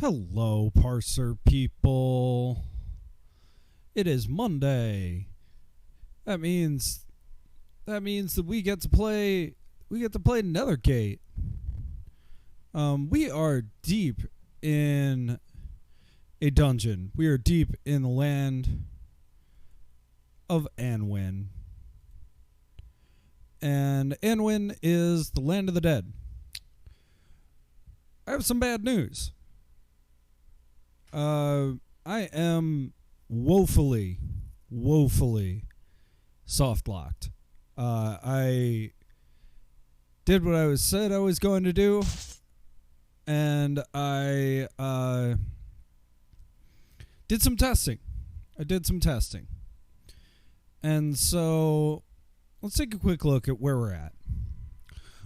Hello, Parser people. It is Monday. That means that we get to play Nethergate. We are deep in a dungeon. We are deep in the land of Annwyn. And Annwyn is the land of the dead. I have some bad news. I am woefully soft-locked. I did what I said I was going to do, and I did some testing. And so let's take a quick look at where we're at.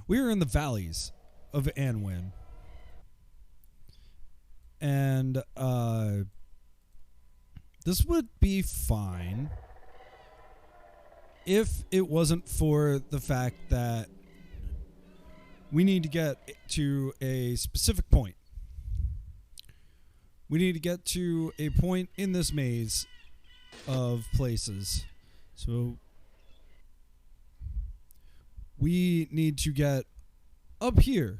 We are in the valleys of Annwyn. And this would be fine if it wasn't for the fact that we need to get to a specific point. We need to get to a point in this maze of places. So we need to get up here,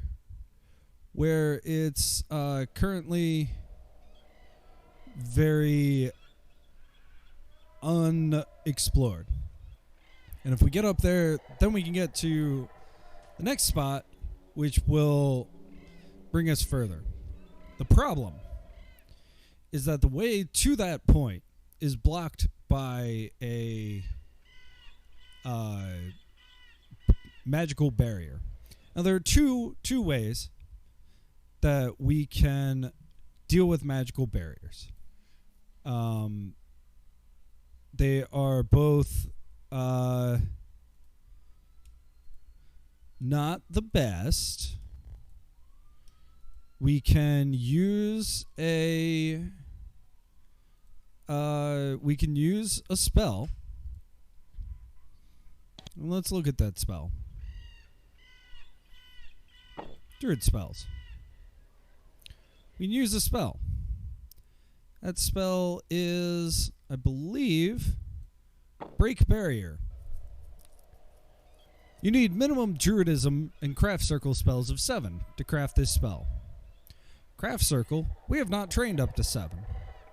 where it's currently very unexplored. And if we get up there, then we can get to the next spot, which will bring us further. The problem is that the way to that point is blocked by a magical barrier. Now, there are two ways that we can deal with magical barriers. They are both not the best. We can use a spell. Let's look at that spell. Druid spells. We can use a spell. That spell is, I believe, Break Barrier. You need minimum Druidism and Craft Circle spells of 7 to craft this spell. Craft Circle, we have not trained up to 7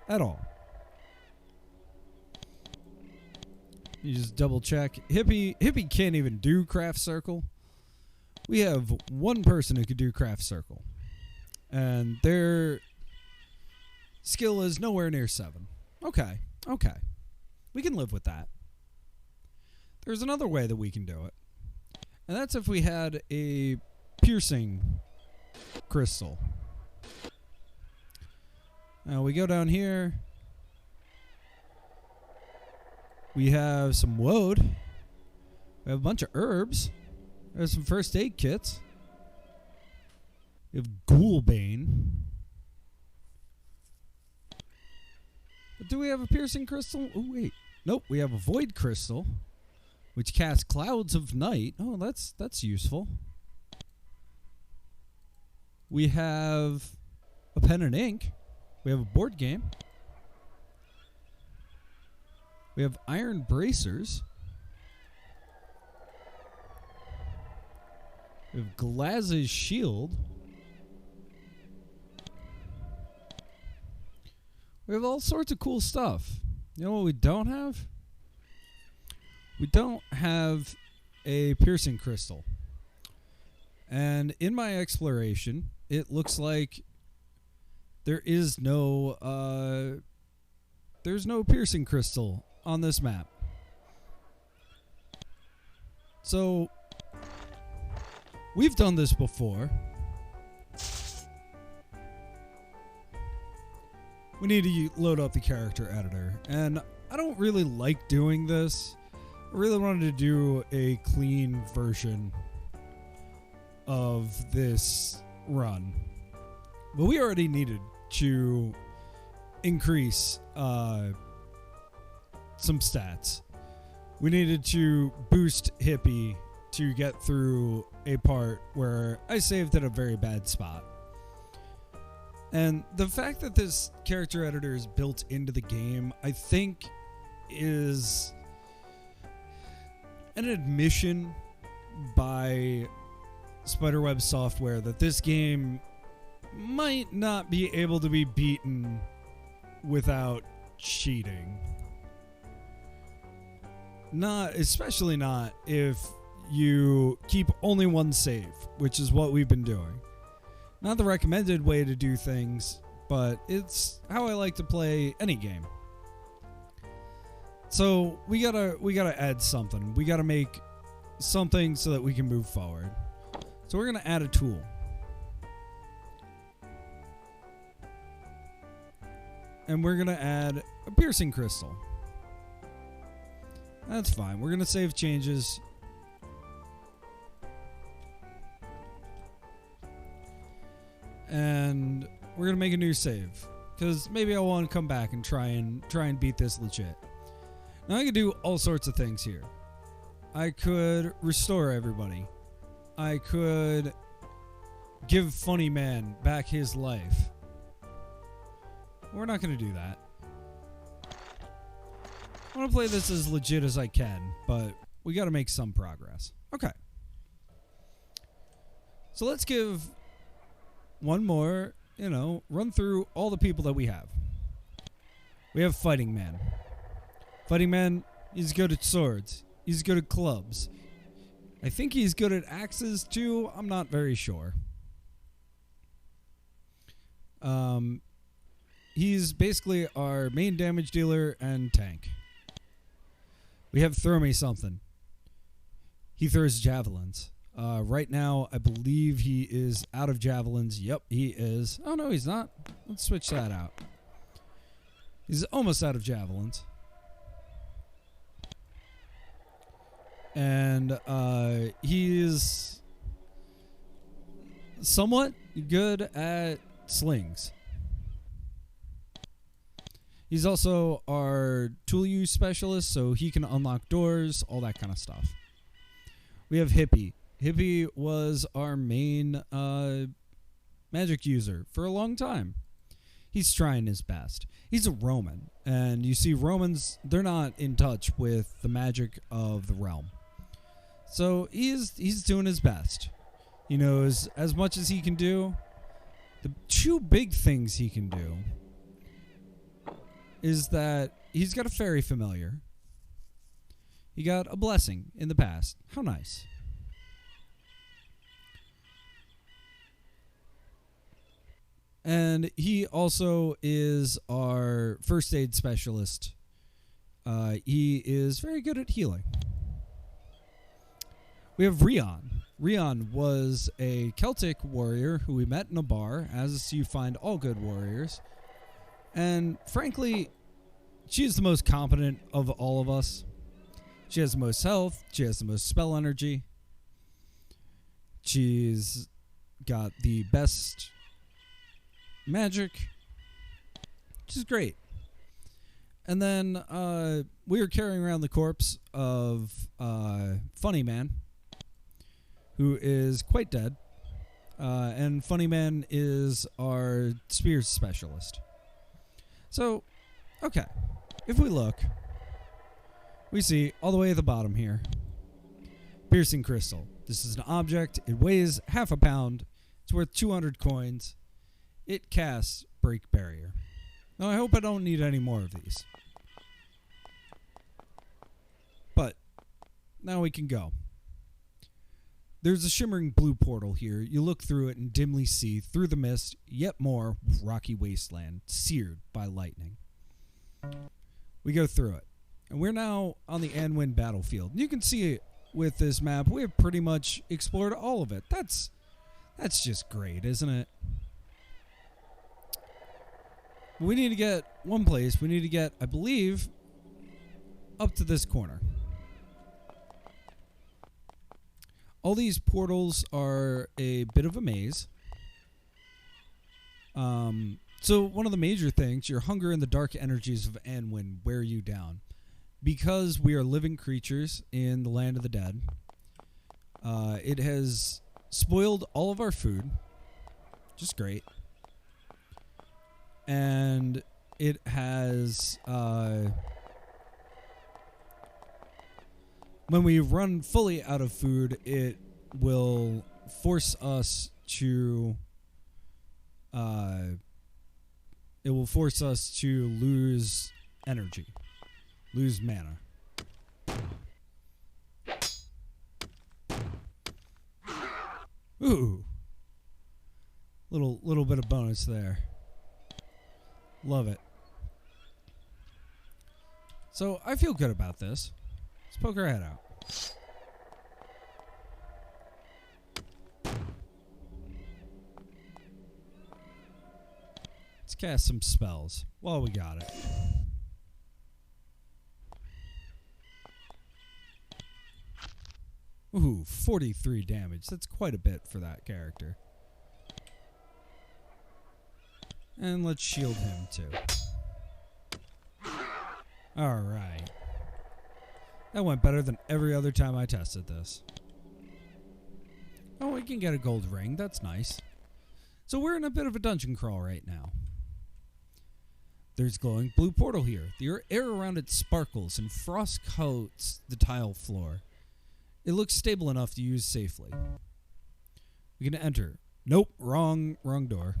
at all. You just double check. Hippie can't even do Craft Circle. We have one person who could do Craft Circle, and their skill is nowhere near 7. Okay. We can live with that. There's another way that we can do it, and that's if we had a piercing crystal. Now we go down here. We have some woad. We have a bunch of herbs. There's some first aid kits. We have Ghoulbane. But do we have a piercing crystal? Oh, wait. Nope, we have a void crystal, which casts clouds of night. Oh, that's useful. We have a pen and ink. We have a board game. We have iron bracers. We have Glaz's shield. We have all sorts of cool stuff. You know what we don't have? We don't have a piercing crystal. And in my exploration, it looks like there is no there's no piercing crystal on this map. So we've done this before. We need to load up the character editor, and I don't really like doing this. I really wanted to do a clean version of this run, but we already needed to increase some stats. We needed to boost Hippie to get through a part where I saved at a very bad spot. And the fact that this character editor is built into the game, I think, is an admission by Spiderweb software that this game might not be able to be beaten without cheating. Especially not if you keep only one save, which is what we've been doing. Not the recommended way to do things, but it's how I like to play any game. So we gotta add something. We gotta make something so that we can move forward. So we're gonna add a tool. And we're gonna add a piercing crystal. That's fine. We're gonna save changes. And we're gonna make a new save, because maybe I want to come back and try and beat this legit. Now I can do all sorts of things here. I could restore everybody. I could give Funny Man back his life. We're not gonna do that. I want to play this as legit as I can, but we got to make some progress. Okay. So let's give one more, run through all the people that we have. We have Fighting Man. Fighting Man, he's good at swords. He's good at clubs. I think he's good at axes too. I'm not very sure. He's basically our main damage dealer and tank. We have Throw Me Something. He throws javelins. Right now, I believe he is out of javelins. Yep, he is. Oh, no, he's not. Let's switch that out. He's almost out of javelins. And he is somewhat good at slings. He's also our tool use specialist, so he can unlock doors, all that kind of stuff. We have Hippie. Hippie was our main magic user for a long time. He's trying his best. He's a Roman, and you see Romans, they're not in touch with the magic of the realm. So he's doing his best. He knows as much as he can do. The two big things he can do is that he's got a fairy familiar. He got a blessing in the past. How nice. And he also is our first aid specialist. He is very good at healing. We have Rion. Rion was a Celtic warrior who we met in a bar, as you find all good warriors. And frankly, she is the most competent of all of us. She has the most health. She has the most spell energy. She's got the best magic. Which is great. And then we were carrying around the corpse of Funny Man, who is quite dead. And Funny Man is our spears specialist. So, okay. If we look, we see all the way at the bottom here, piercing crystal. This is an object. It weighs half a pound. It's worth 200 coins. It casts break barrier. Now, I hope I don't need any more of these. But now we can go. There's a shimmering blue portal here. You look through it and dimly see, through the mist, yet more rocky wasteland, seared by lightning. We go through it. And we're now on the Annwyn battlefield. You can see with this map, we have pretty much explored all of it. That's just great, isn't it? We need to get one place. We need to get, I believe, up to this corner. All these portals are a bit of a maze. So one of the major things, your hunger and the dark energies of Annwyn wear you down. Because we are living creatures in the land of the dead, it has spoiled all of our food. Just great. and it has when we run fully out of food, it will force us to lose energy, lose mana. Ooh, little bit of bonus there. Love it. So I feel good about this. Let's poke our head out. Let's cast some spells while we got it. Ooh, 43 damage. That's quite a bit for that character. And let's shield him too. Alright. That went better than every other time I tested this. Oh, we can get a gold ring. That's nice. So we're in a bit of a dungeon crawl right now. There's glowing blue portal here. The air around it sparkles and frost coats the tile floor. It looks stable enough to use safely. We can enter. Nope, wrong door.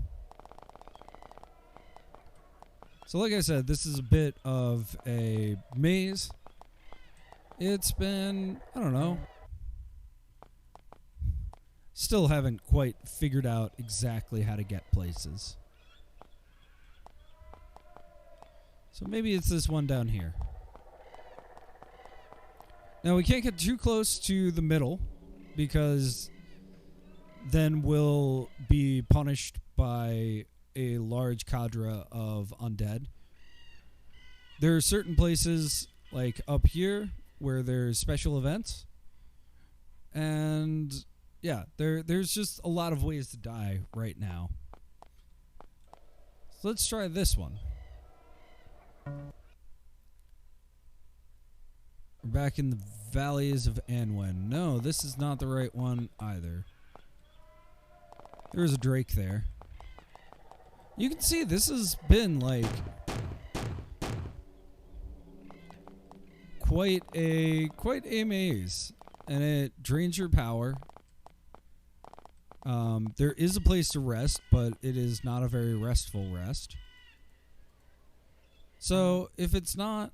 So like I said, this is a bit of a maze. It's been, I don't know. Still haven't quite figured out exactly how to get places. So maybe it's this one down here. Now we can't get too close to the middle because then we'll be punished by a large cadre of undead. There are certain places like up here where there's special events. And yeah, there's just a lot of ways to die right now. So let's try this one. We're back in the valleys of Annwyn. No, this is not the right one either. There's a drake there. You can see this has been like quite a maze, and it drains your power. There is a place to rest, but it is not a very restful rest. So if it's not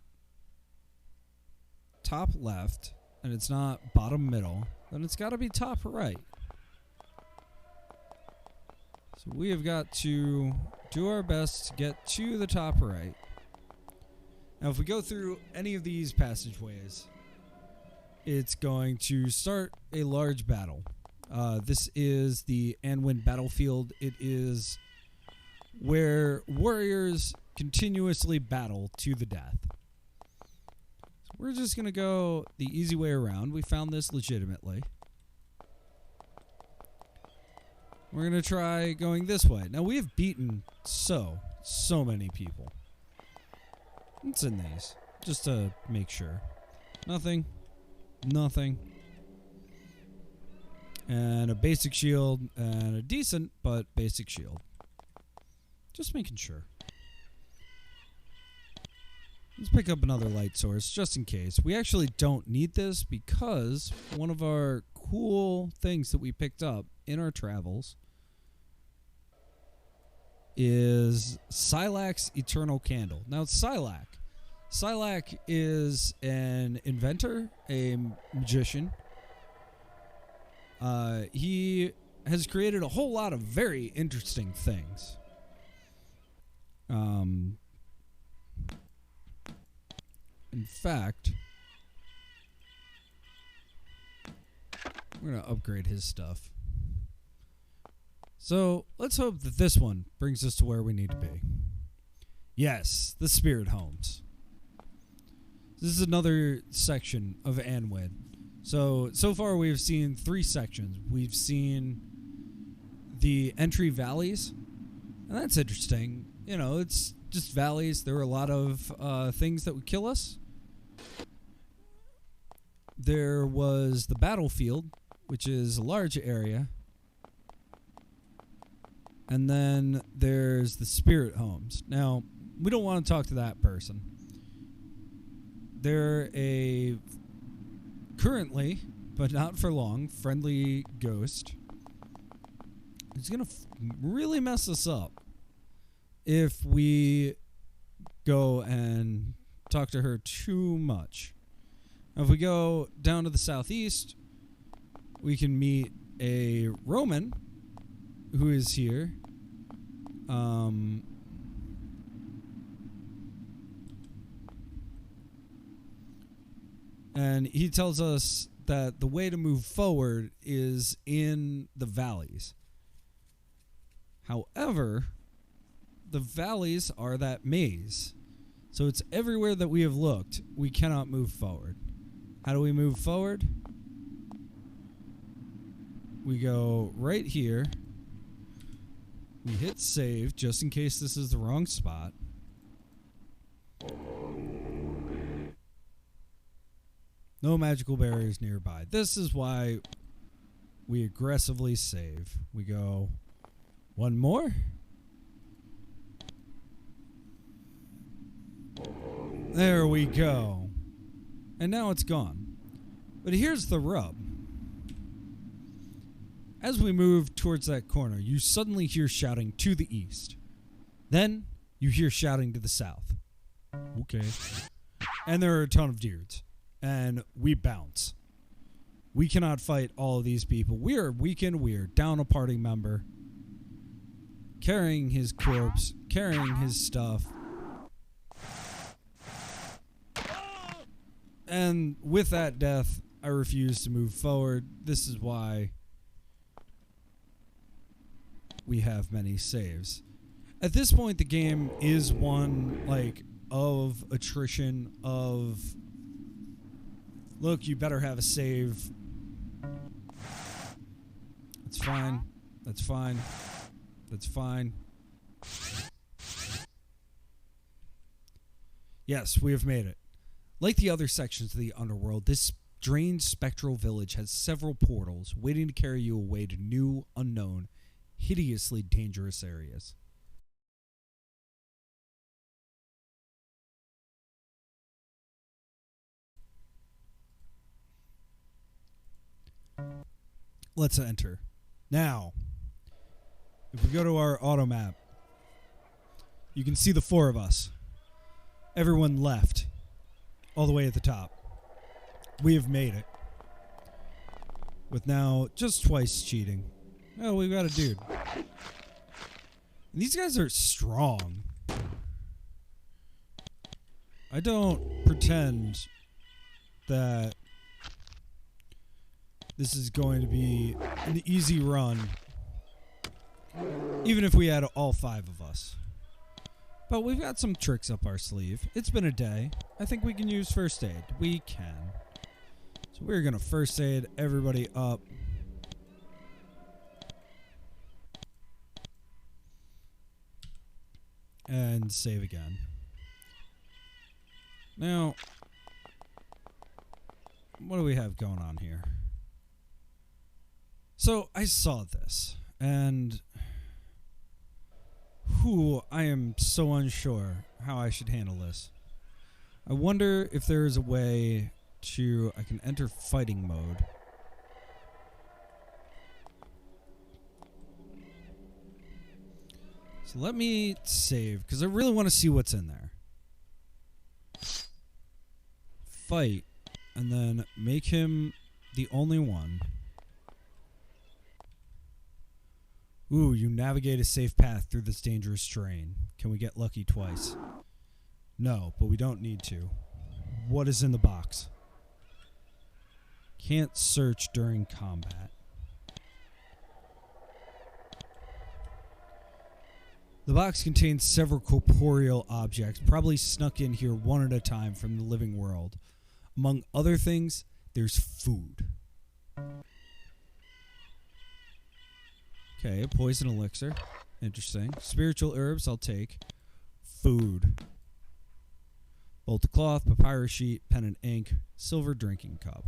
top left and it's not bottom middle, then it's got to be top right. So we have got to do our best to get to the top right. Now if we go through any of these passageways, it's going to start a large battle. This is the Annwyn battlefield. It is where warriors continuously battle to the death. So we're just going to go the easy way around. We found this legitimately. We're going to try going this way. Now, we have beaten so many people. What's in these? Just to make sure. Nothing. And a basic shield and a decent but basic shield. Just making sure. Let's pick up another light source just in case. We actually don't need this because one of our cool things that we picked up in our travels is Silak's Eternal Candle. Now, Silak is an inventor, a magician. He has created a whole lot of very interesting things. In fact, we're going to upgrade his stuff. So let's hope that this one brings us to where we need to be. Yes, the spirit homes. This is another section of Annwyn. So far we've seen 3 sections. We've seen the entry valleys, and that's interesting. You know, it's just valleys. There are a lot of things that would kill us. There was the battlefield, which is a large area. And then there's the spirit homes. Now, we don't want to talk to that person. They're a currently, but not for long, friendly ghost. It's going to really mess us up if we go and talk to her too much. Now, if we go down to the southeast, we can meet a Roman who is here. And he tells us that the way to move forward is in the valleys. However, the valleys are that maze. So it's everywhere that we have looked, we cannot move forward. How do we move forward? We go right here. We hit save just in case this is the wrong spot. No magical barriers nearby. This is why we aggressively save. We go one more. There we go. And now it's gone. But here's the rub. As we move towards that corner, you suddenly hear shouting to the east. Then you hear shouting to the south. Okay. And there are a ton of dudes. And we bounce. We cannot fight all of these people. We are weakened. We are down a party member. Carrying his corpse. Carrying his stuff. And with that death, I refuse to move forward. This is why we have many saves. At this point, the game is one, like, of attrition, of, look, you better have a save. That's fine. That's fine. That's fine. Yes, we have made it. Like the other sections of the underworld, this strange spectral village has several portals waiting to carry you away to new, unknown, hideously dangerous areas. Let's enter. Now, if we go to our auto map, you can see the four of us. Everyone left. All the way at the top. We have made it. With now just twice cheating. Oh, we've got a dude. And these guys are strong. I don't pretend that this is going to be an easy run. Even if we had all five of us. But we've got some tricks up our sleeve. It's been a day. I think we can use first aid. We can. So we're going to first aid everybody up. And save again. Now, what do we have going on here? So I saw this, and I am so unsure how I should handle this. I wonder if there is a way to... I can enter fighting mode. So let me save, because I really want to see what's in there. Fight, and then make him the only one. Ooh, you navigate a safe path through this dangerous terrain. Can we get lucky twice? No, but we don't need to. What is in the box? Can't search during combat. The box contains several corporeal objects, probably snuck in here one at a time from the living world. Among other things, there's food. Okay, a poison elixir. Interesting. Spiritual herbs, I'll take. Food. Bolt of cloth, papyrus sheet, pen and ink, silver drinking cup.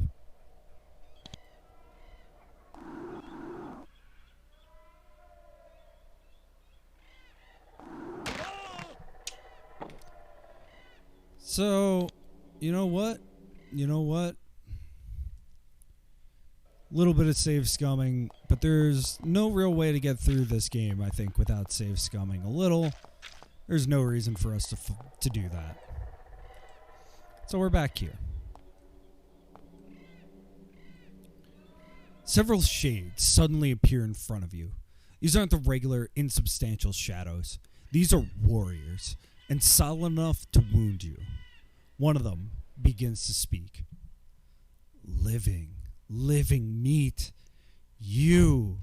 So, you know what? Little bit of save scumming, but there's no real way to get through this game, I think, without save scumming a little. There's no reason for us to do that. So we're back here. Several shades suddenly appear in front of you. These aren't the regular, insubstantial shadows. These are warriors, and solid enough to wound you. One of them begins to speak. Living meat. You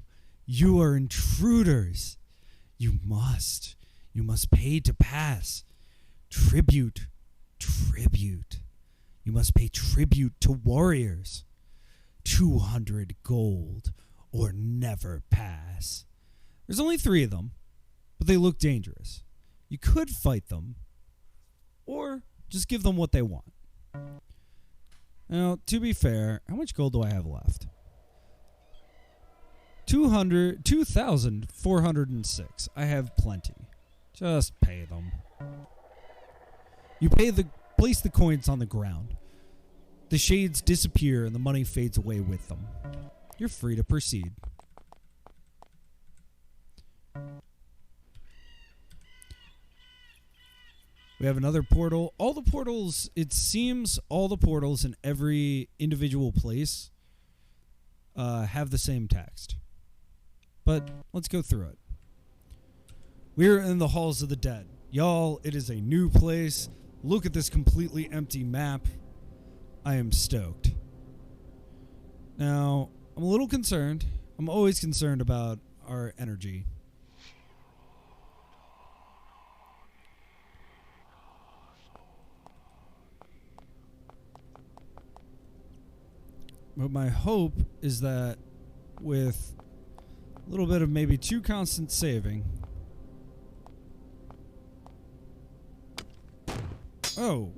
are intruders. You must pay to pass. Tribute. You must pay tribute to warriors. 200 gold or never pass. There's only 3 of them, but they look dangerous. You could fight them, or just give them what they want. Now, to be fair, how much gold do I have left? 2,406. I have plenty. Just pay them. You place the coins on the ground. The shades disappear and the money fades away with them. You're free to proceed. We have another portal. All the portals, it seems all the portals in every individual place have the same text. But let's go through it. We're in the halls of the dead. Y'all, it is a new place. Look at this completely empty map. I am stoked. Now, I'm a little concerned. I'm always concerned about our energy. But my hope is that with a little bit of maybe too constant saving. Oh.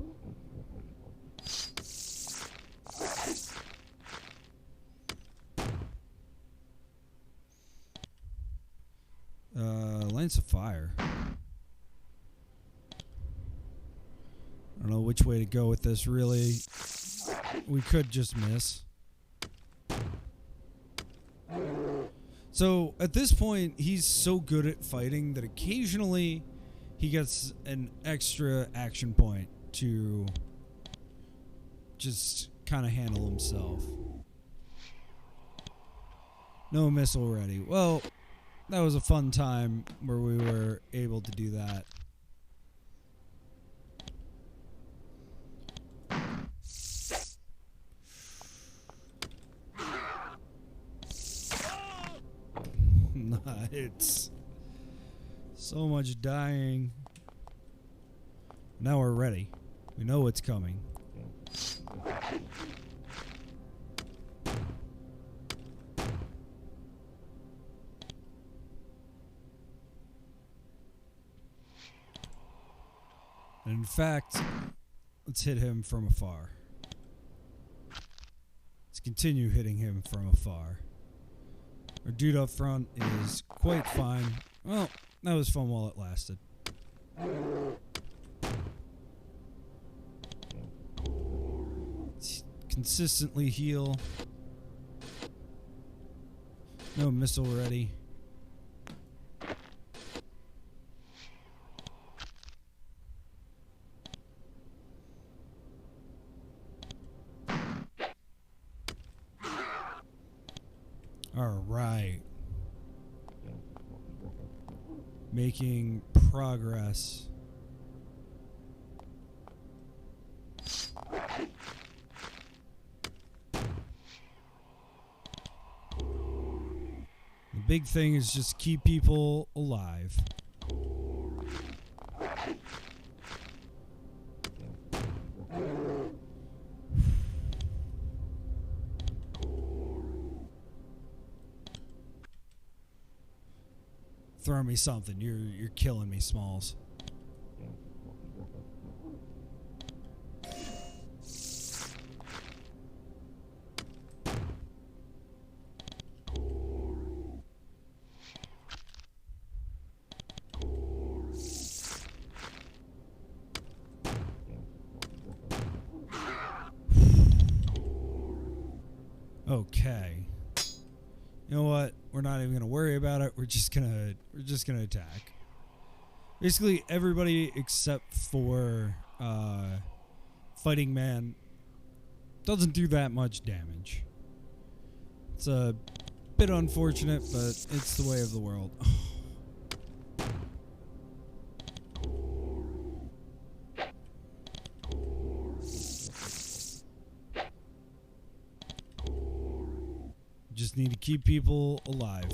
Lines of fire. I don't know which way to go with this, really. We could just miss. So, at this point, he's so good at fighting that occasionally he gets an extra action point to just kind of handle himself. No missile ready. Well, that was a fun time where we were able to do that. Nice. So much dying. Now we're ready. We know what's coming. And in fact, let's hit him from afar. Let's continue hitting him from afar. Our dude up front is quite fine. Well, that was fun while it lasted. Let's consistently heal. No missile ready. All right. Making progress. The big thing is just keep people alive. Throw me something. You're killing me, Smalls. Okay. You know what? We're not even gonna worry about it. We're just gonna attack. Basically, everybody except for Fighting Man doesn't do that much damage. It's a bit unfortunate, but it's the way of the world. Just need to keep people alive.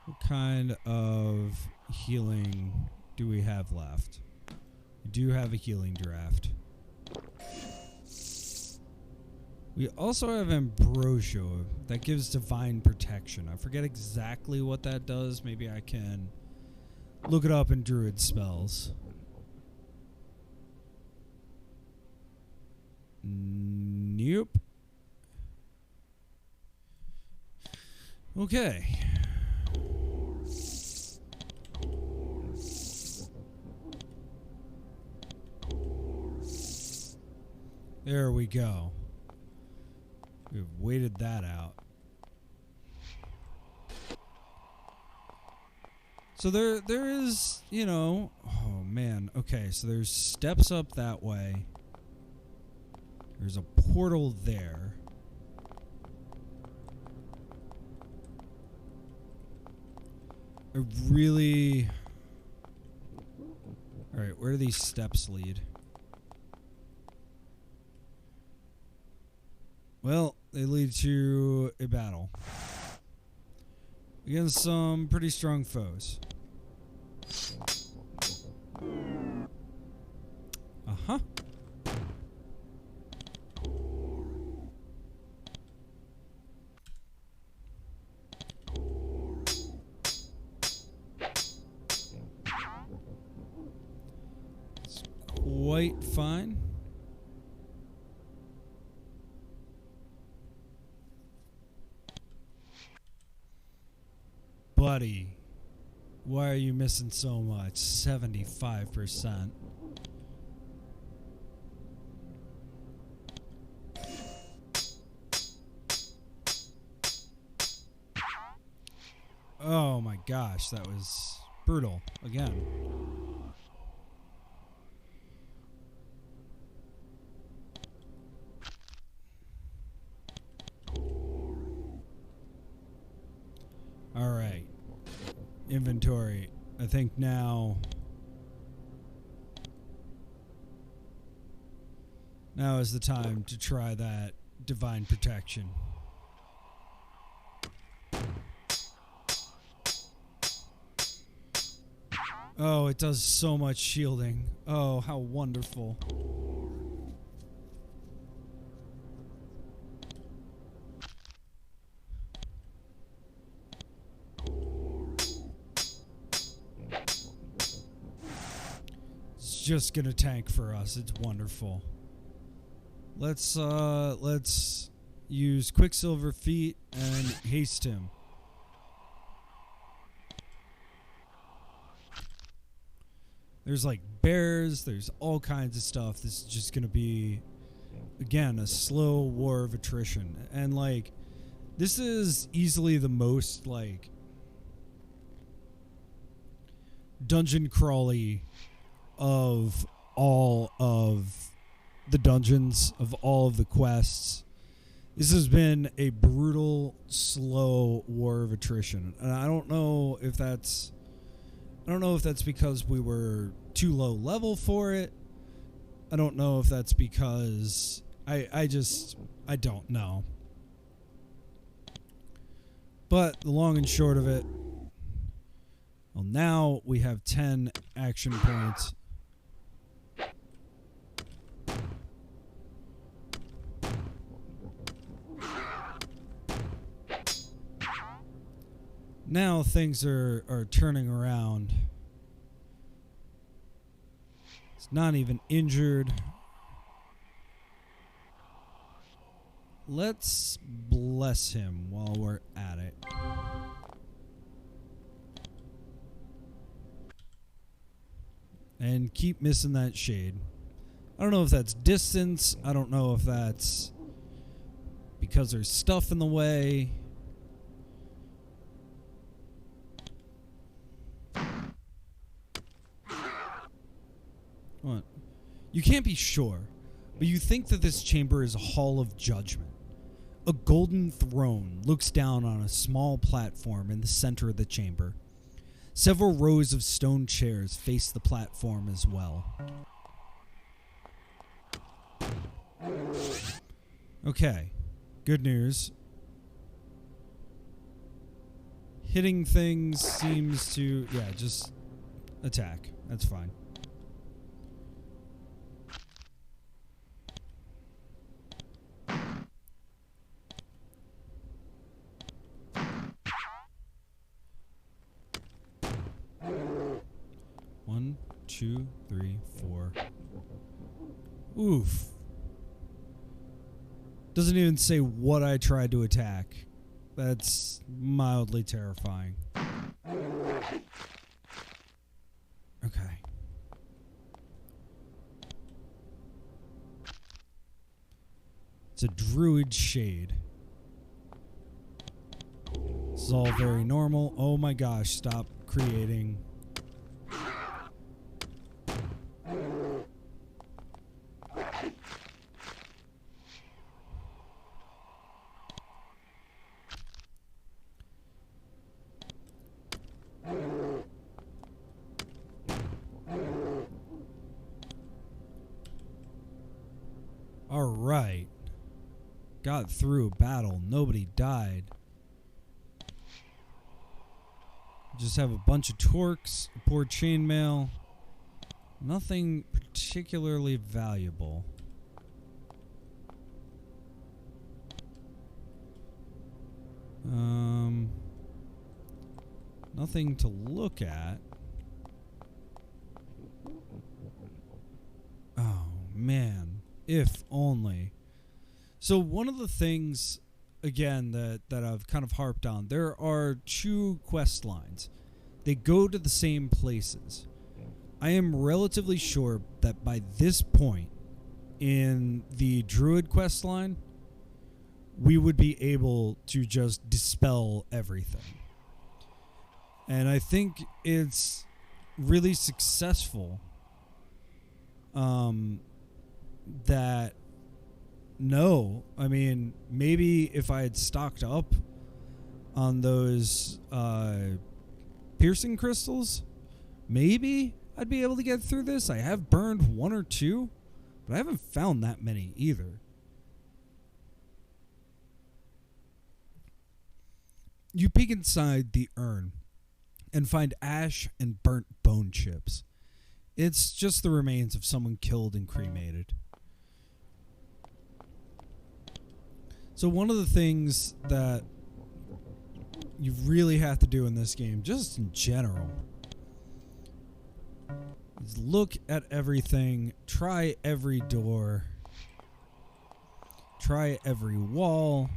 What kind of healing do we have left? We do have a healing draft. We also have Ambrosia. That gives divine protection. I forget exactly what that does. Maybe I can look it up in Druid spells. Nope. Okay. There we go. We've waited that out. So there is, you know, oh man. Okay, so there's steps up that way. There's a portal there. I really... Alright, where do these steps lead? Well, they lead to a battle against some pretty strong foes. Uh-huh. It's quite fine. Buddy, why are you missing so much? 75%. Oh my gosh, that was brutal again. All right. Inventory. I think now is the time to try that divine protection. Oh, it does so much shielding. Oh, how wonderful. Just gonna tank for us. It's wonderful. Let's use Quicksilver Feet and haste him. There's like bears, there's all kinds of stuff. This is just gonna be, again, a slow war of attrition. And like, this is easily the most like dungeon crawly of all of the dungeons, of all of the quests. This has been a brutal, slow war of attrition. And I don't know if that's because we were too low level for it. I don't know if that's because I don't know. But the long and short of it, well, now we have 10 action points. Now things are turning around. It's not even injured. let's bless him while we're at it. And keep missing that shade. I don't know if that's distance. I don't know if that's because there's stuff in the way. What? You can't be sure, but you think that this chamber is a hall of judgment. A golden throne looks down on a small platform in the center of the chamber. Several rows of stone chairs face the platform as well. Okay, good news. Hitting things seems to... yeah, just attack. That's fine. One, two, three, four. Oof. Doesn't even say what I tried to attack. That's mildly terrifying. Okay. It's a druid shade. This is all very normal. Oh my gosh, stop creating. All right. Got through a battle. Nobody died. Just have a bunch of torques, poor chainmail. Nothing particularly valuable. Nothing to look at. Oh, man. If only. So one of the things, again, that I've kind of harped on, there are two quest lines. They go to the same places. I am relatively sure that by this point in the Druid quest line, we would be able to just dispel everything. And I think it's really successful that no, I mean, maybe if I had stocked up on those piercing crystals, maybe I'd be able to get through this. I have burned one or two, but I haven't found that many either. You peek inside the urn and find ash and burnt bone chips. It's just the remains of someone killed and cremated. So one of the things that you really have to do in this game, just in general, is look at everything, try every door, try every wall.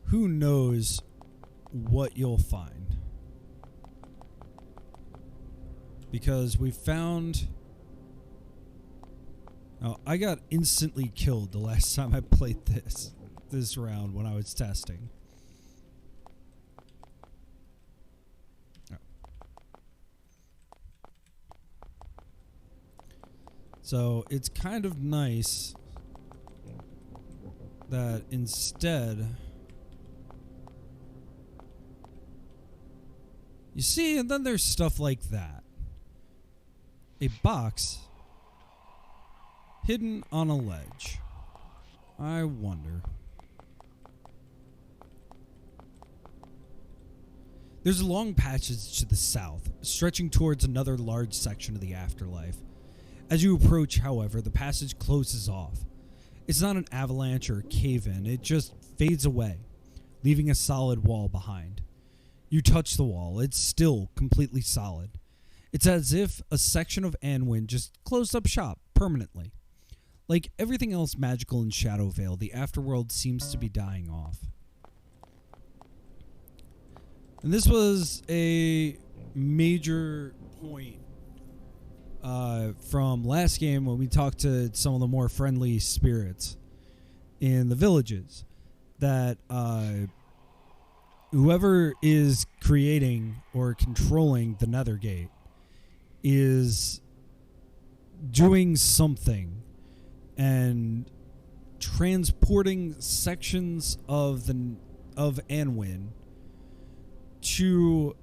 Who knows what you'll find? Because we found... Oh, I got instantly killed the last time I played this round when I was testing. Oh. So it's kind of nice that instead... You see, and then there's stuff like that. A box hidden on a ledge. I wonder. There's a long passage to the south, stretching towards another large section of the afterlife. As you approach, however, the passage closes off. It's not an avalanche or a cave-in, it just fades away, leaving a solid wall behind. You touch the wall. It's still completely solid. It's as if a section of Annwyn just closed up shop permanently. Like everything else magical in Shadowvale, the afterworld seems to be dying off. And this was a major point from last game when we talked to some of the more friendly spirits in the villages, that whoever is creating or controlling the Nethergate is doing something and transporting sections of Annwyn to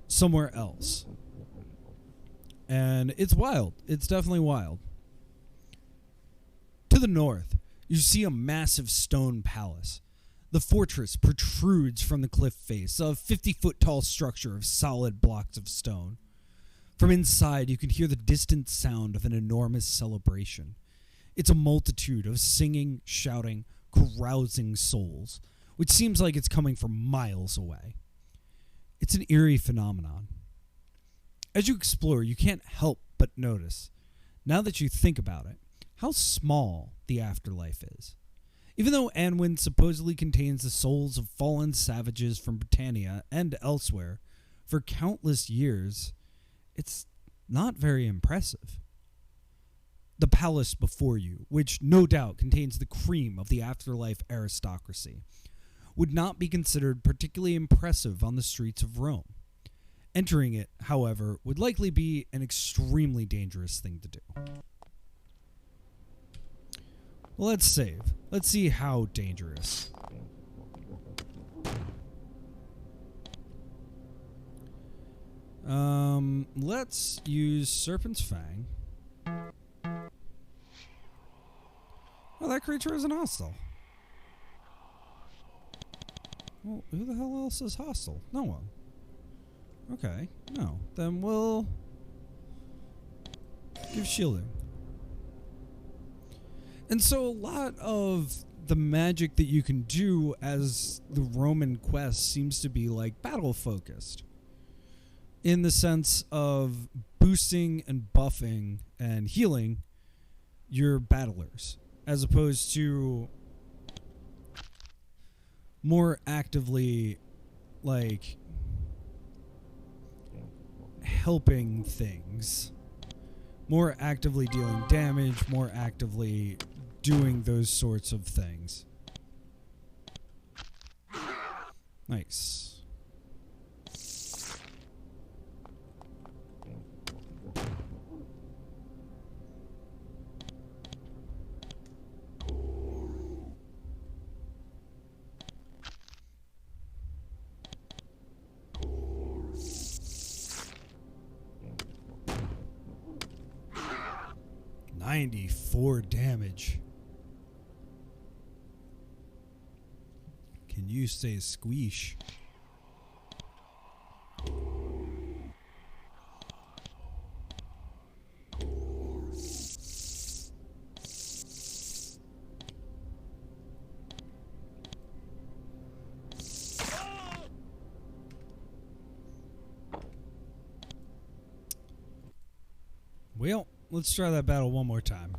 somewhere else. And it's wild. It's definitely wild. To the north, you see a massive stone palace. The fortress protrudes from the cliff face, a 50-foot tall structure of solid blocks of stone. From inside, you can hear the distant sound of an enormous celebration. It's a multitude of singing, shouting, carousing souls, which seems like it's coming from miles away. It's an eerie phenomenon. As you explore, you can't help but notice, now that you think about it, how small the afterlife is. Even though Annwyn supposedly contains the souls of fallen savages from Britannia and elsewhere for countless years, it's not very impressive. The palace before you, which no doubt contains the cream of the afterlife aristocracy, would not be considered particularly impressive on the streets of Rome. Entering it, however, would likely be an extremely dangerous thing to do. Well, let's save. Let's see how dangerous. Let's use Serpent's Fang. Oh, that creature isn't hostile. Well, who the hell else is hostile? No one. Okay, no. Then we'll give shielding. And so a lot of the magic that you can do as the Roman quest seems to be like battle focused, in the sense of boosting and buffing and healing your battlers, as opposed to more actively like helping things, more actively dealing damage, more actively doing those sorts of things. Nice. .94 damage. Can you say squeesh? Well, let's try that battle one more time.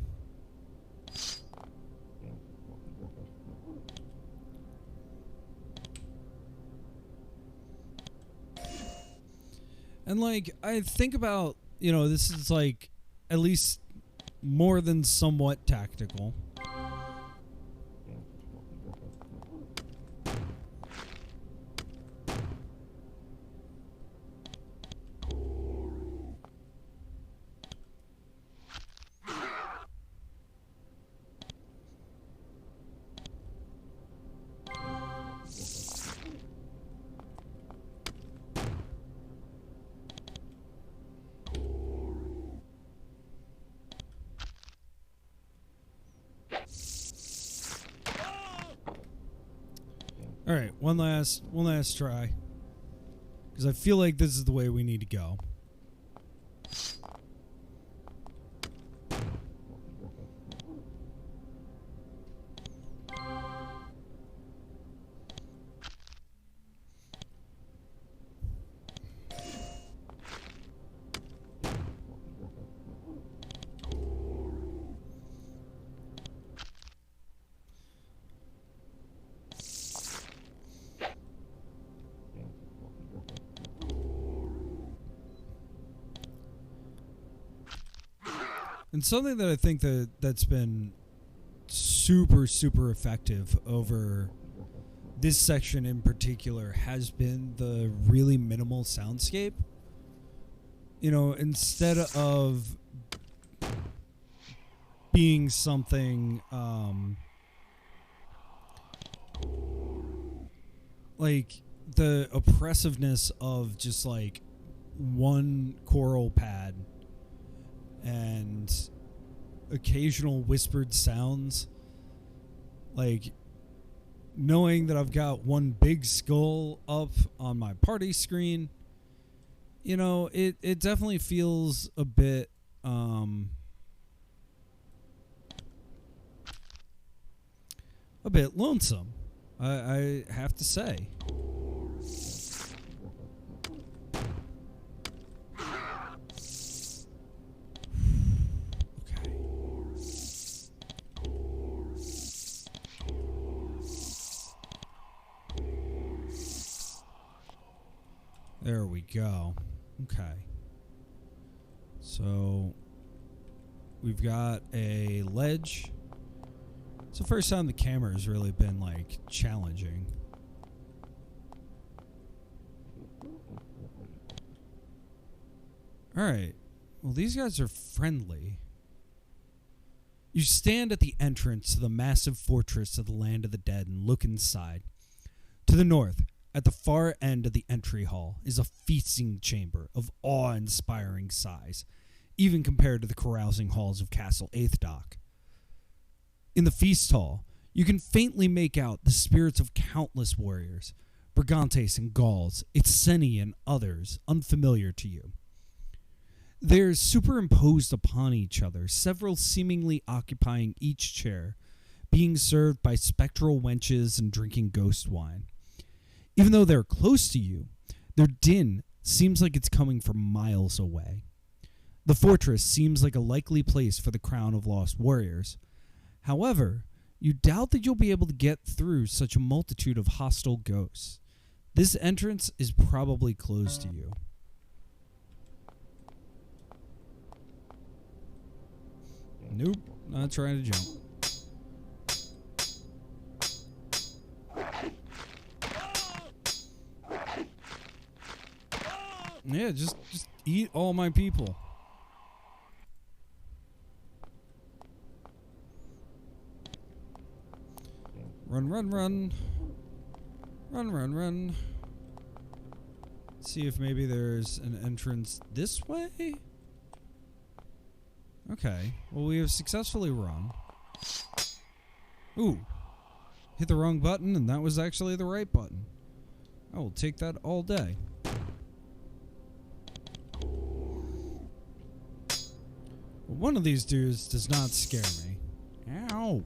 And like, I think about, this is like at least more than somewhat tactical. All right, one last try, because I feel like this is the way we need to go. And something that I think that's been super, super effective over this section in particular has been the really minimal soundscape. You know, instead of being something like the oppressiveness of just like one choral pad and occasional whispered sounds, like knowing that I've got one big skull up on my party screen, you know, it definitely feels a bit lonesome, I have to say. There we go. Okay. So we've got a ledge. It's the first time the camera has really been like challenging. Alright. Well, these guys are friendly. You stand at the entrance to the massive fortress of the land of the dead and look inside. To the north, at the far end of the entry hall, is a feasting chamber of awe-inspiring size, even compared to the carousing halls of Castle Eighthdock. In the feast hall, you can faintly make out the spirits of countless warriors, Brigantes and Gauls, Itseni and others unfamiliar to you. They're superimposed upon each other, several seemingly occupying each chair, being served by spectral wenches and drinking ghost wine. Even though they're close to you, their din seems like it's coming from miles away. The fortress seems like a likely place for the crown of lost warriors. However, you doubt that you'll be able to get through such a multitude of hostile ghosts. This entrance is probably closed to you. Nope, not trying to jump. Yeah, just eat all my people. Run, run, run. Run, run, run. See if maybe there's an entrance this way? Okay. Well, we have successfully run. Ooh. Hit the wrong button, and that was actually the right button. I will take that all day. One of these dudes does not scare me. Ow.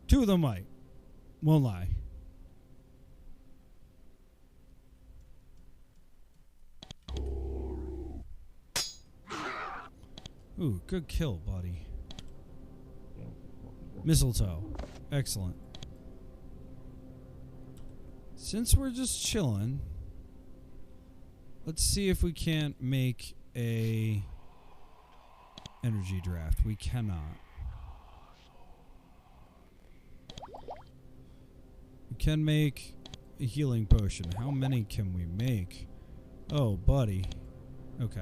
Two of them might. Won't lie. Ooh, good kill, buddy. Mistletoe. Excellent. Since we're just chilling, let's see if we can't make a energy draft. We cannot. We can make a healing potion. How many can we make? Oh, buddy. Okay.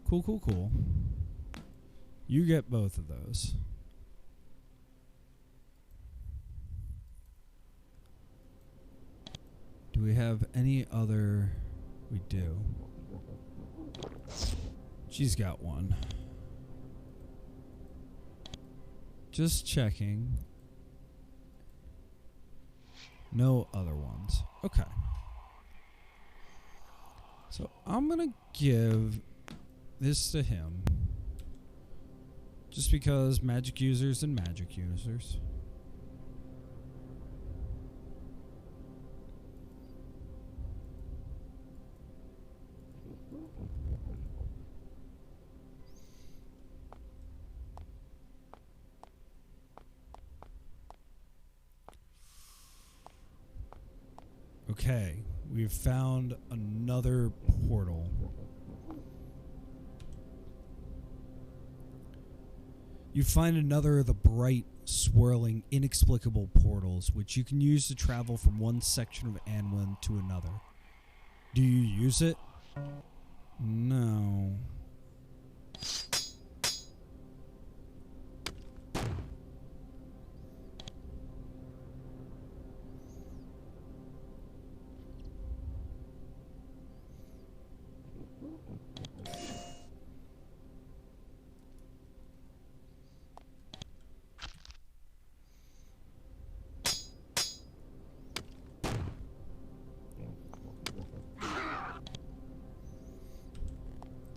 Cool, cool, cool. You get both of those. Do we have any other? We do. She's got one. Just checking. No other ones. Okay. So I'm going to give this to him. Just because magic users and magic users. Okay, we've found another portal. You find another of the bright, swirling, inexplicable portals, which you can use to travel from one section of Annwyn to another. Do you use it? No.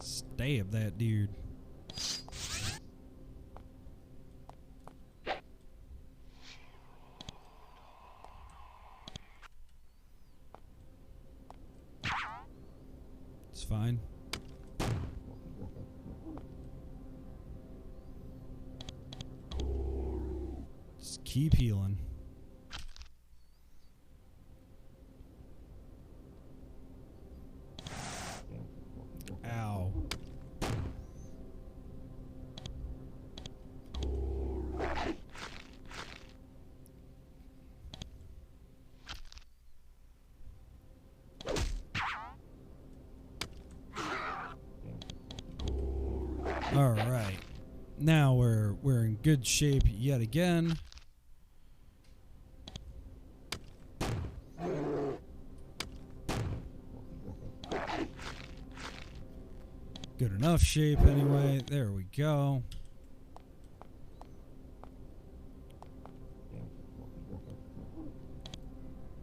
Stab that dude. It's fine. Just keep healing. Ow. All right. Now we're in good shape yet again. Good enough shape anyway. There we go.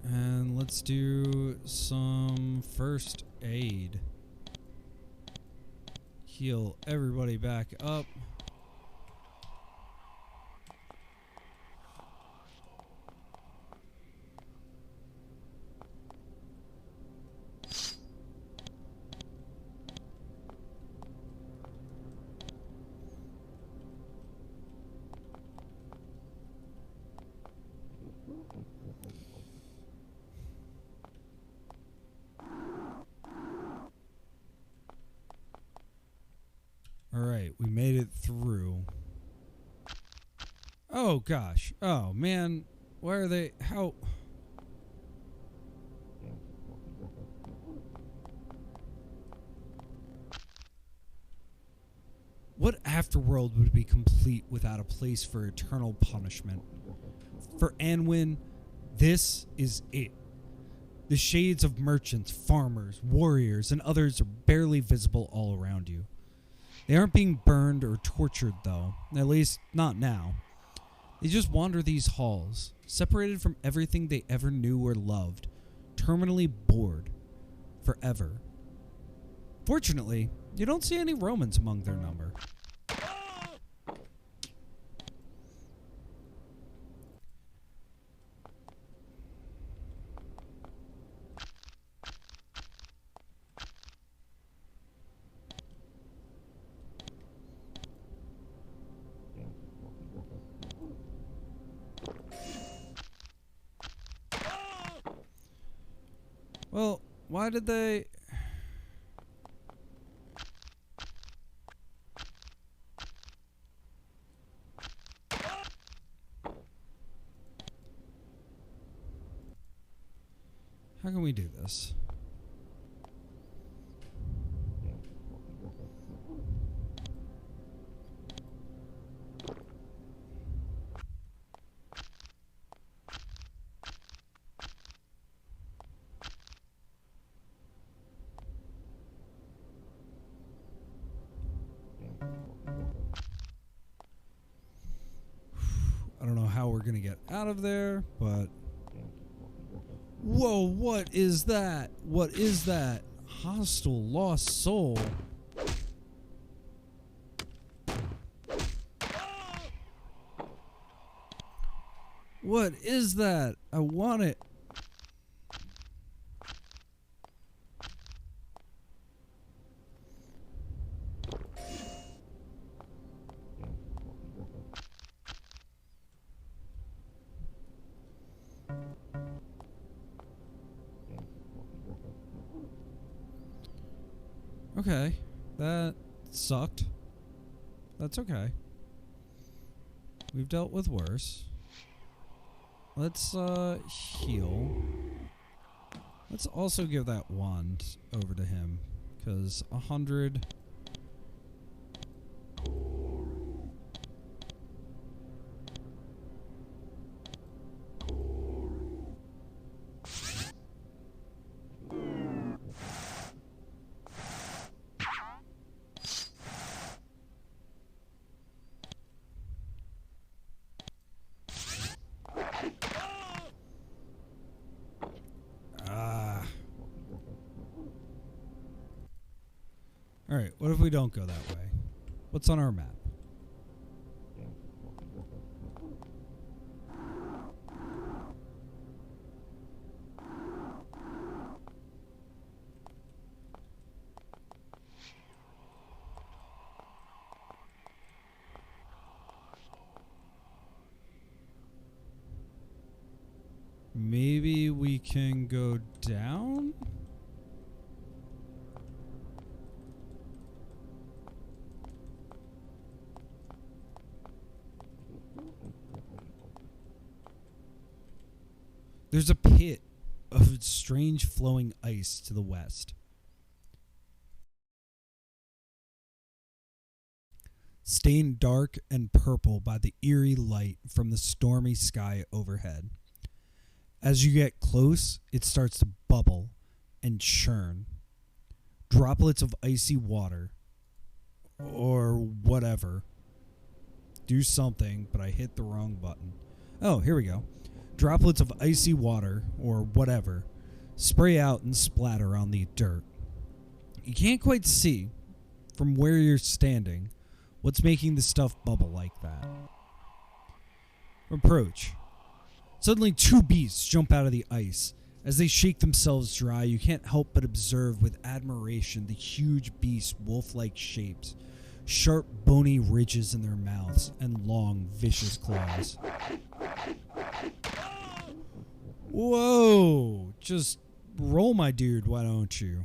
And let's do some first aid. Heal everybody back up. Alright, we made it through. Oh gosh. Oh man. Why are they? How? What afterworld would be complete without a place for eternal punishment? For Annwyn, this is it. The shades of merchants, farmers, warriors, and others are barely visible all around you. They aren't being burned or tortured, though. At least, not now. They just wander these halls, separated from everything they ever knew or loved, terminally bored. Forever. Fortunately, you don't see any Romans among their number. Well, why did they... How can we do this? I don't know how we're gonna get out of there, but... Whoa, what is that? What is that? Hostile lost soul. What is that? I want it. Okay. That sucked. That's okay. We've dealt with worse. Let's heal. Let's also give that wand over to him, because 100. Alright, what if we don't go that way? What's on our map? Maybe we can go down? There's a pit of strange flowing ice to the west. Stained dark and purple by the eerie light from the stormy sky overhead. As you get close, it starts to bubble and churn. Droplets of icy water. Or whatever. Do something, but I hit the wrong button. Oh, here we go. Droplets of icy water, or whatever, spray out and splatter on the dirt. You can't quite see, from where you're standing, what's making the stuff bubble like that. Approach. Suddenly 2 beasts jump out of the ice. As they shake themselves dry, you can't help but observe with admiration the huge beasts' wolf-like shapes, sharp bony ridges in their mouths, and long, vicious claws. Whoa! Just roll, my dude, why don't you?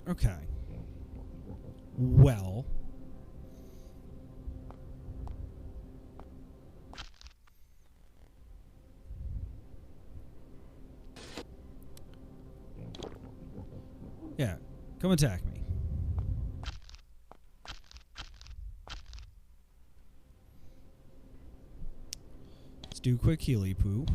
Okay. Well. Yeah, come attack me. Let's do a quick healy poo.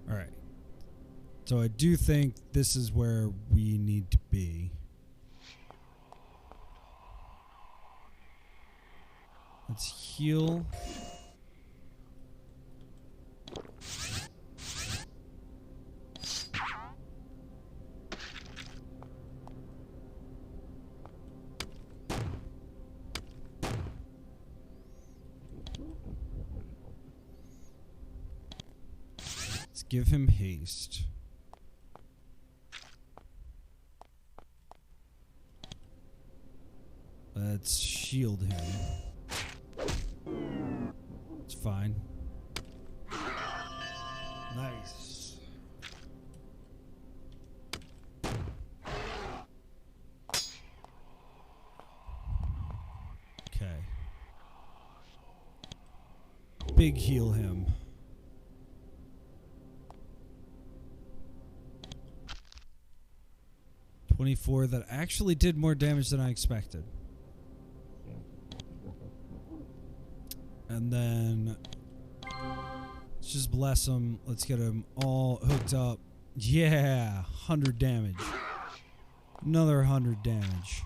Alright. So I do think this is where we need to be. Let's heal. Let's give him haste. Let's shield him. It's fine. Nice. Okay. Big heal him. 24. That actually did more damage than I expected. And then let's just bless him. Let's get him all hooked up. Yeah, 100 damage. Another 100 damage.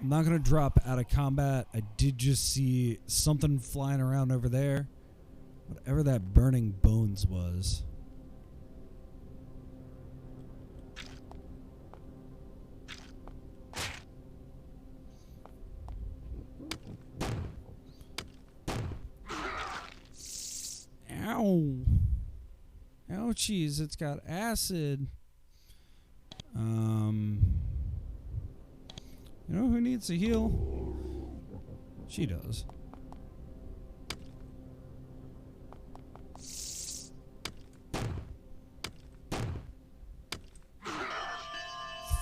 I'm not going to drop out of combat. I did just see something flying around over there. Whatever that burning bones was. Ouchies, it's got acid. You know who needs to heal? She does.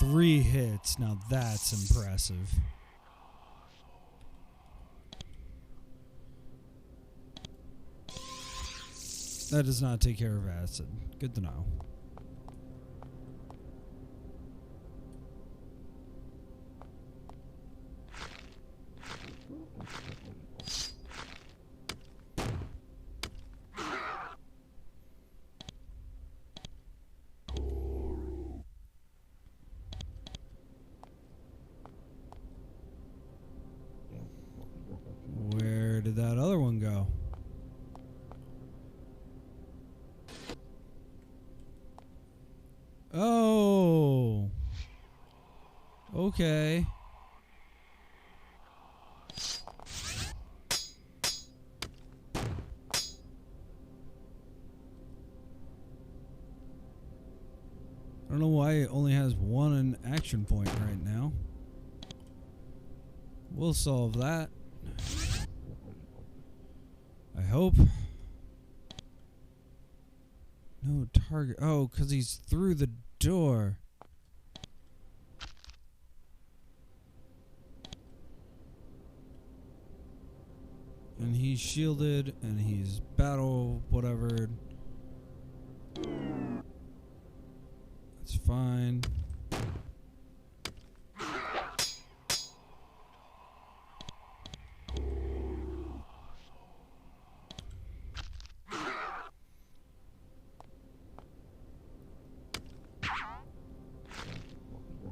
Three hits. Now that's impressive. That does not take care of acid. Good to know. Where did that other one go? Oh. Okay. I don't know why it only has one action point right now. We'll solve that. I hope. No target. Oh, because he's through the door. And he's shielded and he's battle whatever. That's fine.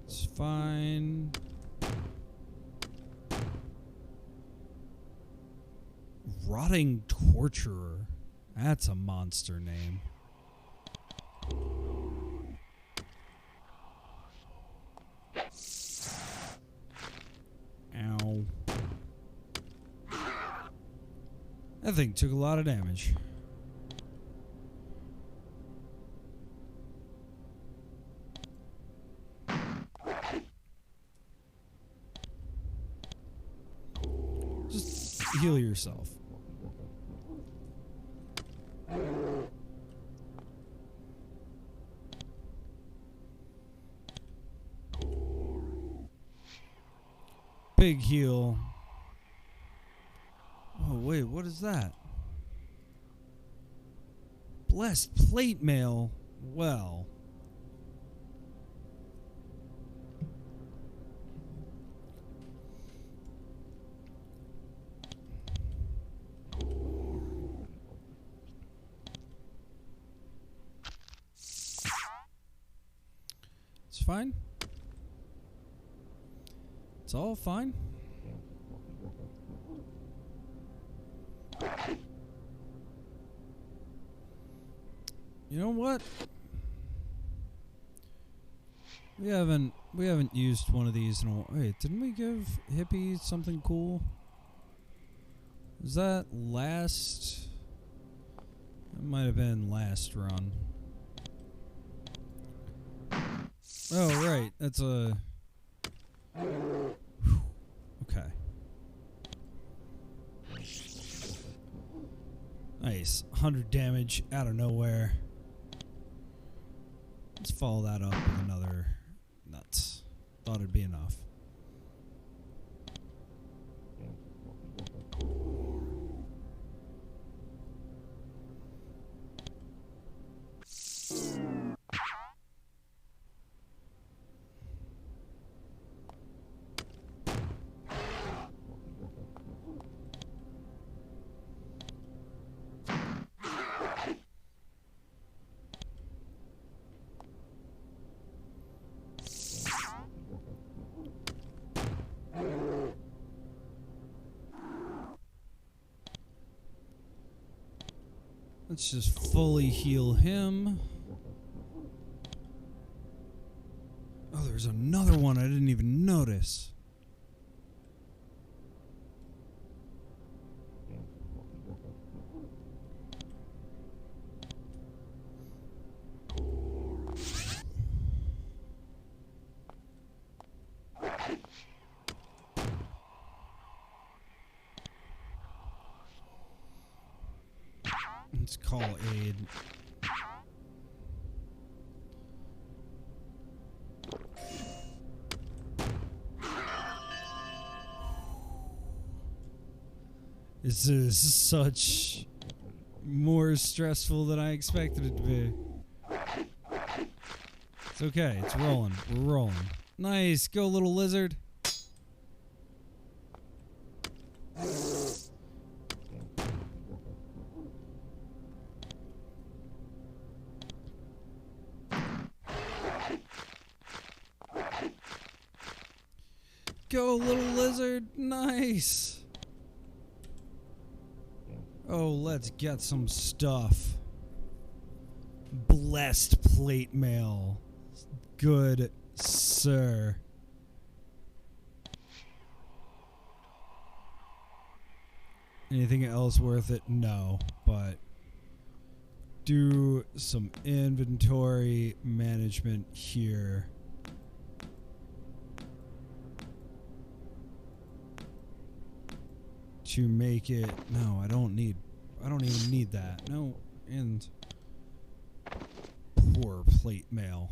It's fine. Rotting Torturer. That's a monster name. Ow. That thing took a lot of damage. Just heal yourself. Big heal. Oh, wait, what is that? Blessed plate mail. Well. It's fine. It's all fine. You know what? We haven't used one of these in a while. Wait, didn't we give Hippie something cool? Was that last? That might have been last run. Oh, right. That's a... Okay. Nice. 100 damage out of nowhere. Let's follow that up with another nuts. Thought it'd be enough. Let's just fully heal him. Oh, there's another one I didn't even notice. call aid. This is such more stressful than I expected it to be. It's okay. It's rolling. We're rolling. Nice. Go, little lizard. Go, little lizard. Nice. Oh, let's get some stuff. Blessed plate mail. Good sir. Anything else worth it? No, but do some inventory management here. To make it, no, I don't even need that. No, and poor plate mail.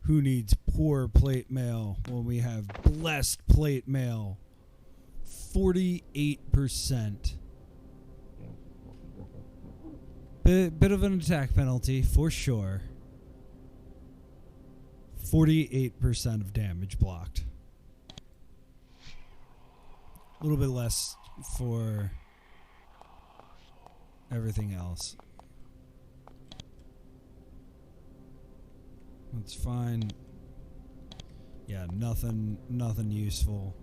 Who needs poor plate mail when we have blessed plate mail? 48%. Bit of an attack penalty for sure. 48% of damage blocked. A little bit less for everything else. That's fine. Yeah, nothing useful.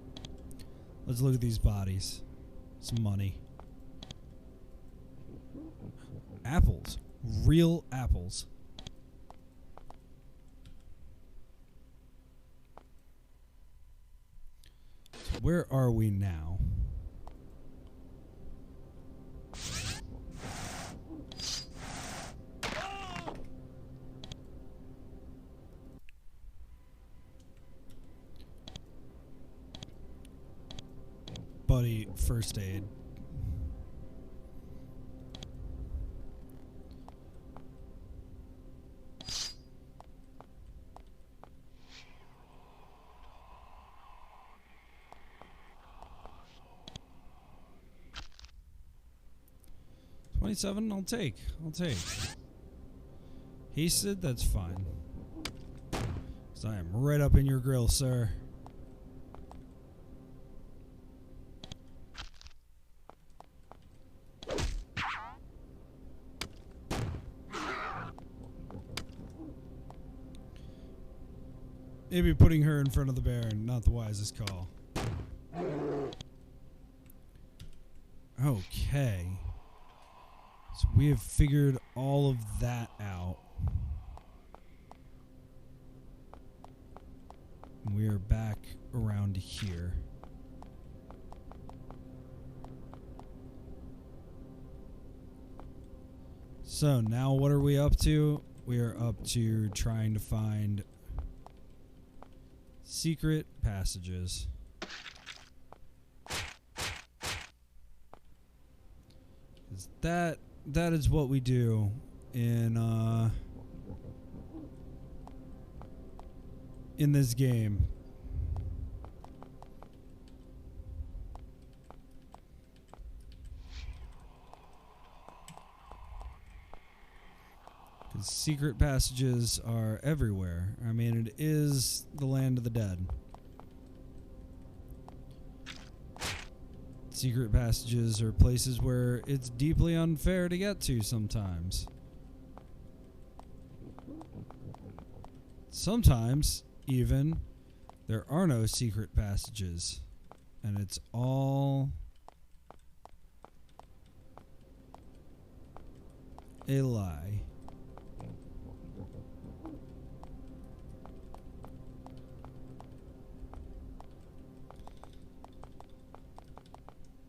Let's look at these bodies. Some money. Apples. Real apples. So where are we now? Buddy, first aid. $27, I'll take. Hasted, that's fine. 'Cause I am right up in your grill, sir. Maybe putting her in front of the Baron, not the wisest call. Okay. So we have figured all of that out. We are back around here. So now what are we up to? We are up to trying to find secret passages. That is what we do in this game. Because secret passages are everywhere. I mean, it is the land of the dead. Secret passages are places where it's deeply unfair to get to sometimes. Sometimes, even, there are no secret passages. And it's all a lie.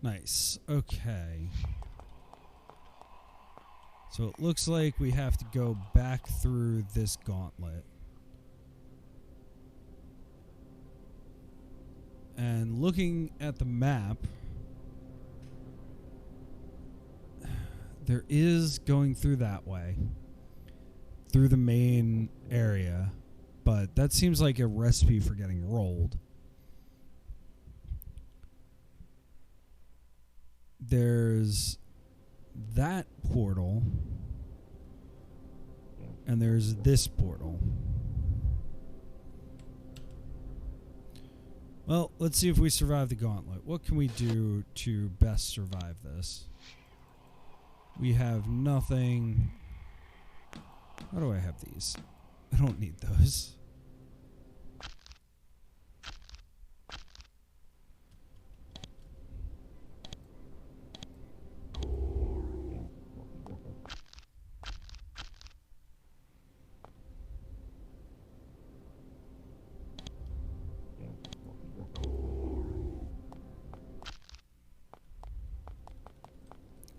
Nice. Okay. So it looks like we have to go back through this gauntlet. And looking at the map, There is going through that way. Through the main area. But that seems like a recipe for getting rolled. There's that portal. And there's this portal. Well, let's see if we survive the gauntlet. What can we do to best survive this? We have nothing. How do I have these? I don't need those.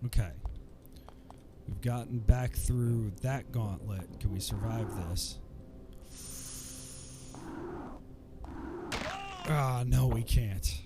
Okay. We've gotten back through that gauntlet. Can we survive this? Ah, no, we can't.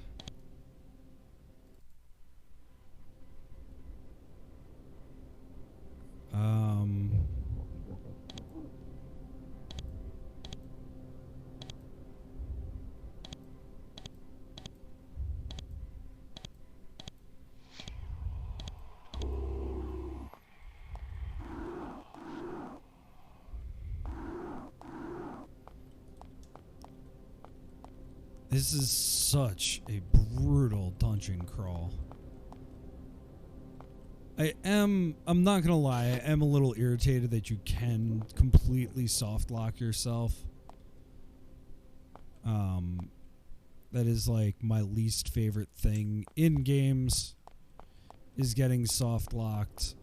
This is such a brutal dungeon crawl. I'm not gonna lie, I am a little irritated that you can completely soft lock yourself. That is like my least favorite thing in games, is getting soft locked.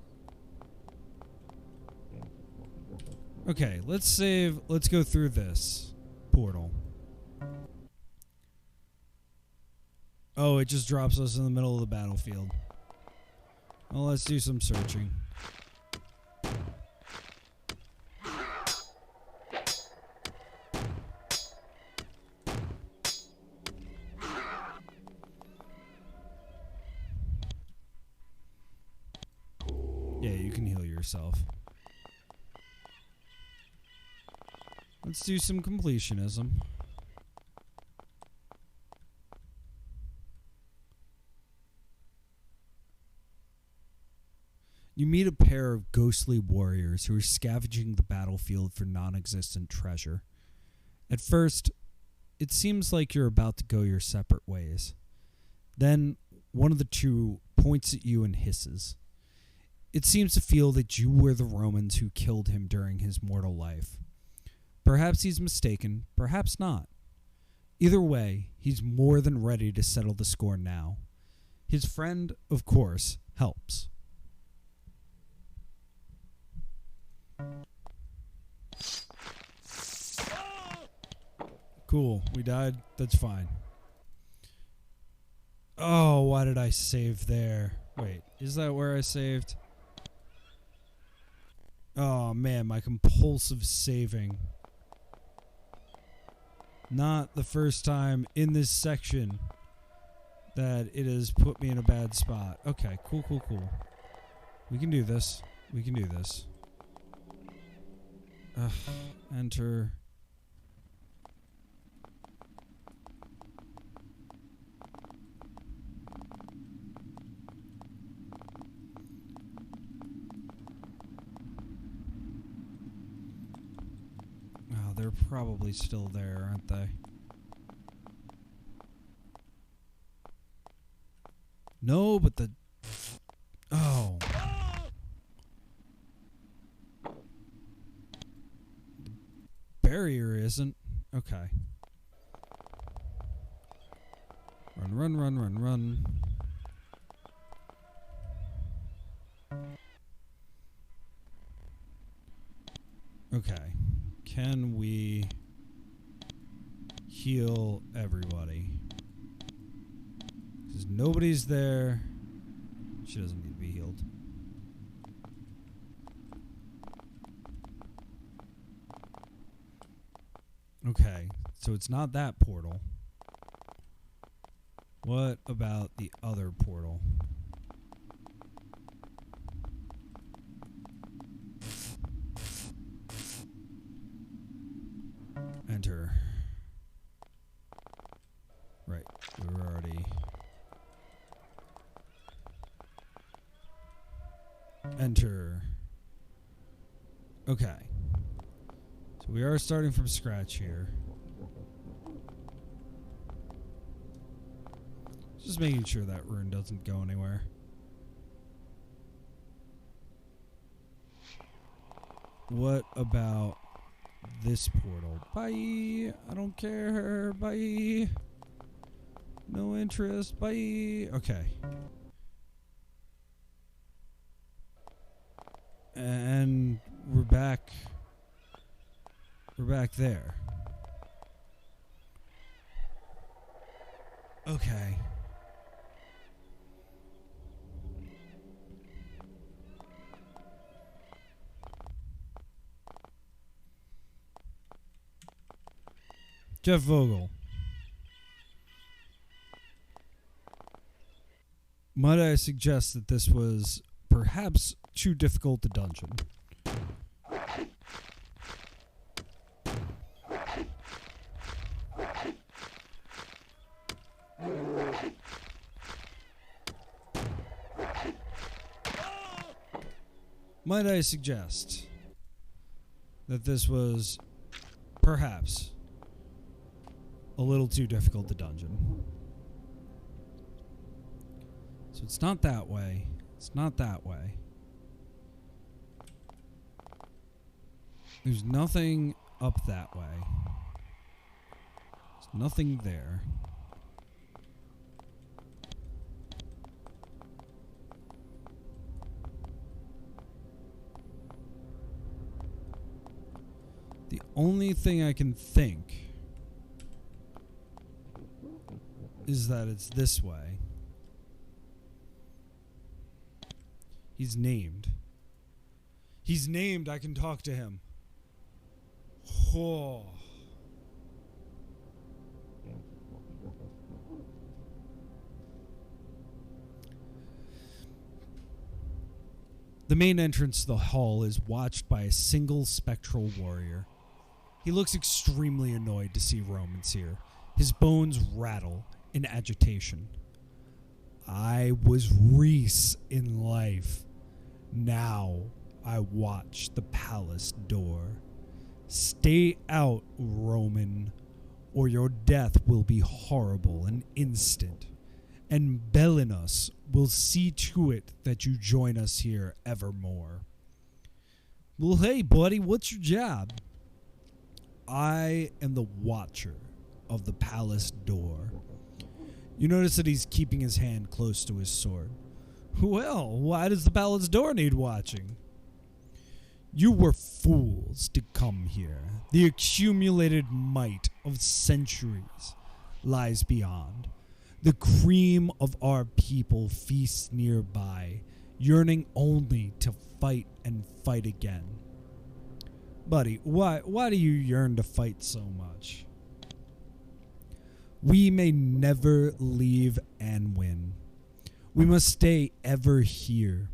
Okay, let's save, let's go through this portal. Oh, it just drops us in the middle of the battlefield. Well, let's do some searching. Yeah, you can heal yourself. Let's do some completionism. You meet a pair of ghostly warriors who are scavenging the battlefield for non-existent treasure. At first, it seems like you're about to go your separate ways. Then, one of the two points at you and hisses. It seems to feel that you were the Romans who killed him during his mortal life. Perhaps he's mistaken, perhaps not. Either way, he's more than ready to settle the score now. His friend, of course, helps. Cool, we died. That's fine. Oh, why did I save there? Wait, is that where I saved? Oh man, my compulsive saving. Not the first time in this section that it has put me in a bad spot. Okay, cool. We can do this. We can do this. Enter. Oh, they're probably still there, aren't they? No, but the... Oh. Barrier isn't. Okay. Run. Okay. Can we heal everybody? Because nobody's there. She doesn't need to be healed. Okay, so it's not that portal. What about the other portal? Enter. Right. We were already... Enter. Okay. So we are starting from scratch here. Just making sure that rune doesn't go anywhere. What about this portal? Bye. I don't care. Bye. No interest. Bye. Okay. And we're back. We're back there. Okay. Jeff Vogel. Might I suggest that this was perhaps too difficult a dungeon? Might I suggest that this was perhaps a little too difficult a dungeon? So it's not that way. It's not that way. There's nothing up that way. There's nothing there. The only thing I can think is that it's this way. He's named. He's named. I can talk to him. Oh. The main entrance to the hall is watched by a single spectral warrior. He looks extremely annoyed to see Romans here. His bones rattle in agitation. I was Reese in life. Now I watch the palace door. Stay out, Roman, or your death will be horrible and instant. And Belinus will see to it that you join us here evermore. Well, hey, buddy, what's your job? I am the watcher of the palace door. You notice that he's keeping his hand close to his sword. Well, why does the palace door need watching? You were fools to come here. The accumulated might of centuries lies beyond. The cream of our people feasts nearby, yearning only to fight and fight again. Buddy, why do you yearn to fight so much? We may never leave Annwyn. We must stay ever here.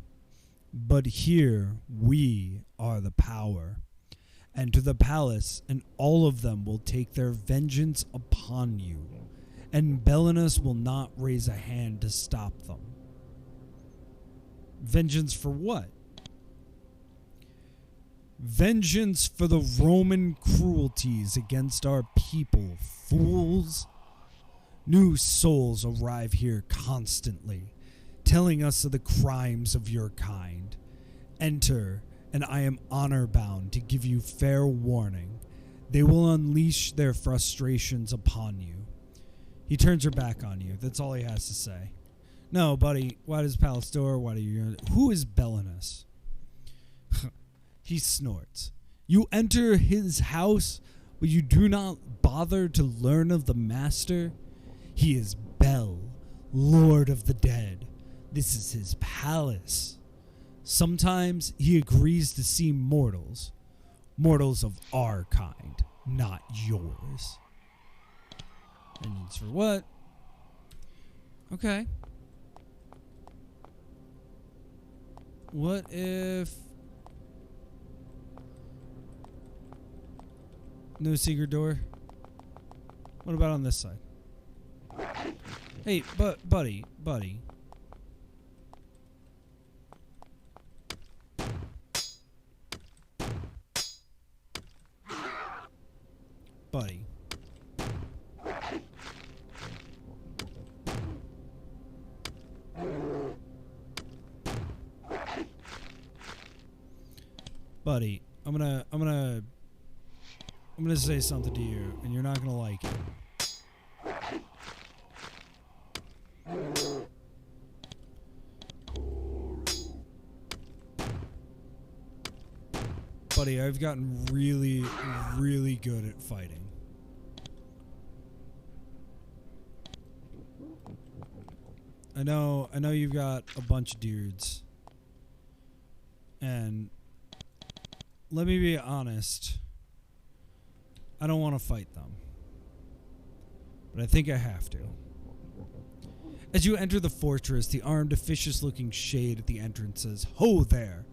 But here we are the power. And to the palace, and all of them will take their vengeance upon you. And Belinus will not raise a hand to stop them. Vengeance for what? Vengeance for the Roman cruelties against our people, fools. New souls arrive here constantly, telling us of the crimes of your kind. Enter, and I am honor-bound to give you fair warning. They will unleash their frustrations upon you. He turns her back on you. That's all he has to say. No, buddy, why does palace door? Why do you... Who is Belinus? He snorts. You enter his house, but you do not bother to learn of the master? He is Bel, Lord of the Dead. This is his palace. Sometimes he agrees to see mortals. Mortals of our kind, not yours. Vengeance for what? Okay. What if... No secret door? What about on this side? Hey, buddy. Buddy. Buddy, I'm gonna say something to you, and you're not gonna like it. Buddy, I've gotten really, really good at fighting. I know you've got a bunch of dudes. And let me be honest. I don't want to fight them. But I think I have to. As you enter the fortress, the armed, officious-looking shade at the entrance says, "Ho there!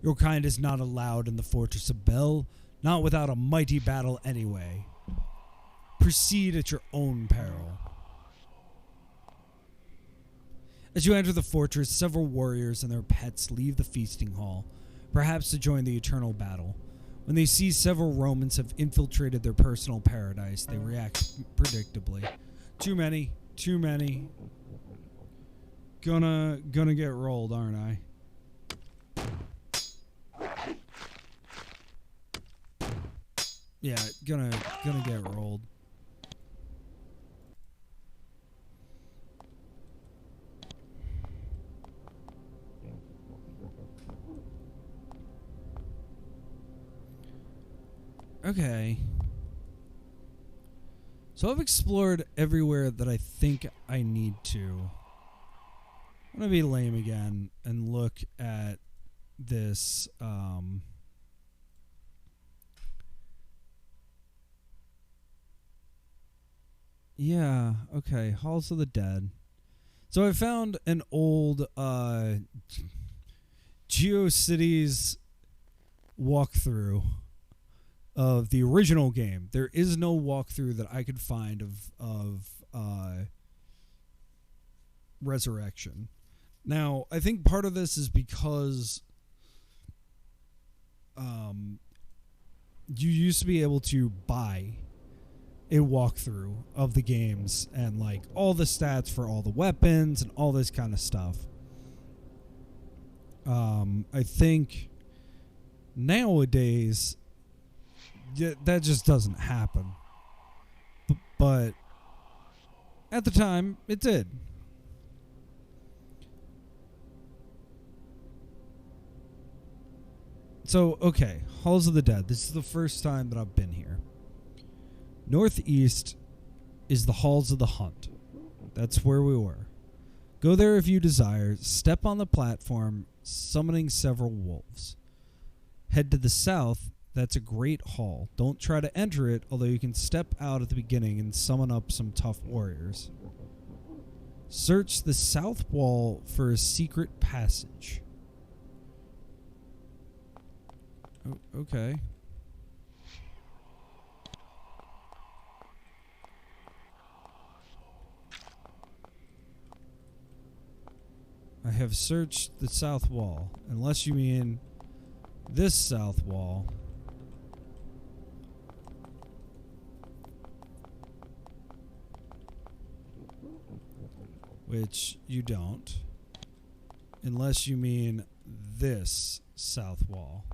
Your kind is not allowed in the Fortress of Bel, not without a mighty battle anyway. Proceed at your own peril." As you enter the fortress, several warriors and their pets leave the feasting hall, perhaps to join the eternal battle. When they see several Romans have infiltrated their personal paradise, they react predictably. Too many. Gonna get rolled, aren't I? Yeah, gonna get rolled. Okay. So I've explored everywhere that I think I need to. I'm gonna be lame again and look at this. Yeah, okay. Halls of the Dead. So I found an old GeoCities walkthrough of the original game. There is no walkthrough that I could find of Resurrection. Now, I think part of this is because you used to be able to buy a walkthrough of the games and like all the stats for all the weapons and all this kind of stuff. I think nowadays that just doesn't happen. But at the time, it did. So, okay, Halls of the Dead. This is the first time that I've been here. Northeast is the Halls of the Hunt. That's where we were. Go there if you desire. Step on the platform, summoning several wolves. Head to the south. That's a great hall. Don't try to enter it, although you can step out at the beginning and summon up some tough warriors. Search the south wall for a secret passage. Oh, okay. I have searched the south wall, unless you mean this south wall. Which you don't, unless you mean this south wall.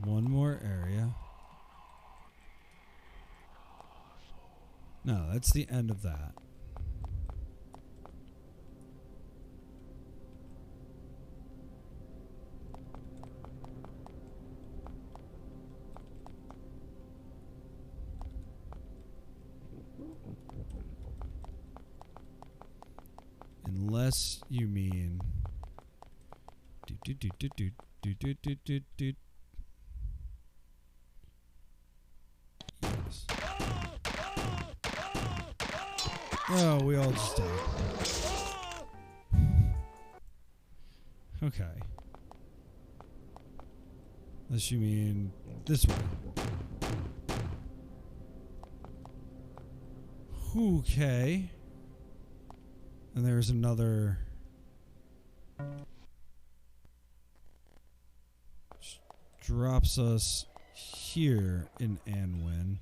One more area. No, that's the end of that. Unless you mean Oh, we all just died. Okay. Unless you mean this way. Okay. And there's another... drops us here in Annwyn.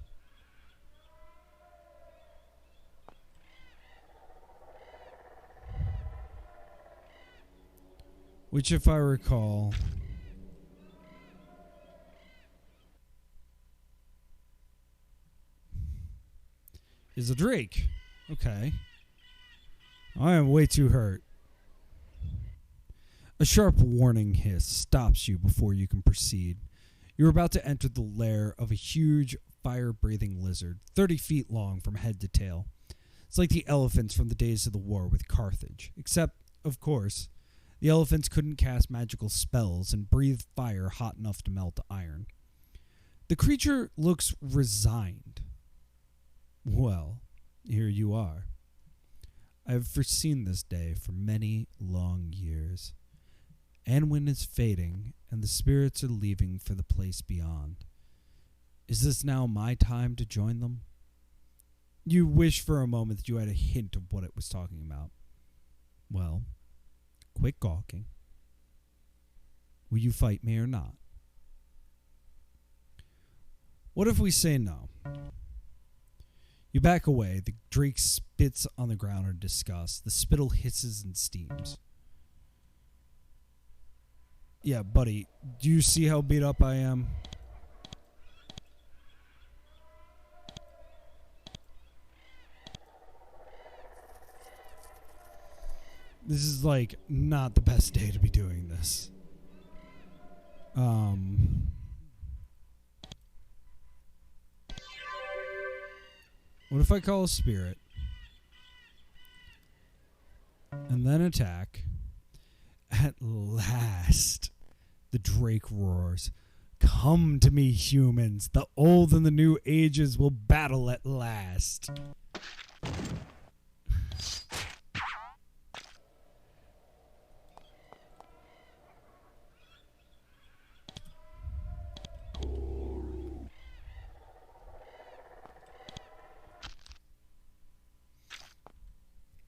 Which, if I recall, is a drake. Okay. I am way too hurt. A sharp warning hiss stops you before you can proceed. You're about to enter the lair of a huge, fire-breathing lizard, 30 feet long from head to tail. It's like the elephants from the days of the war with Carthage, except, of course, the elephants couldn't cast magical spells and breathe fire hot enough to melt iron. The creature looks resigned. Well, here you are. I have foreseen this day for many long years. Annwyn is fading, and the spirits are leaving for the place beyond. Is this now my time to join them? You wish for a moment that you had a hint of what it was talking about. Well, quit gawking. Will you fight me or not? What if we say no? You back away. The drake spits on the ground in disgust. The spittle hisses and steams. Yeah, buddy, do you see how beat up I am? This is, like, not the best day to be doing this. What if I call a spirit? And then attack. At last, the drake roars. Come to me, humans. The old and the new ages will battle at last.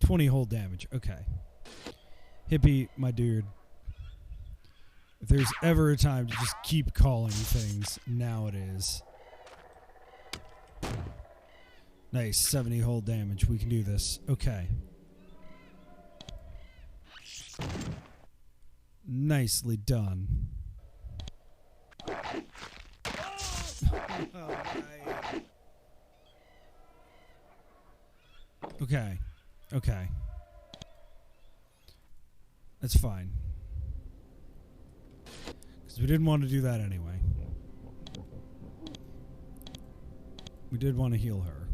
$20 whole damage. Okay. Hippie, my dude. If there's ever a time to just keep calling things, now it is. Nice. 70 whole damage. We can do this. Okay. Nicely done. Okay. Okay. That's fine. Because we didn't want to do that anyway. We did want to heal her.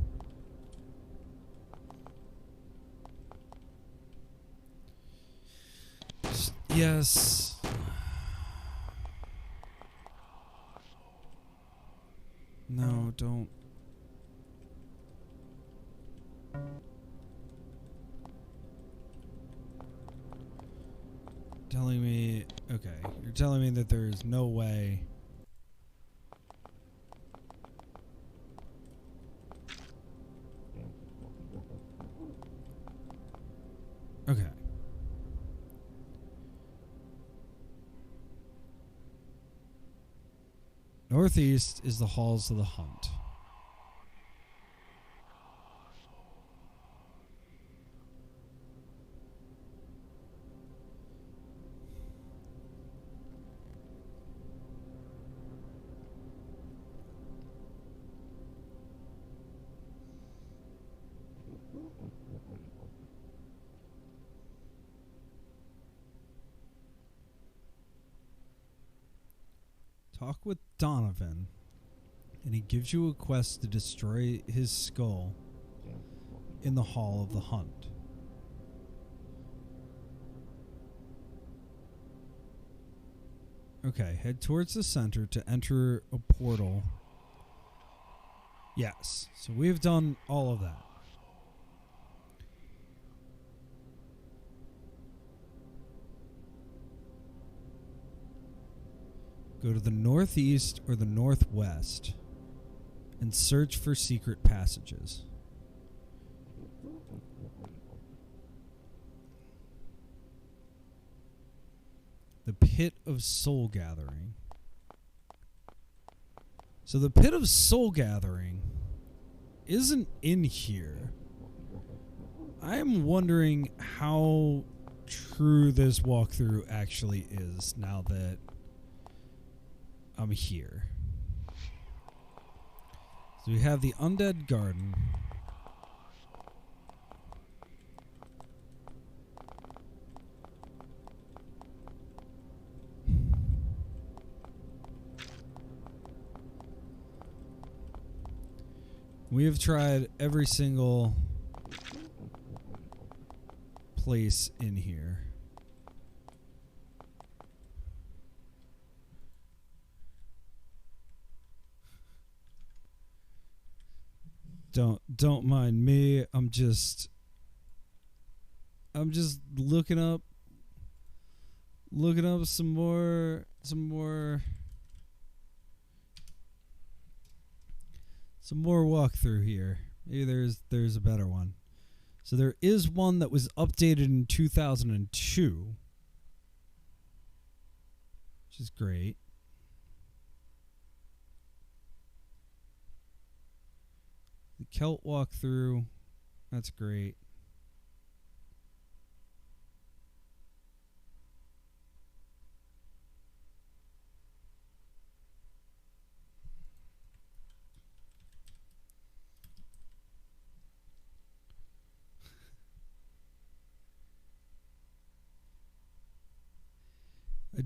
Yes. No, don't. Telling me, okay, you're telling me that there's no way. Okay. Northeast is the halls of the hunt. Talk with Donovan, and he gives you a quest to destroy his skull in the Hall of the Hunt. Okay, head towards the center to enter a portal. Yes, so we've done all of that. Go to the northeast or the northwest and search for secret passages. The Pit of Soul Gathering. So the Pit of Soul Gathering isn't in here. I am wondering how true this walkthrough actually is now that I'm here. So we have the Undead Garden. We have tried every single place in here. Don't mind me. I'm just looking up some more walkthrough here. Maybe there's a better one. So there is one that was updated in 2002, which is great. The Celt walkthrough, that's great. I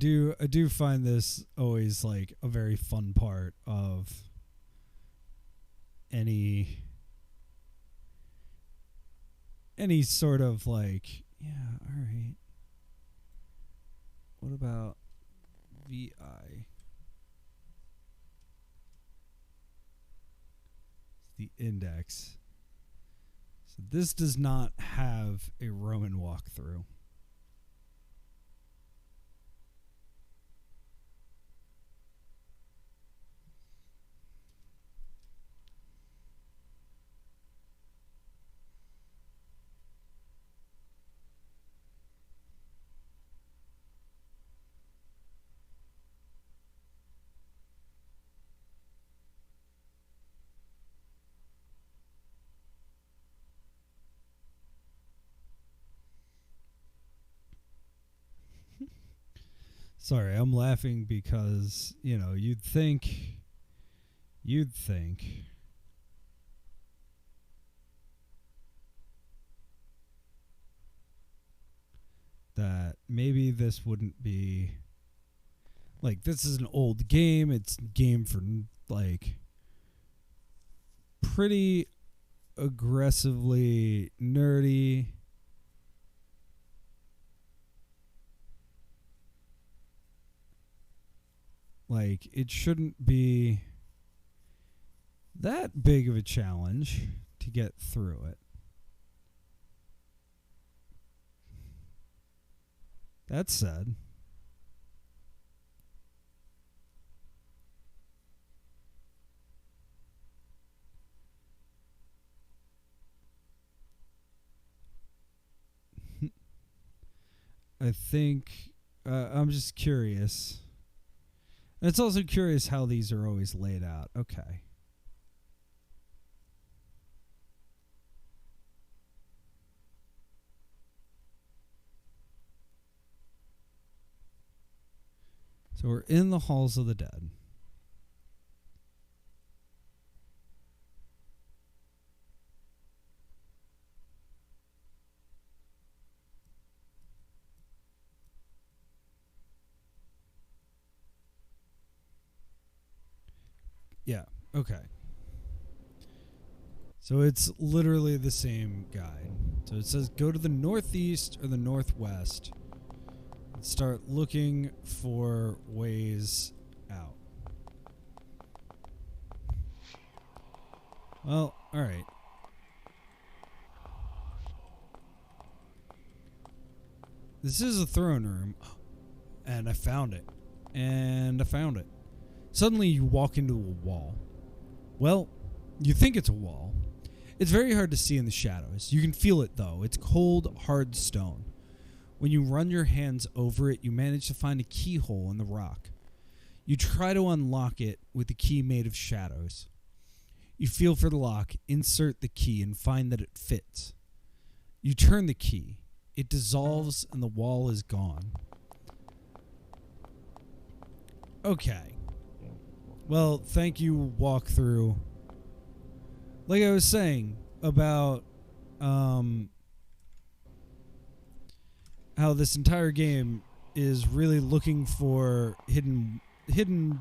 do find this always like a very fun part of any sort of like, yeah, all right. What about VI? The index. So this does not have a Roman walkthrough. Sorry, I'm laughing because, you know, you'd think that maybe this wouldn't be like, this is an old game. It's a game for like pretty aggressively nerdy. Like, it shouldn't be that big of a challenge to get through it. That said, I think I'm just curious. And it's also curious how these are always laid out. Okay. So we're in the Halls of the Dead. Yeah, okay. So it's literally the same guide. So it says go to the northeast or the northwest and start looking for ways out. Well, alright. This is a throne room, and I found it. And I found it. Suddenly you walk into a wall. Well, you think it's a wall. It's very hard to see in the shadows. You can feel it though. It's cold, hard stone. When you run your hands over it, you manage to find a keyhole in the rock. You try to unlock it with the key made of shadows. You feel for the lock, insert the key, and find that it fits. You turn the key. It dissolves and the wall is gone. Okay. Well, thank you, walkthrough. Like I was saying about how this entire game is really looking for hidden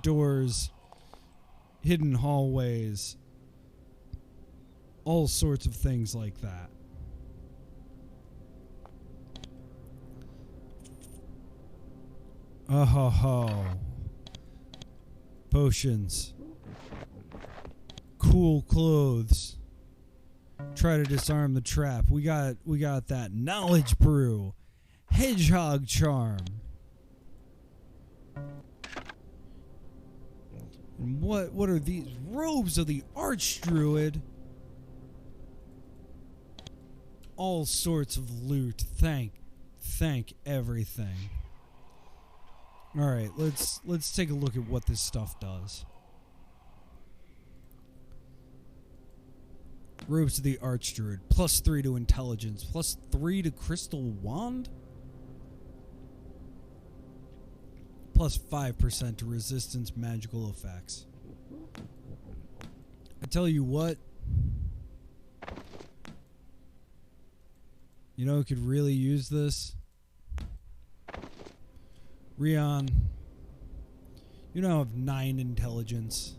doors, hidden hallways, all sorts of things like that. Oh ho ho. Potions. Cool clothes. Try to disarm the trap. We got that knowledge brew. Hedgehog charm. And what are these? Robes of the Archdruid. All sorts of loot. Thank everything. All right, let's take a look at what this stuff does. Robes of the Archdruid. +3 to intelligence. +3 to crystal wand. +5% to resistance magical effects. I tell you what. You know who could really use this? Rion. You now have 9 intelligence.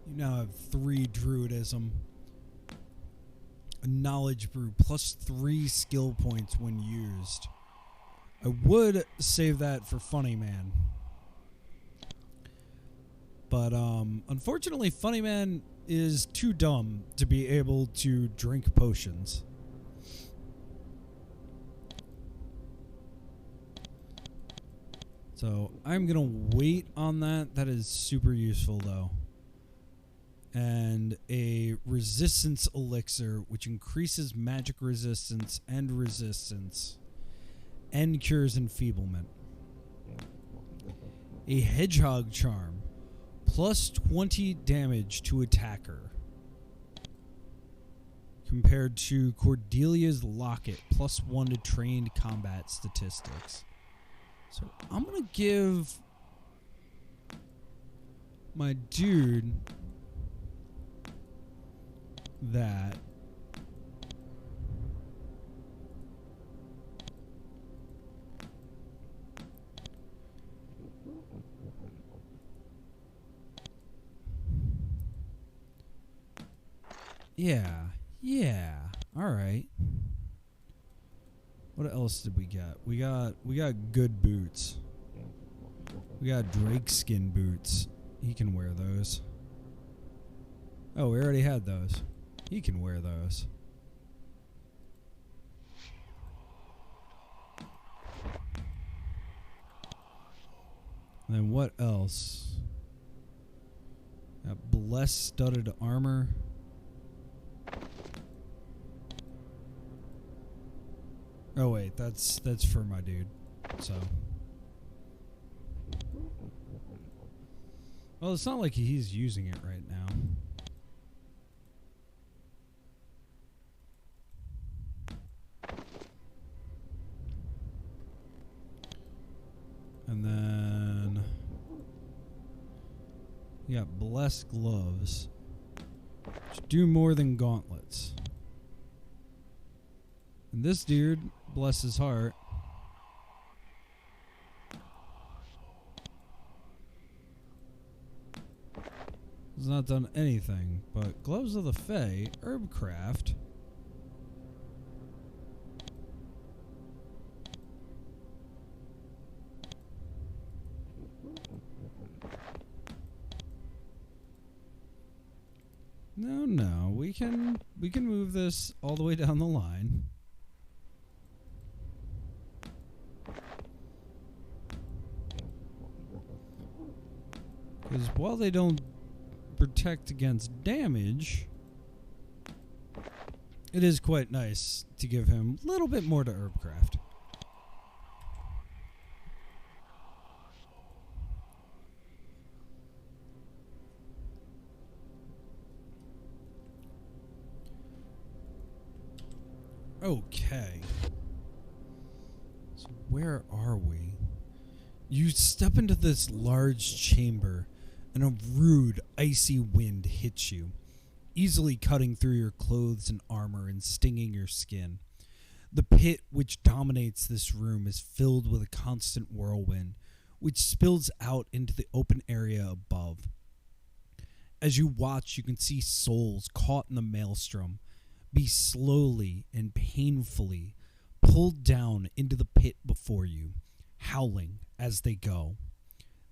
You now have 3 druidism. A knowledge brew +3 skill points when used. I would save that for Funny Man. But unfortunately Funny Man is too dumb to be able to drink potions. So I'm gonna wait on that. That is super useful though. And a resistance elixir, which increases magic resistance and cures enfeeblement. A hedgehog charm, +20 damage to attacker, compared to Cordelia's locket, +1 to trained combat statistics. So I'm gonna give my dude that. Yeah. All right. What else did we get? We got good boots. We got Drake skin boots. He can wear those. Oh, we already had those. He can wear those. And then what else? Got blessed studded armor. Oh wait, that's for my dude. So. Well, it's not like he's using it right now. And then you got blessed gloves, which do more than gauntlets. And this dude, bless his heart, has not done anything. But gloves of the Fae, herbcraft. No, we can move this all the way down the line. Because while they don't protect against damage, it is quite nice to give him a little bit more to Herbcraft. Okay. So where are we? You step into this large chamber, and a rude, icy wind hits you, easily cutting through your clothes and armor and stinging your skin. The pit which dominates this room is filled with a constant whirlwind, which spills out into the open area above. As you watch, you can see souls caught in the maelstrom be slowly and painfully pulled down into the pit before you, howling as they go.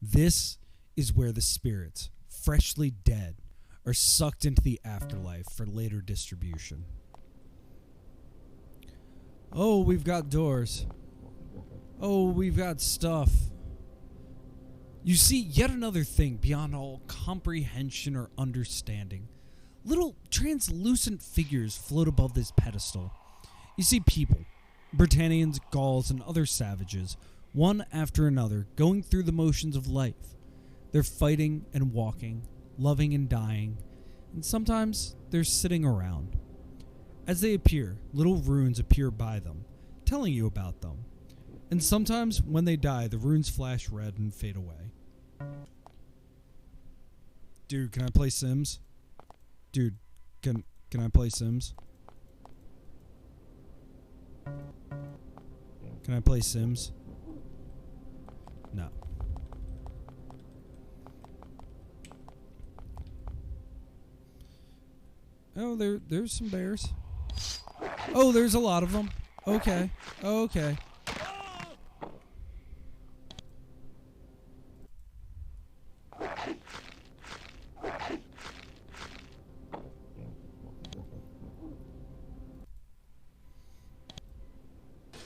This is where the spirits, freshly dead, are sucked into the afterlife for later distribution. Oh, we've got doors. Oh, we've got stuff. You see yet another thing beyond all comprehension or understanding. Little translucent figures float above this pedestal. You see people, Britannians, Gauls, and other savages, one after another, going through the motions of life. They're fighting and walking, loving and dying, and sometimes they're sitting around. As they appear, little runes appear by them, telling you about them. And sometimes, when they die, the runes flash red and fade away. Dude, can I play Sims? Dude, can I play Sims? Can I play Sims? No. Oh, there's some bears. Oh, there's a lot of them. Okay. Okay.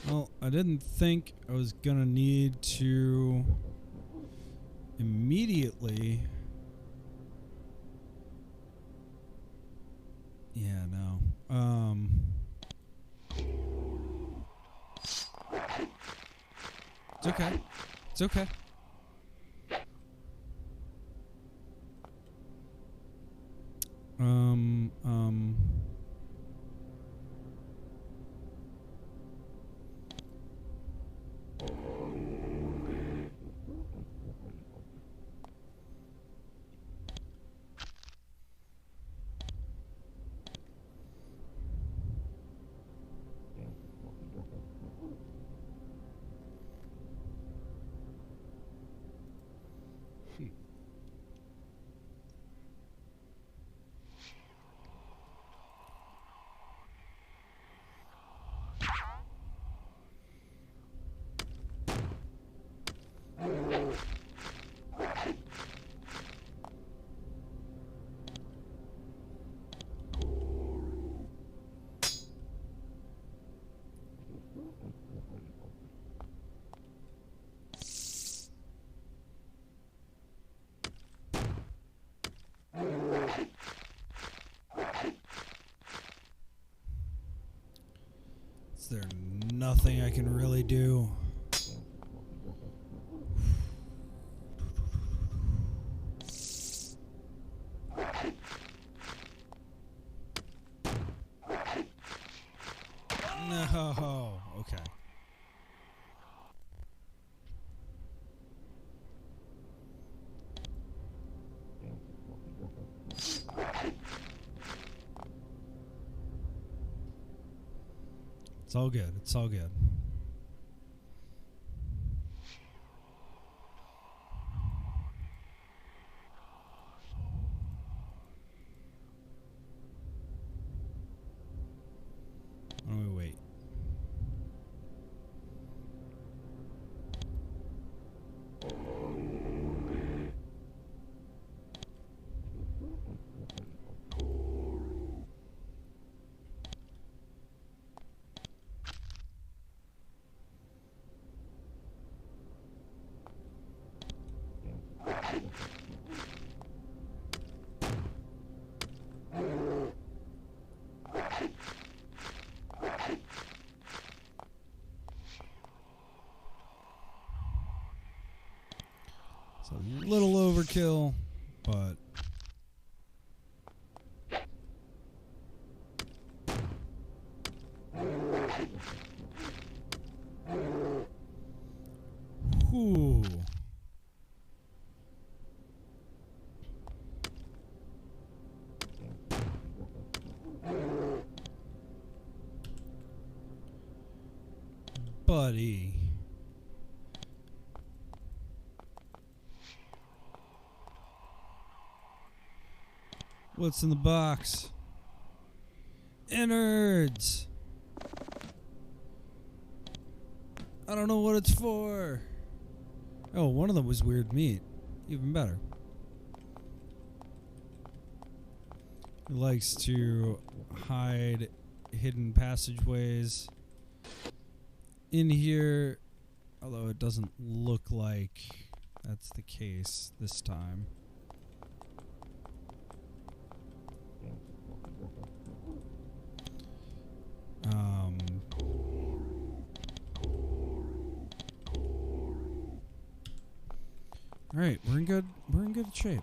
Well, I didn't think I was gonna need to immediately. Yeah, no. It's okay. It's okay. Is there nothing I can really do? No. Okay. It's all good. It's all good. Why don't we wait? a little overkill, but whew. Buddy. What's in the box? Innards. I don't know what it's for. Oh, one of them was weird meat. Even better. He likes to hide hidden passageways in here, although it doesn't look like that's the case this time. All right, we're in good shape.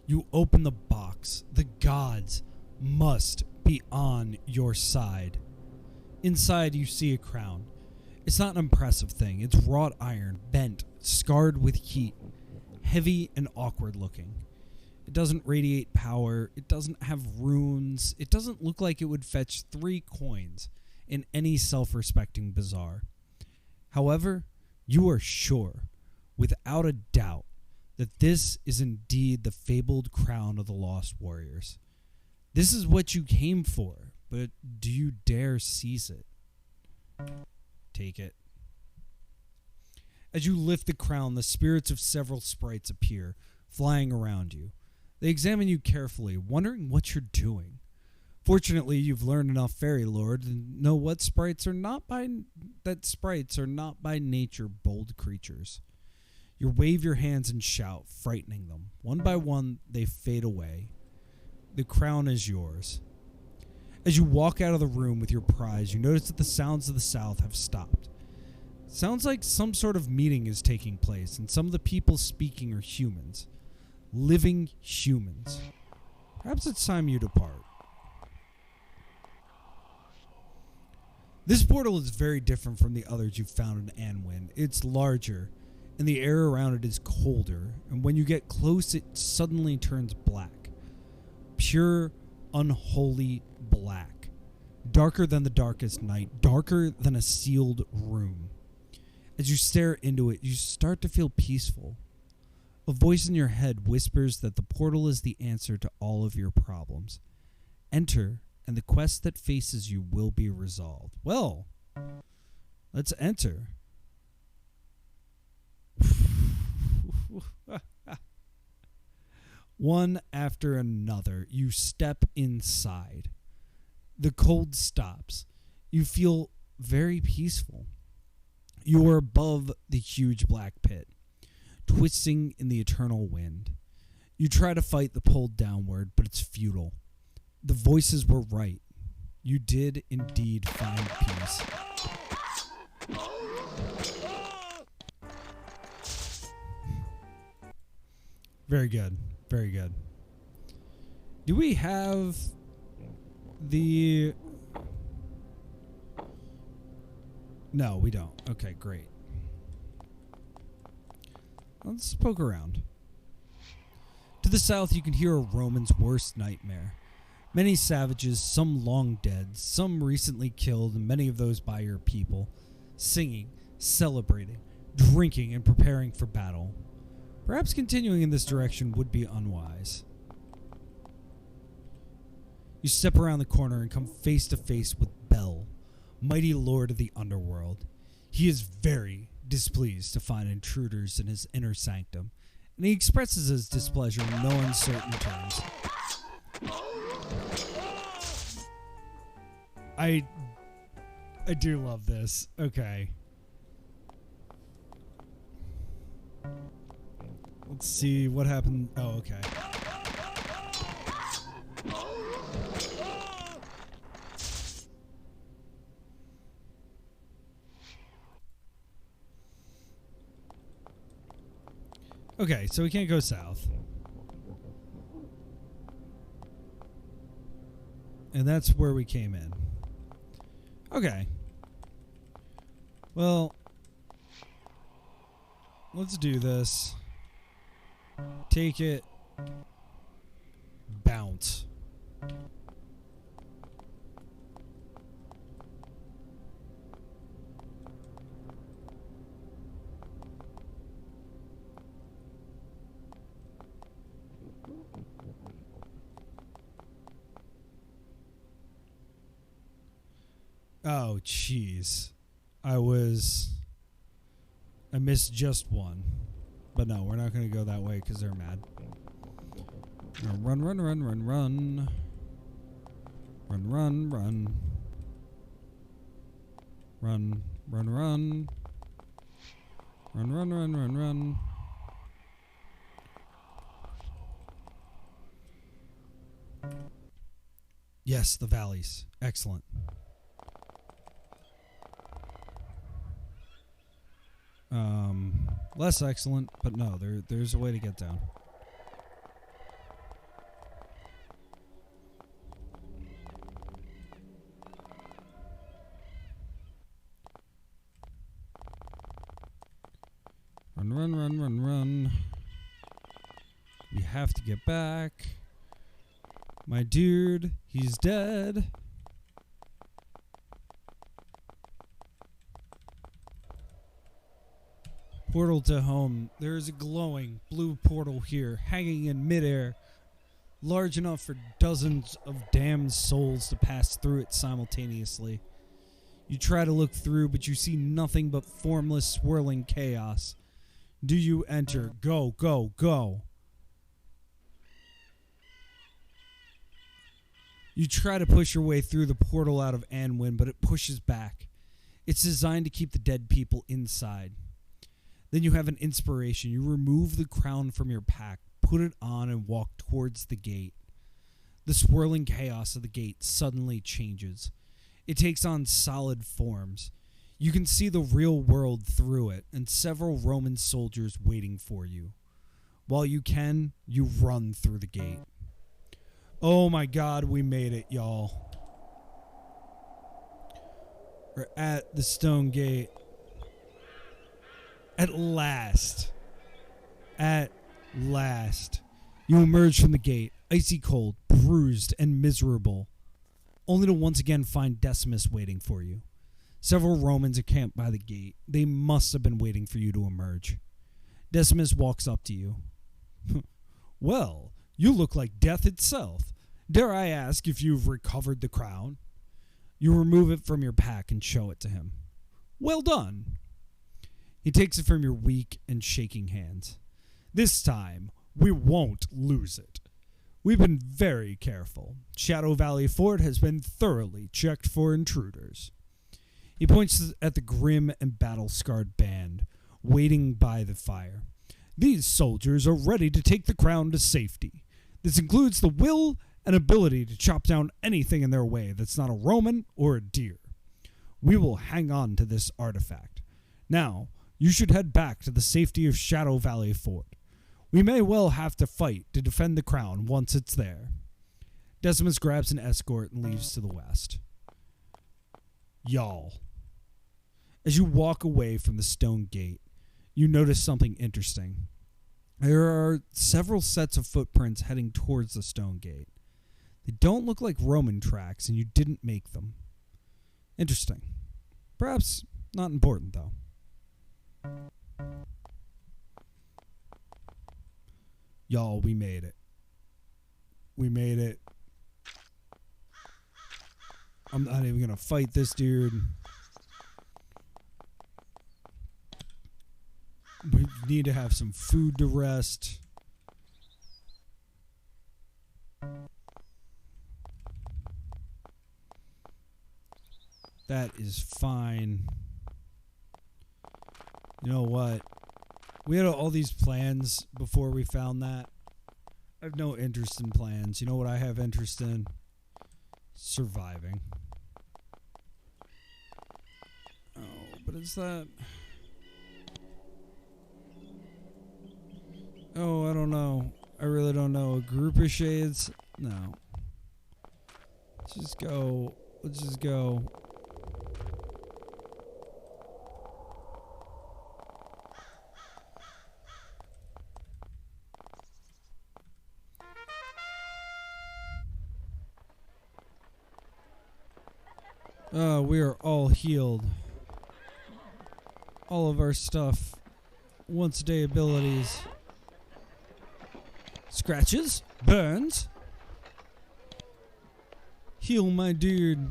You open the box. The gods must be on your side. Inside, you see a crown. It's not an impressive thing. It's wrought iron, bent, scarred with heat, heavy and awkward looking. It doesn't radiate power. It doesn't have runes. It doesn't look like it would fetch 3 coins in any self-respecting bazaar. However, you are sure, without a doubt, that this is indeed the fabled crown of the Lost Warriors. This is what you came for, but do you dare seize it? Take it. As you lift the crown, the spirits of several sprites appear, flying around you. They examine you carefully, wondering what you're doing. Fortunately, you've learned enough fairy lore to know what sprites are not by nature bold creatures. You wave your hands and shout, frightening them. One by one, they fade away. The crown is yours. As you walk out of the room with your prize, you notice that the sounds of the south have stopped. It sounds like some sort of meeting is taking place, and some of the people speaking are humans. Living humans. Perhaps it's time you depart. This portal is very different from the others you've found in Annwyn. It's larger, and the air around it is colder, and when you get close, it suddenly turns black. Pure, unholy black. Darker than the darkest night, darker than a sealed room. As you stare into it, you start to feel peaceful. A voice in your head whispers that the portal is the answer to all of your problems. Enter, and the quest that faces you will be resolved. Well, let's enter. One after another, you step inside. The cold stops. You feel very peaceful. You are above the huge black pit, twisting in the eternal wind. You try to fight the pull downward, but it's futile. The voices were right. You did indeed find peace. Very good. Very good. Do we have the... No, we don't. Okay, great. Let's poke around. To the south, you can hear a Roman's worst nightmare. Many savages, some long dead, some recently killed, and many of those by your people, singing, celebrating, drinking, and preparing for battle. Perhaps continuing in this direction would be unwise. You step around the corner and come face to face with Bel, mighty lord of the underworld. He is very displeased to find intruders in his inner sanctum, and he expresses his displeasure in no uncertain terms. I do love this. Okay. Let's see what happened. Oh, okay. Okay, so we can't go south. And that's where we came in. Okay. Well, let's do this. Take it. Bounce. Oh, jeez. I missed just one. But no, we're not going to go that way because they're mad. Run, run, run, run, run. Run, run, run. Run, run, run. Run, run, run, run, run. Yes, the valleys. Excellent. Less excellent, but no, there's a way to get down. Run, run, run, run, run. We have to get back. My dude, he's dead. Portal to home. There is a glowing blue portal here, hanging in midair, large enough for dozens of damned souls to pass through it simultaneously. You try to look through, but you see nothing but formless, swirling chaos. Do you enter? Go, go, go. You try to push your way through the portal out of Annwyn, but it pushes back. It's designed to keep the dead people inside. Then you have an inspiration. You remove the crown from your pack, put it on, and walk towards the gate. The swirling chaos of the gate suddenly changes. It takes on solid forms. You can see the real world through it, and several Roman soldiers waiting for you. While you can, you run through the gate. Oh my God, we made it, y'all. We're at the stone gate. At last. At last. You emerge from the gate, icy cold, bruised, and miserable, only to once again find Decimus waiting for you. Several Romans are camped by the gate. They must have been waiting for you to emerge. Decimus walks up to you. Well, you look like death itself. Dare I ask if you've recovered the crown? You remove it from your pack and show it to him. Well done. He takes it from your weak and shaking hands. This time, we won't lose it. We've been very careful. Shadow Valley Fort has been thoroughly checked for intruders. He points at the grim and battle-scarred band, waiting by the fire. These soldiers are ready to take the crown to safety. This includes the will and ability to chop down anything in their way that's not a Roman or a deer. We will hang on to this artifact. Now, you should head back to the safety of Shadow Valley Fort. We may well have to fight to defend the crown once it's there. Decimus grabs an escort and leaves to the west. Y'all. As you walk away from the stone gate, you notice something interesting. There are several sets of footprints heading towards the stone gate. They don't look like Roman tracks, and you didn't make them. Interesting. Perhaps not important, though. Y'all, we made it. We made it. I'm not even going to fight this dude. We need to have some food to rest. That is fine. You know what? We had all these plans before we found that. I have no interest in plans. You know what I have interest in? Surviving. Oh, but is that... Oh, I don't know. I really don't know. A group of shades? No. Let's just go. Let's just go. We are all healed. All of our stuff. Once a day abilities. Scratches. Burns. Heal my dude.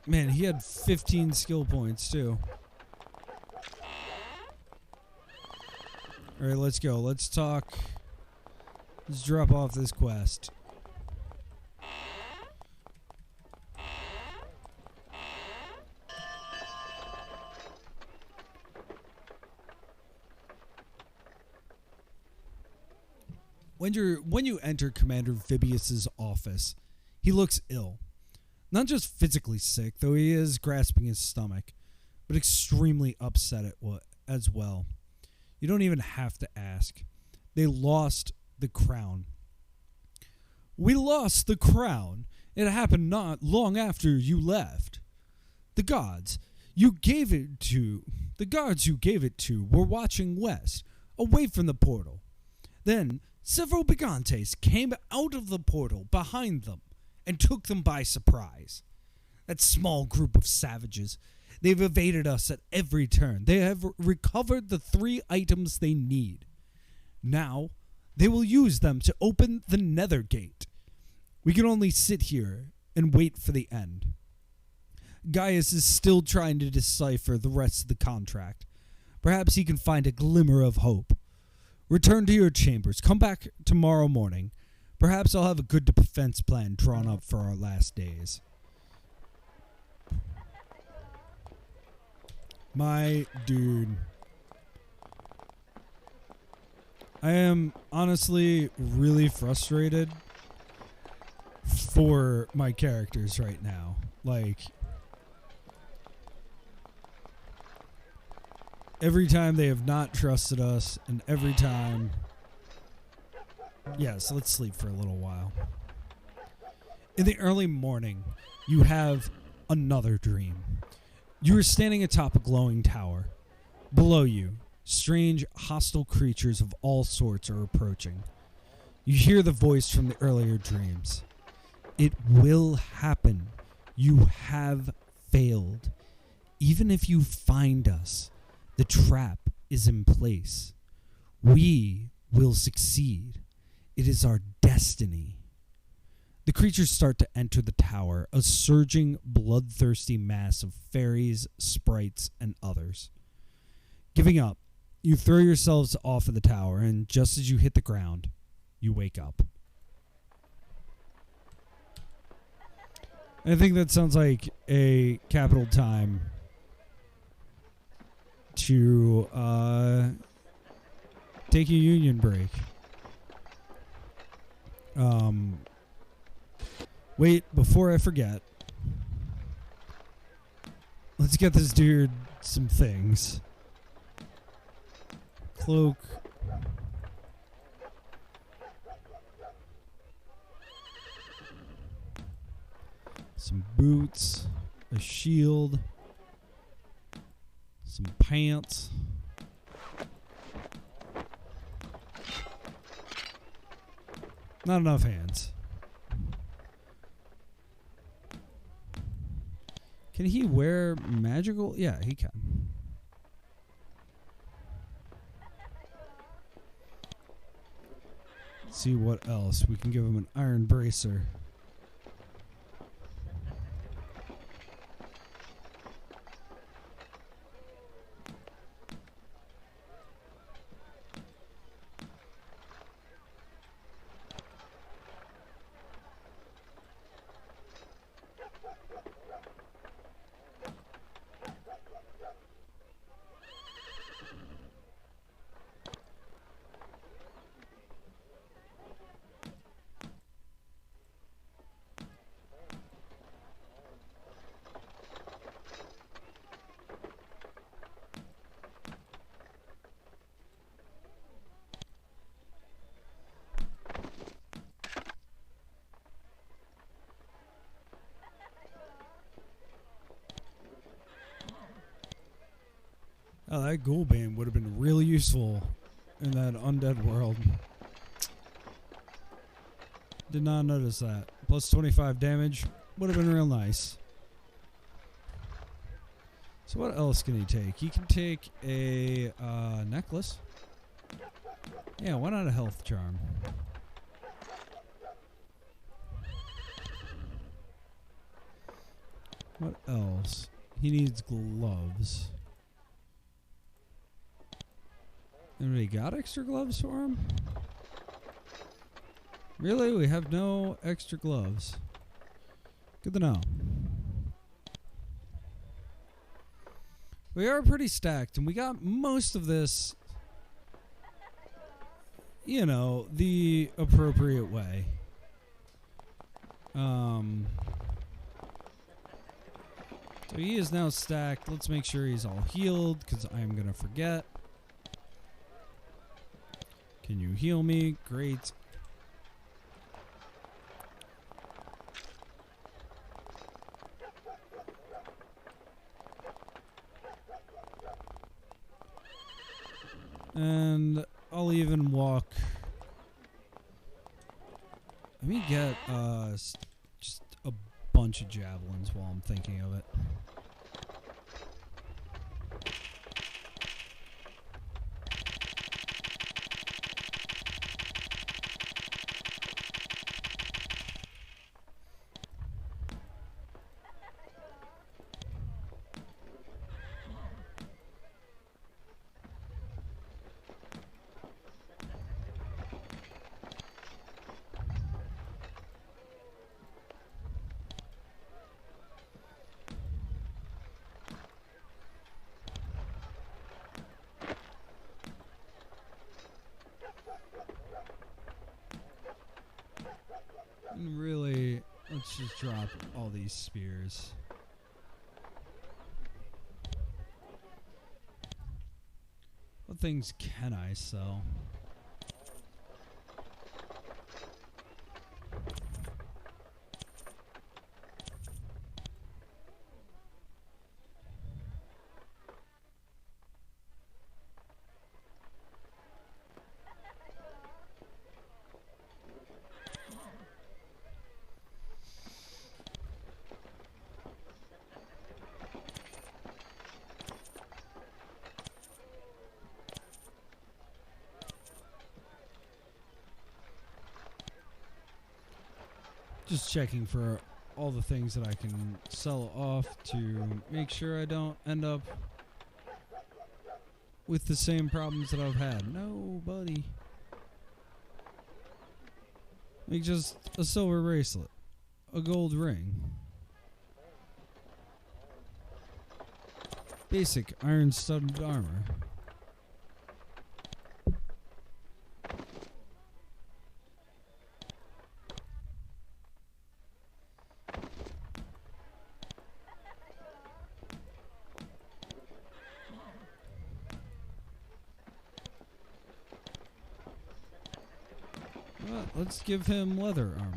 Man, he had 15 skill points too. Alright, let's go. Let's talk. Let's drop off this quest. When you enter Commander Vibius's office, he looks ill. Not just physically sick, though he is grasping his stomach, but extremely upset as well. You don't even have to ask. They lost the crown. We lost the crown. It happened not long after you left. The guards you gave it to were watching west, away from the portal. Then several Brigantes came out of the portal behind them and took them by surprise. That small group of savages, they've evaded us at every turn. They have recovered the 3 items they need. Now, they will use them to open the Nethergate. We can only sit here and wait for the end. Gaius is still trying to decipher the rest of the contract. Perhaps he can find a glimmer of hope. Return to your chambers. Come back tomorrow morning. Perhaps I'll have a good defense plan drawn up for our last days. My dude. I am honestly really frustrated for my characters right now. Like, every time they have not trusted us, and every time... Yes, let's sleep for a little while. In the early morning, you have another dream. You are standing atop a glowing tower. Below you, strange, hostile creatures of all sorts are approaching. You hear the voice from the earlier dreams. It will happen. You have failed. Even if you find us, the trap is in place. We will succeed. It is our destiny. The creatures start to enter the tower, a surging, bloodthirsty mass of fairies, sprites, and others. Giving up, you throw yourselves off of the tower, and just as you hit the ground, you wake up. I think that sounds like a capital time to take a union break. Wait, before I forget, let's get this dude some things. Cloak. Some boots. A shield. Some pants. Not enough hands. Can he wear magical? Yeah, he can. Let's see what else. We can give him an iron bracer. Oh, that ghoul bane would have been really useful in that undead world. Did not notice that. Plus 25 damage would have been real nice. So what else can he take? He can take a necklace. Yeah, why not a health charm? What else? He needs gloves. Anybody got extra gloves for him? Really? We have no extra gloves. Good to know. We are pretty stacked, and we got most of this, you know, the appropriate way. So he is now stacked. Let's make sure he's all healed, because I am going to forget. Can you heal me? Great. And I'll even walk. Let me get just a bunch of javelins while I'm thinking of it. And really, let's just drop all these spears. What things can I sell? Just checking for all the things that I can sell off to make sure I don't end up with the same problems that I've had. No, buddy. Like just a silver bracelet, a gold ring, basic iron studded armor. Well, let's give him leather armor.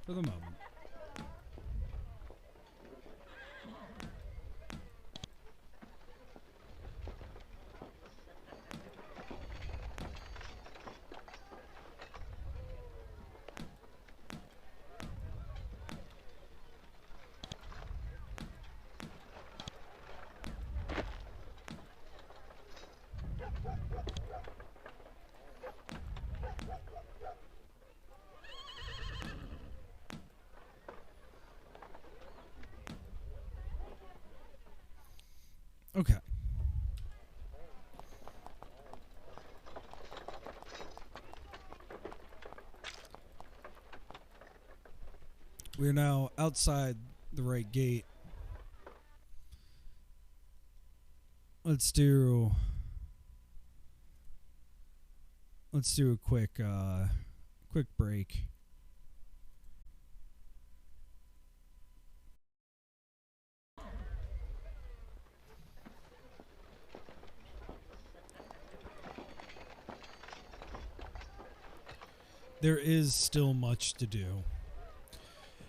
For the moment. We're now outside the right gate. Let's do a quick break. There is still much to do.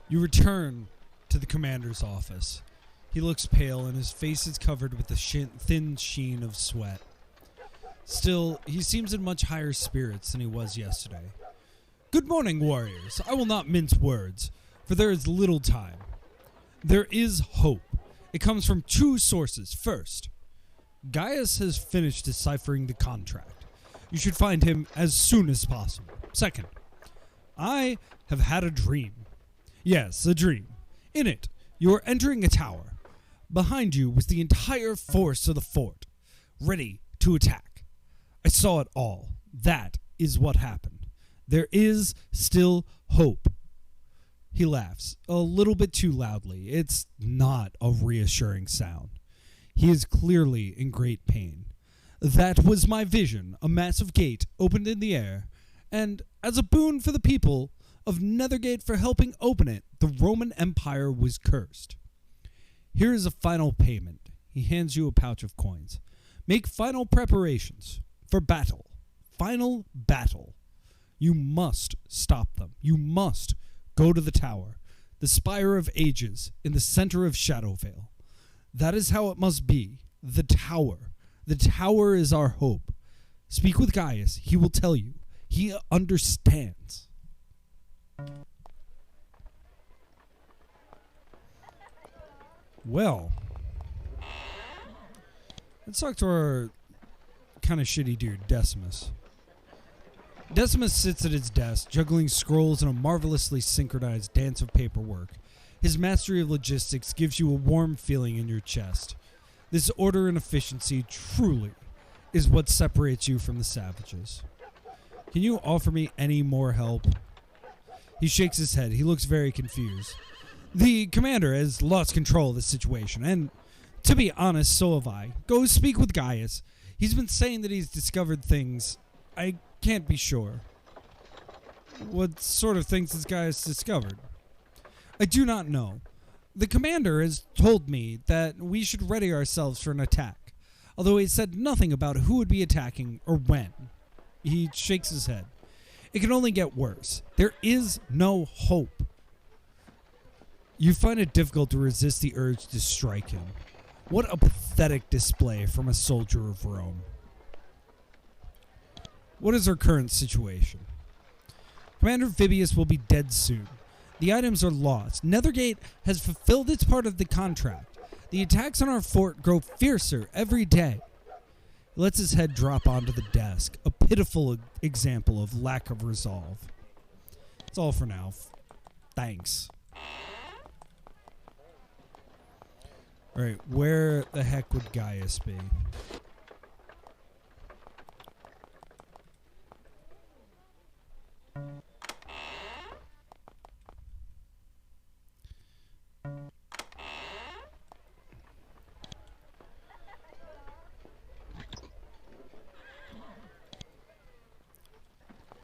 You return to the commander's office. He looks pale and his face is covered with a thin sheen of sweat. Still, he seems in much higher spirits than he was yesterday. Good morning, warriors. I will not mince words, for there is little time. There is hope. It comes from two sources. First, Gaius has finished deciphering the contract. You should find him as soon as possible. Second, I have had a dream. Yes, a dream. In it, you are entering a tower. Behind you was the entire force of the fort, ready to attack. I saw it all. That is what happened. There is still hope. He laughs, a little bit too loudly. It's not a reassuring sound. He is clearly in great pain. That was my vision. A massive gate opened in the air, and as a boon for the people of Nethergate for helping open it, the Roman Empire was cursed. Here is a final payment. He hands you a pouch of coins. Make final preparations for battle. Final battle. You must stop them. You must go to the tower, the Spire of Ages in the center of Shadowvale. That is how it must be. The tower. The tower is our hope. Speak with Gaius. He will tell you. He understands. Well, let's talk to our kind of shitty dude, Decimus. Decimus sits at his desk, juggling scrolls in a marvelously synchronized dance of paperwork. His mastery of logistics gives you a warm feeling in your chest. This order and efficiency truly is what separates you from the savages. Can you offer me any more help? He shakes his head. He looks very confused. The commander has lost control of the situation, and to be honest, so have I. Go speak with Gaius. He's been saying that he's discovered things. I can't be sure. What sort of things has Gaius discovered? I do not know. The commander has told me that we should ready ourselves for an attack, although he said nothing about who would be attacking or when. He shakes his head. It can only get worse. There is no hope. You find it difficult to resist the urge to strike him. What a pathetic display from a soldier of Rome. What is our current situation? Commander Vibius will be dead soon. The items are lost. Nethergate has fulfilled its part of the contract. The attacks on our fort grow fiercer every day. He lets his head drop onto the desk, a pitiful example of lack of resolve. That's all for now. Thanks. Alright, where the heck would Gaius be?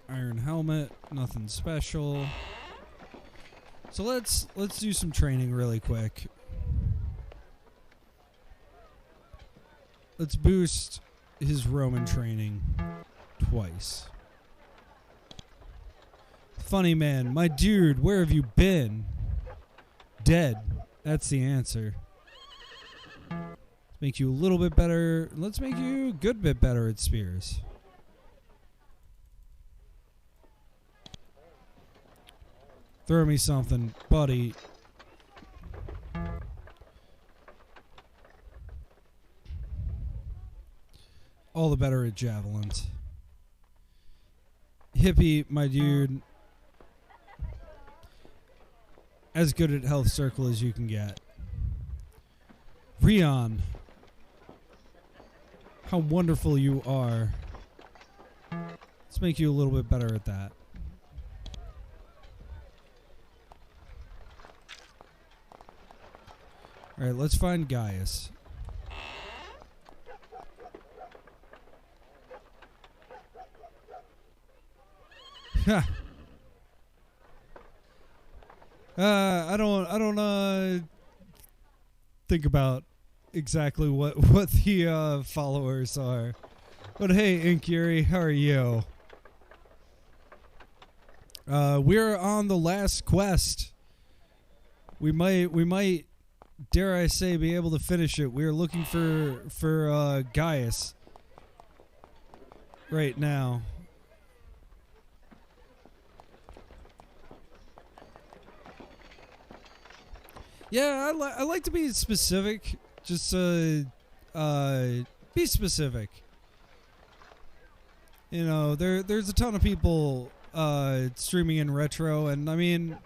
Iron helmet, nothing special. So let's do some training really quick. Let's boost his Roman training twice. Funny man, my dude, where have you been? Dead. That's the answer. Let's make you a little bit better. Let's make you a good bit better at spears. Throw me something, buddy. All the better at javelins. Hippie, my dude. As good at health circle as you can get. Rion. How wonderful you are. Let's make you a little bit better at that. Alright, let's find Gaius. Ha! I don't think about exactly what the followers are. But hey, Inkyuri, how are you? We're on the last quest. We might, dare I say, be able to finish it. We're looking for Gaius right now. Yeah, I like to be specific. Just be specific. You know, there's a ton of people streaming in retro, and I mean,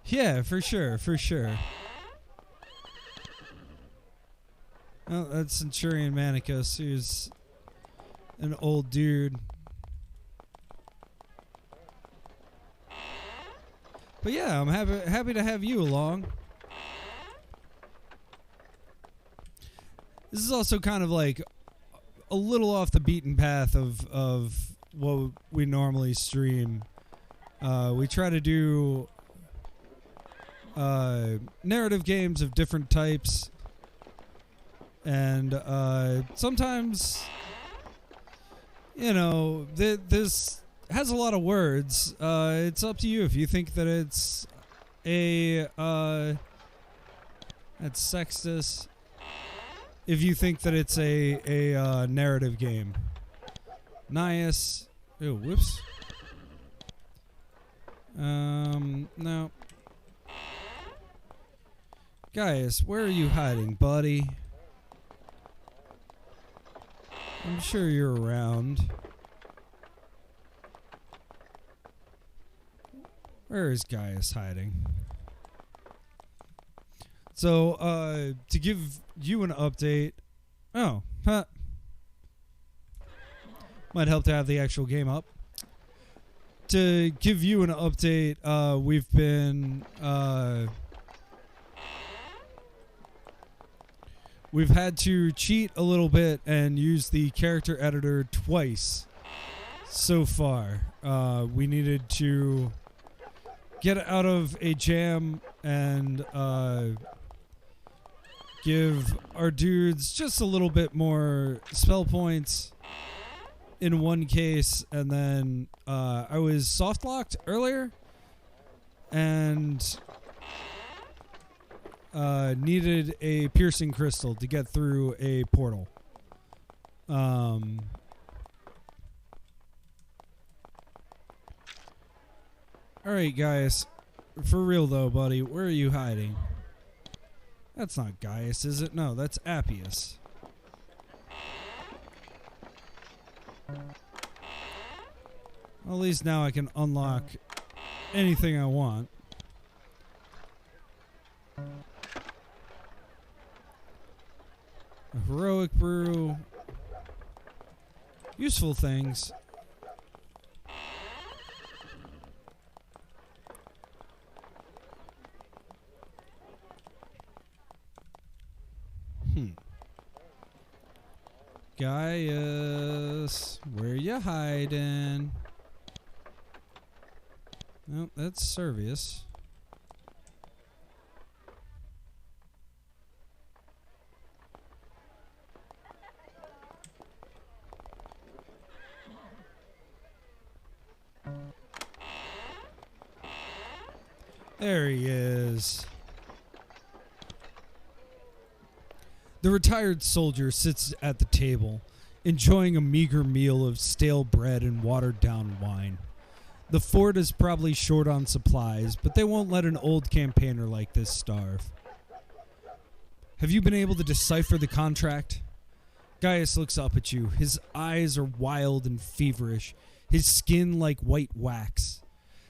yeah, for sure. Oh, that's Centurion Manicus, who's an old dude. But yeah, I'm happy to have you along. This is also kind of like a little off the beaten path of what we normally stream. We try to do narrative games of different types, and sometimes, you know, this has a lot of words. It's up to you if you think that it's that's sexist. If you think that it's a narrative game. Nias. Oh, whoops. No. Gaius, where are you hiding, buddy? I'm sure you're around. Where is Gaius hiding? So, to give you an update. Oh, huh. Might help to have the actual game up. To give you an update, we've been, we've had to cheat a little bit and use the character editor twice so far. We needed to get out of a jam and give our dudes just a little bit more spell points in one case, and then I was soft locked earlier and needed a piercing crystal to get through a portal. Alright, guys. For real, though, buddy, where are you hiding? That's not Gaius, is it? No, that's Appius. Well, at least now I can unlock anything I want. A heroic brew. Useful things. Gaius, where you hiding? No, that's Servius. There he is. The retired soldier sits at the table, enjoying a meager meal of stale bread and watered-down wine. The fort is probably short on supplies, but they won't let an old campaigner like this starve. Have you been able to decipher the contract? Gaius looks up at you. His eyes are wild and feverish, his skin like white wax.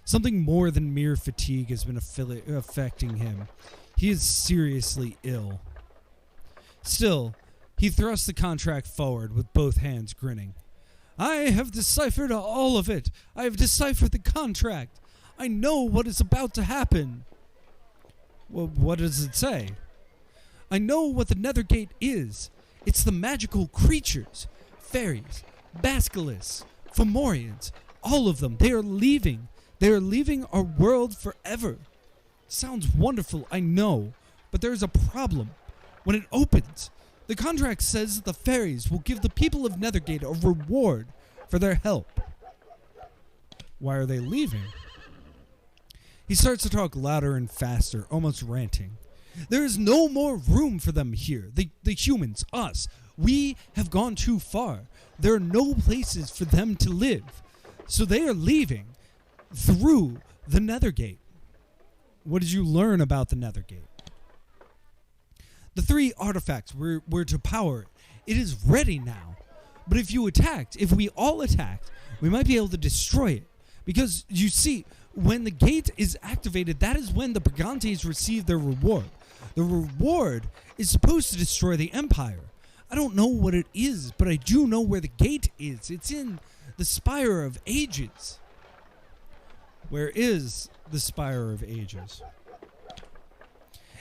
Something more than mere fatigue has been affecting him. He is seriously ill. Still, he thrusts the contract forward with both hands grinning. I have deciphered all of it. I have deciphered the contract. I know what is about to happen. Well, what does it say? I know what the Nethergate is. It's the magical creatures, fairies, basilisks, Fomorians, all of them. They are leaving. They are leaving our world forever. Sounds wonderful, I know, but there is a problem. When it opens, the contract says that the fairies will give the people of Nethergate a reward for their help. Why are they leaving? He starts to talk louder and faster, almost ranting. There is no more room for them here. The humans, us, we have gone too far. There are no places for them to live. So they are leaving through the Nethergate. What did you learn about the Nethergate? The 3 artifacts were to power it. It is ready now. But if we all attacked, we might be able to destroy it. Because, you see, when the gate is activated, that is when the Brigantes receive their reward. The reward is supposed to destroy the Empire. I don't know what it is, but I do know where the gate is. It's in the Spire of Ages. Where is the Spire of Ages?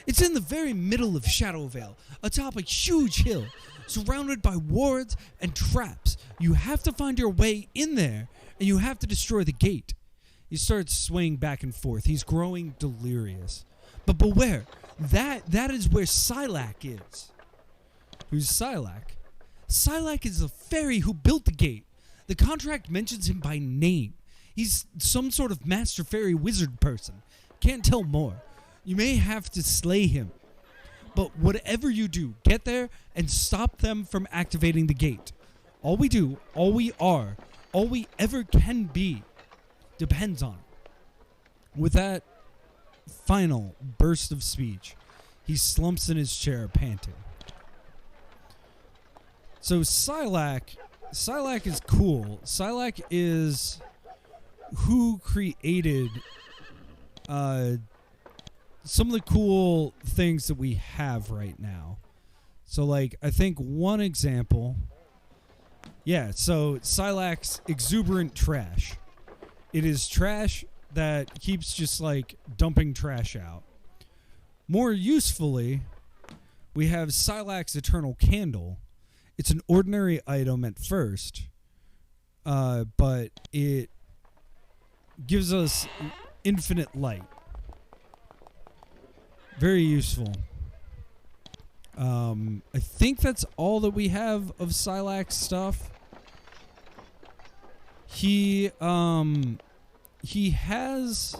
It's in the very middle of Shadowvale, atop a huge hill, surrounded by wards and traps. You have to find your way in there, and you have to destroy the gate. He starts swaying back and forth. He's growing delirious. But beware, that is where Silak is. Who's Silak? Silak is the fairy who built the gate. The contract mentions him by name. He's some sort of master fairy wizard person. Can't tell more. You may have to slay him. But whatever you do, get there and stop them from activating the gate. All we do, all we are, all we ever can be, depends on it. With that final burst of speech, he slumps in his chair, panting. So Silak is cool. Silak is who created some of the cool things that we have right now. So, like, I think one example... Yeah, so Silak's exuberant trash. It is trash that keeps just, like, dumping trash out. More usefully, we have Silak's Eternal Candle. It's an ordinary item at first, but it gives us infinite light. Very useful. I think that's all that we have of Silak's stuff. He has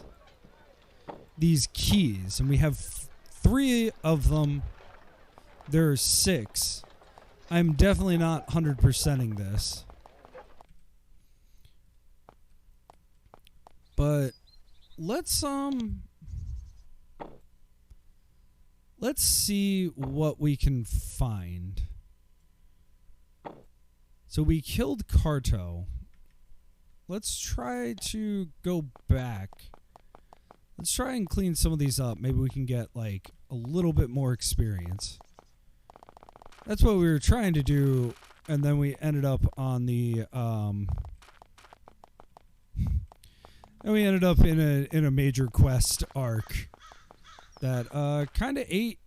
these keys, and we have 3 of them. There are 6. I'm definitely not 100%ing this. But let's see what we can find. So we killed Carto. Let's try to go back. Let's try and clean some of these up. Maybe we can get, like, a little bit more experience. That's what we were trying to do, and then we ended up on the, and we ended up in a major quest arc that kind of ate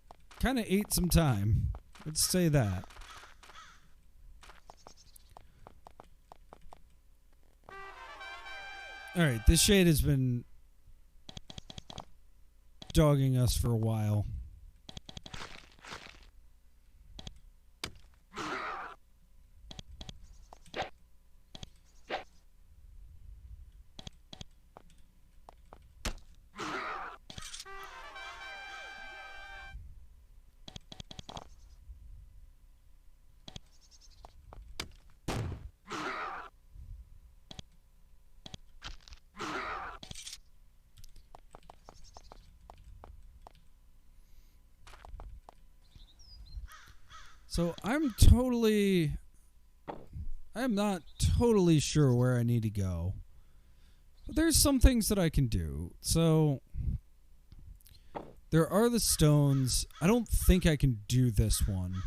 some time. Let's say that. All right, this shade has been dogging us for a while. So I'm not totally sure where I need to go. But there's some things that I can do. So there are the stones. I don't think I can do this one.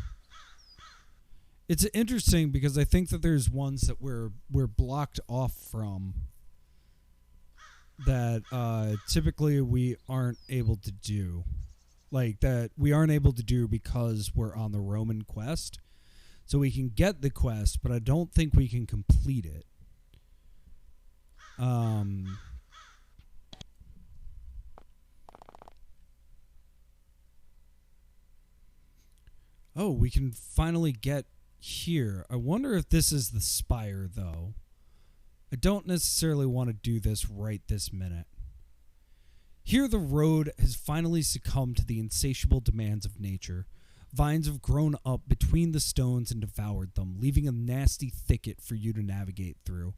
It's interesting because I think that there's ones that we're blocked off from that typically we aren't able to do. like that we aren't able to do because we're on the Roman quest. So we can get the quest, but I don't think we can complete it. Oh, we can finally get here. I wonder if this is the spire, though. I don't necessarily want to do this right this minute. Here the road has finally succumbed to the insatiable demands of nature. Vines have grown up between the stones and devoured them, leaving a nasty thicket for you to navigate through.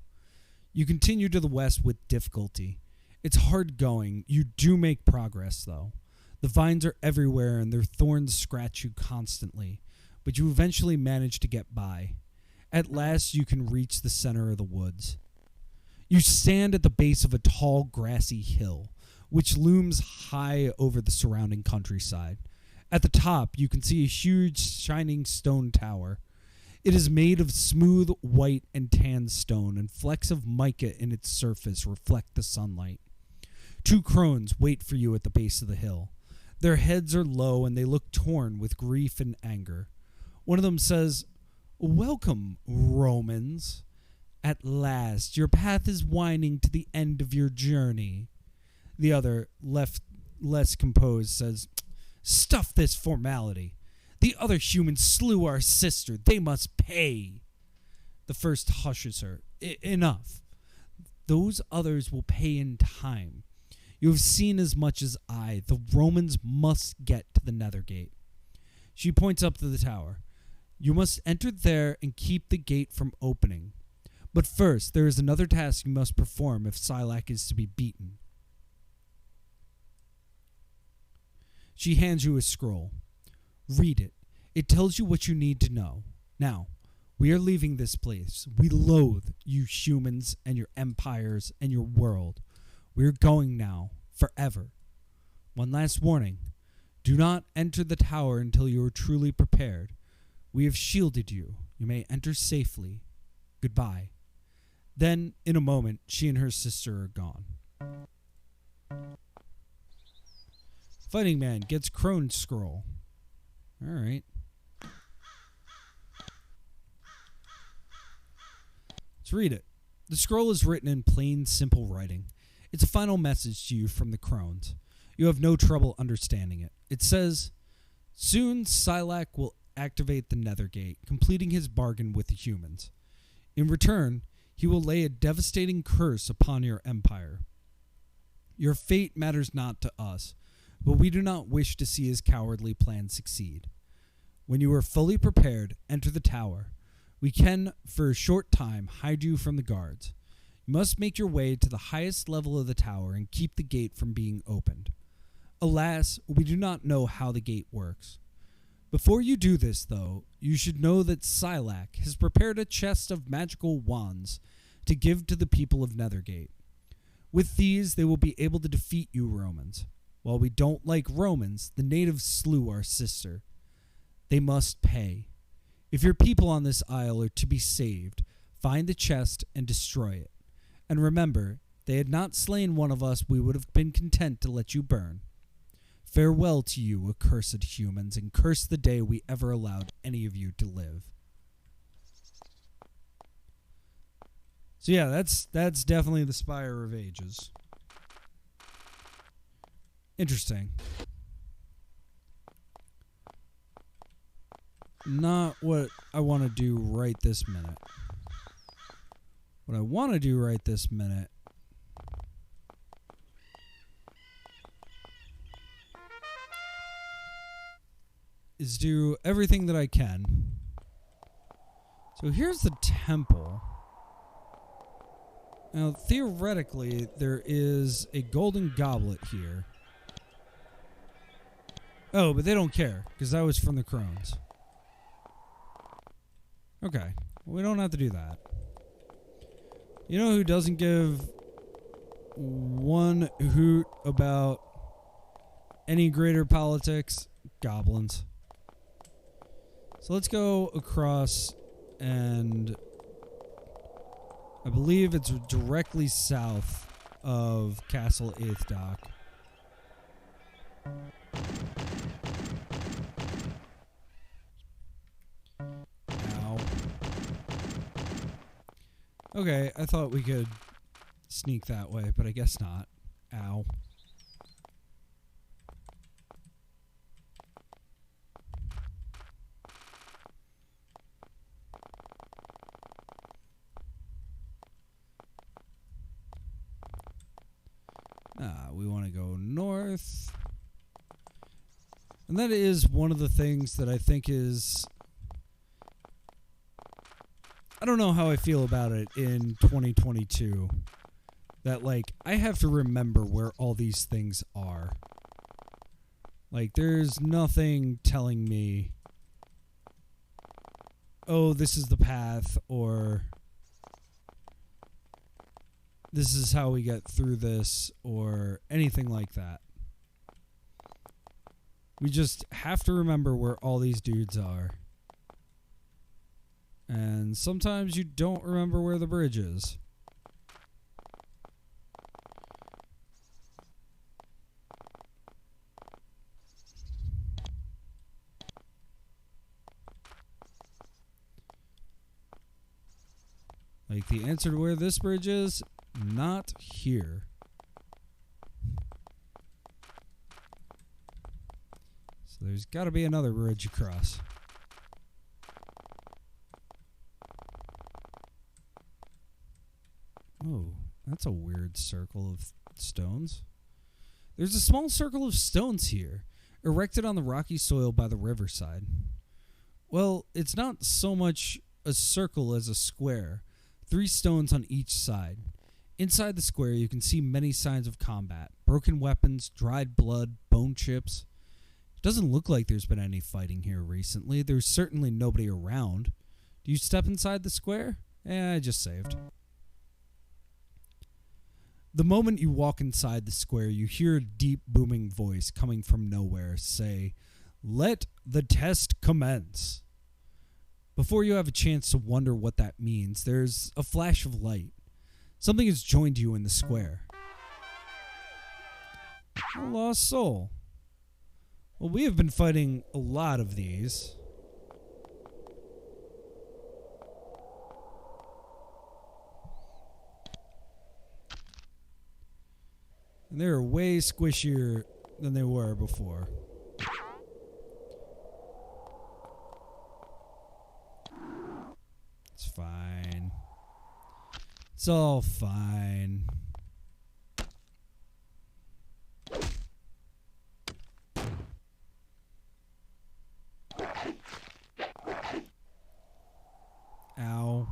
You continue to the west with difficulty. It's hard going. You do make progress, though. The vines are everywhere and their thorns scratch you constantly, but you eventually manage to get by. At last you can reach the center of the woods. You stand at the base of a tall, grassy hill, which looms high over the surrounding countryside. At the top, you can see a huge, shining stone tower. It is made of smooth, white, and tan stone, and flecks of mica in its surface reflect the sunlight. 2 crones wait for you at the base of the hill. Their heads are low, and they look torn with grief and anger. One of them says, "Welcome, Romans. At last, your path is winding to the end of your journey." The other, less composed, says, "Stuff this formality. The other humans slew our sister. They must pay." The first hushes her. "Enough. Those others will pay in time. You have seen as much as I. The Romans must get to the Nethergate." She points up to the tower. "You must enter there and keep the gate from opening. But first, there is another task you must perform if Silak is to be beaten." She hands you a scroll. "Read it. It tells you what you need to know. Now, we are leaving this place. We loathe you humans and your empires and your world. We are going now, forever. One last warning. Do not enter the tower until you are truly prepared. We have shielded you. You may enter safely. Goodbye." Then, in a moment, she and her sister are gone. Fighting man gets crone scroll. All right. Let's read it. The scroll is written in plain, simple writing. It's a final message to you from the crones. You have no trouble understanding it. It says, "Soon Silak will activate the Nethergate, completing his bargain with the humans. In return, he will lay a devastating curse upon your empire. Your fate matters not to us, but we do not wish to see his cowardly plan succeed. When you are fully prepared, enter the tower. We can, for a short time, hide you from the guards. You must make your way to the highest level of the tower and keep the gate from being opened. Alas, we do not know how the gate works. Before you do this, though, you should know that Silak has prepared a chest of magical wands to give to the people of Nethergate. With these, they will be able to defeat you Romans. While we don't like Romans, the natives slew our sister. They must pay. If your people on this isle are to be saved, find the chest and destroy it. And remember, they had not slain one of us, we would have been content to let you burn. Farewell to you, accursed humans, and curse the day we ever allowed any of you to live." So yeah, that's definitely the Spire of Ages. Interesting. Not what I want to do right this minute. What I want to do right this minute is do everything that I can. So here's the temple. Now, theoretically, there is a golden goblet here. Oh, but they don't care, because that was from the crones. Okay, well, we don't have to do that. You know who doesn't give one hoot about any greater politics? Goblins. So let's go across, and I believe it's directly south of Castle Eighth Dock. Okay, I thought we could sneak that way, but I guess not. Ow. We want to go north. And that is one of the things that I think is... I don't know how I feel about it in 2022. That, like, I have to remember where all these things are. Like, there's nothing telling me, oh, this is the path, or this is how we get through this, or anything like that. We just have to remember where all these dudes are. And sometimes you don't remember where the bridge is. Like, the answer to where this bridge is, not here. So there's got to be another bridge across. Oh, that's a weird circle of stones. There's a small circle of stones here, erected on the rocky soil by the riverside. Well, it's not so much a circle as a square. 3 stones on each side. Inside the square, you can see many signs of combat. Broken weapons, dried blood, bone chips. It doesn't look like there's been any fighting here recently. There's certainly nobody around. Do you step inside the square? I just saved. The moment you walk inside the square, you hear a deep booming voice coming from nowhere say, "Let the test commence." Before you have a chance to wonder what that means, there's a flash of light. Something has joined you in the square. A lost soul. Well, we have been fighting a lot of these. And they're way squishier than they were before. It's fine. It's all fine. Ow.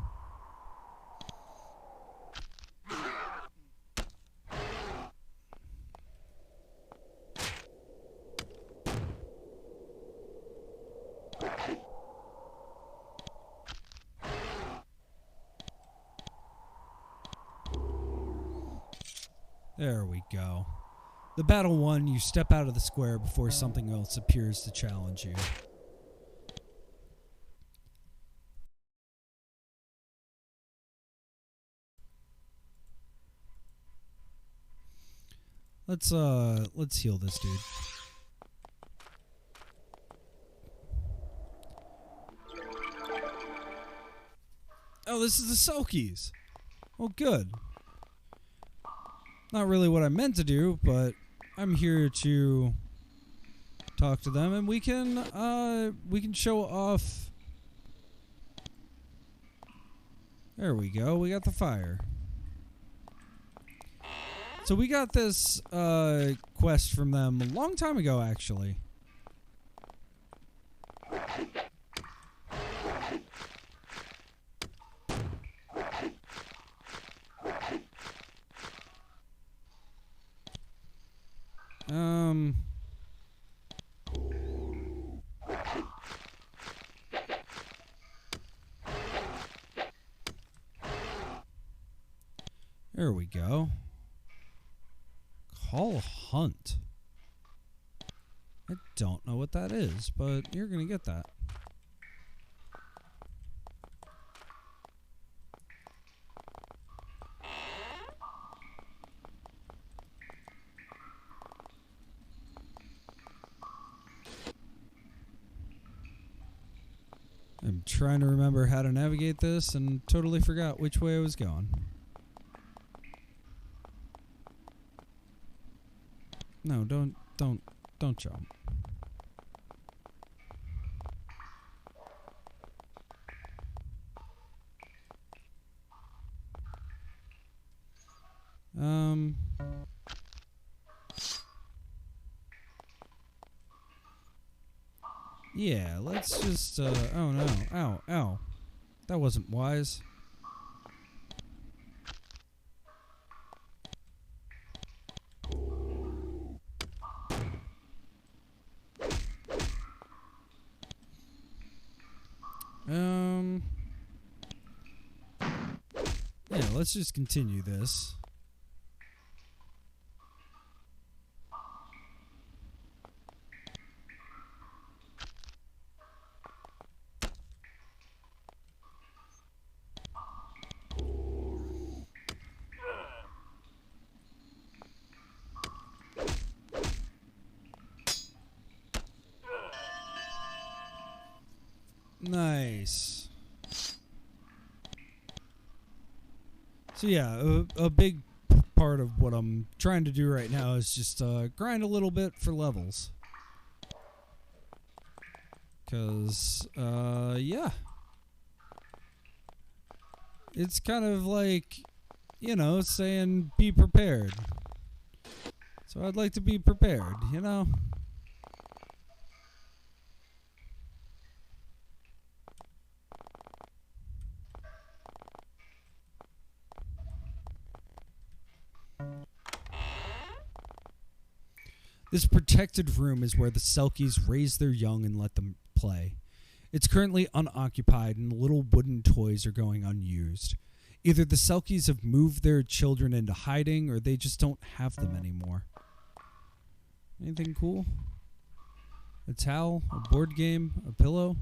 There we go. The battle won, you step out of the square before something else appears to challenge you. Let's heal this dude. Oh, this is the Selkies. Oh, good. Not really what I meant to do, but I'm here to talk to them, and we can show off. There we go. We got the fire. So we got this quest from them a long time ago, actually. There we go. Call hunt. I don't know what that is, but you're gonna get that. I'm trying to remember how to navigate this and totally forgot which way I was going. No, don't jump. Yeah, let's just, oh no, ow. That wasn't wise. Yeah, let's just continue this. Nice. So yeah, a big part of what I'm trying to do right now is just grind a little bit for levels. Because, yeah. It's kind of like, you know, saying be prepared. So I'd like to be prepared, you know? This protected room is where the Selkies raise their young and let them play. It's currently unoccupied and the little wooden toys are going unused. Either the Selkies have moved their children into hiding or they just don't have them anymore. Anything cool? A towel? A board game? A pillow?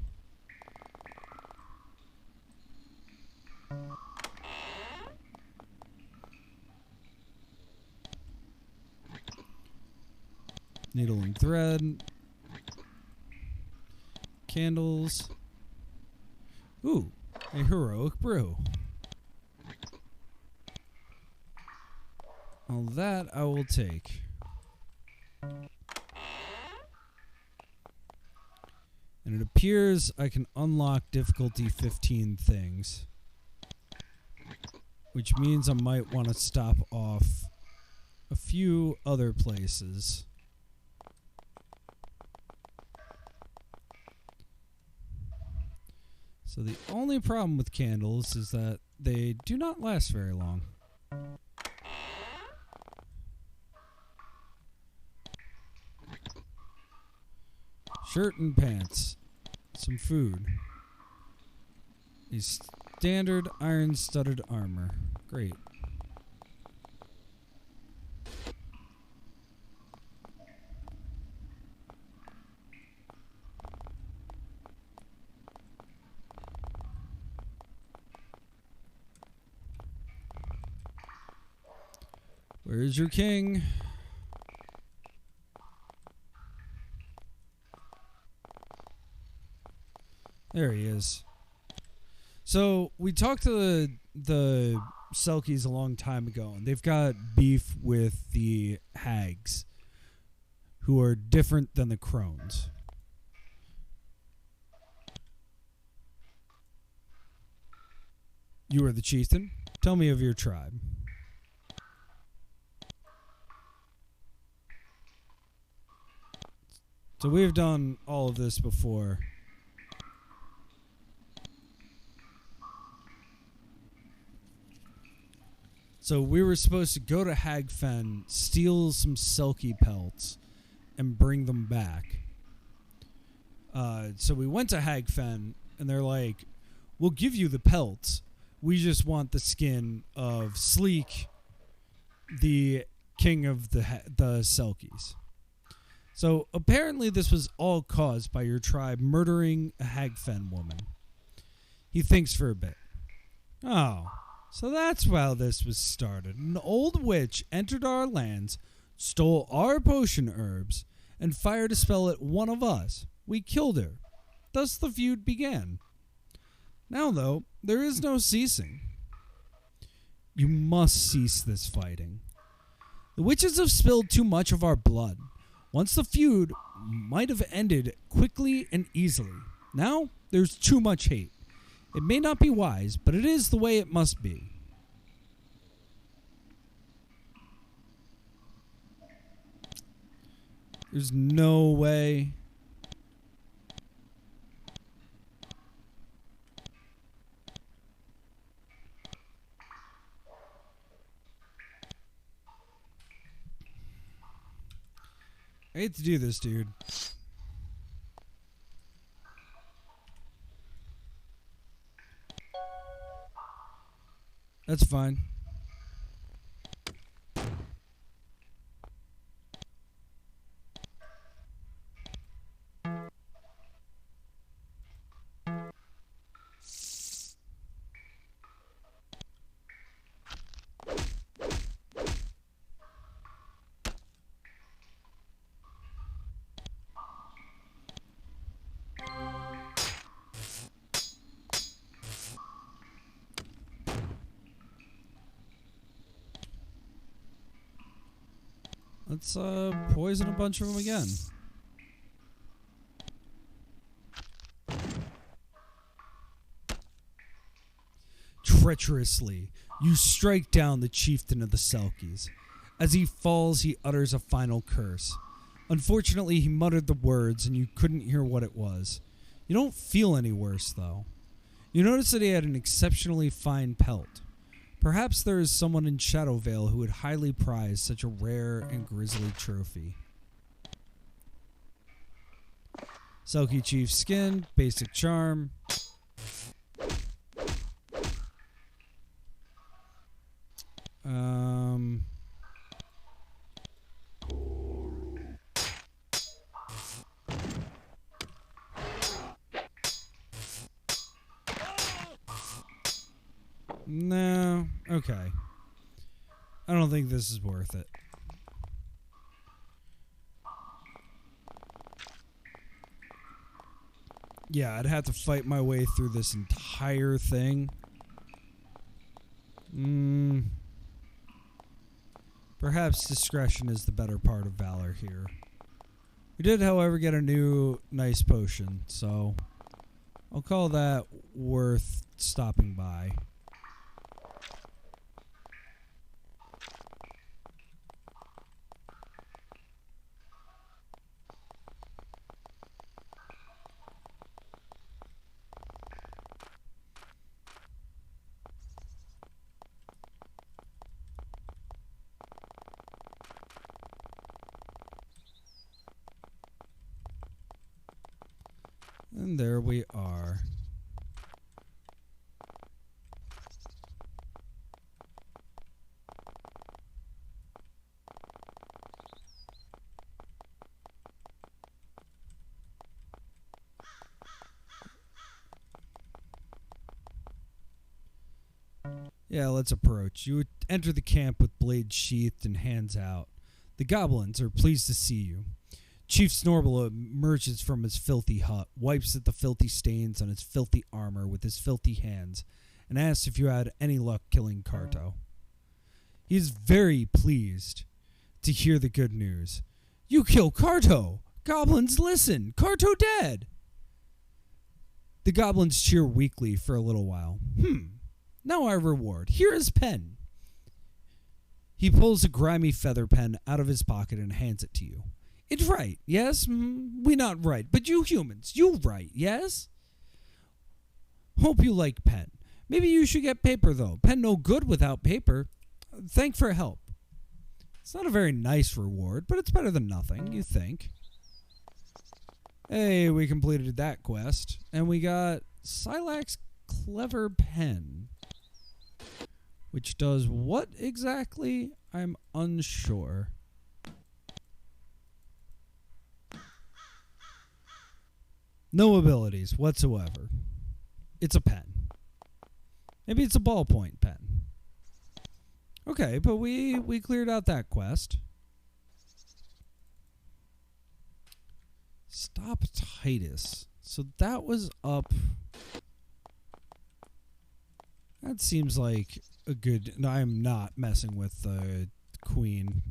Needle and thread. Candles. Ooh, a heroic brew. All that I will take. And it appears I can unlock difficulty 15 things. Which means I might want to stop off a few other places. So the only problem with candles is that they do not last very long. Shirt and pants. Some food. A standard iron-studded armor. Great. Where's your king? There he is. So we talked to the Selkies a long time ago, and they've got beef with the hags, who are different than the crones. You are the chieftain. Tell me of your tribe. So we've done all of this before. So we were supposed to go to Hagfen, steal some Selkie pelts, and bring them back. So we went to Hagfen, and they're like, we'll give you the pelts. We just want the skin of Sleek, the king of the Selkies. So apparently this was all caused by your tribe murdering a Hagfen woman. He thinks for a bit. Oh, so that's how this was started. An old witch entered our lands, stole our potion herbs, and fired a spell at one of us. We killed her. Thus the feud began. Now, though, there is no ceasing. You must cease this fighting. The witches have spilled too much of our blood. Once the feud might have ended quickly and easily. Now, there's too much hate. It may not be wise, but it is the way it must be. There's no way. I hate to do this, dude. That's fine. Let's poison a bunch of them again. Treacherously, you strike down the chieftain of the Selkies. As he falls, he utters a final curse. Unfortunately, he muttered the words, and you couldn't hear what it was. You don't feel any worse, though. You notice that he had an exceptionally fine pelt. Perhaps there is someone in Shadowvale who would highly prize such a rare and grisly trophy. Selkie Chief skin, basic charm. No, okay. I don't think this is worth it. Yeah, I'd have to fight my way through this entire thing. Perhaps discretion is the better part of valor here. We did, however, get a new nice potion, so I'll call that worth stopping by. And there we are. Yeah, let's approach. You enter the camp with blades sheathed and hands out. The goblins are pleased to see you. Chief Snorble emerges from his filthy hut, wipes at the filthy stains on his filthy armor with his filthy hands, and asks if you had any luck killing Carto. He is very pleased to hear the good news. You kill Carto! Goblins, listen! Carto dead! The goblins cheer weakly for a little while. Now our reward. Here is pen. He pulls a grimy feather pen out of his pocket and hands it to you. It's right, yes? We not right, but you humans, you right, yes? Hope you like pen. Maybe you should get paper, though. Pen no good without paper. Thank for help. It's not a very nice reward, but it's better than nothing, you think. Hey, we completed that quest, and we got Silak's Clever Pen. Which does what exactly? I'm unsure. No abilities whatsoever. It's a pen. Maybe it's a ballpoint pen. Okay, but we cleared out that quest. Stop Titus. So that was up That seems like a good... No, I am not messing with the queen.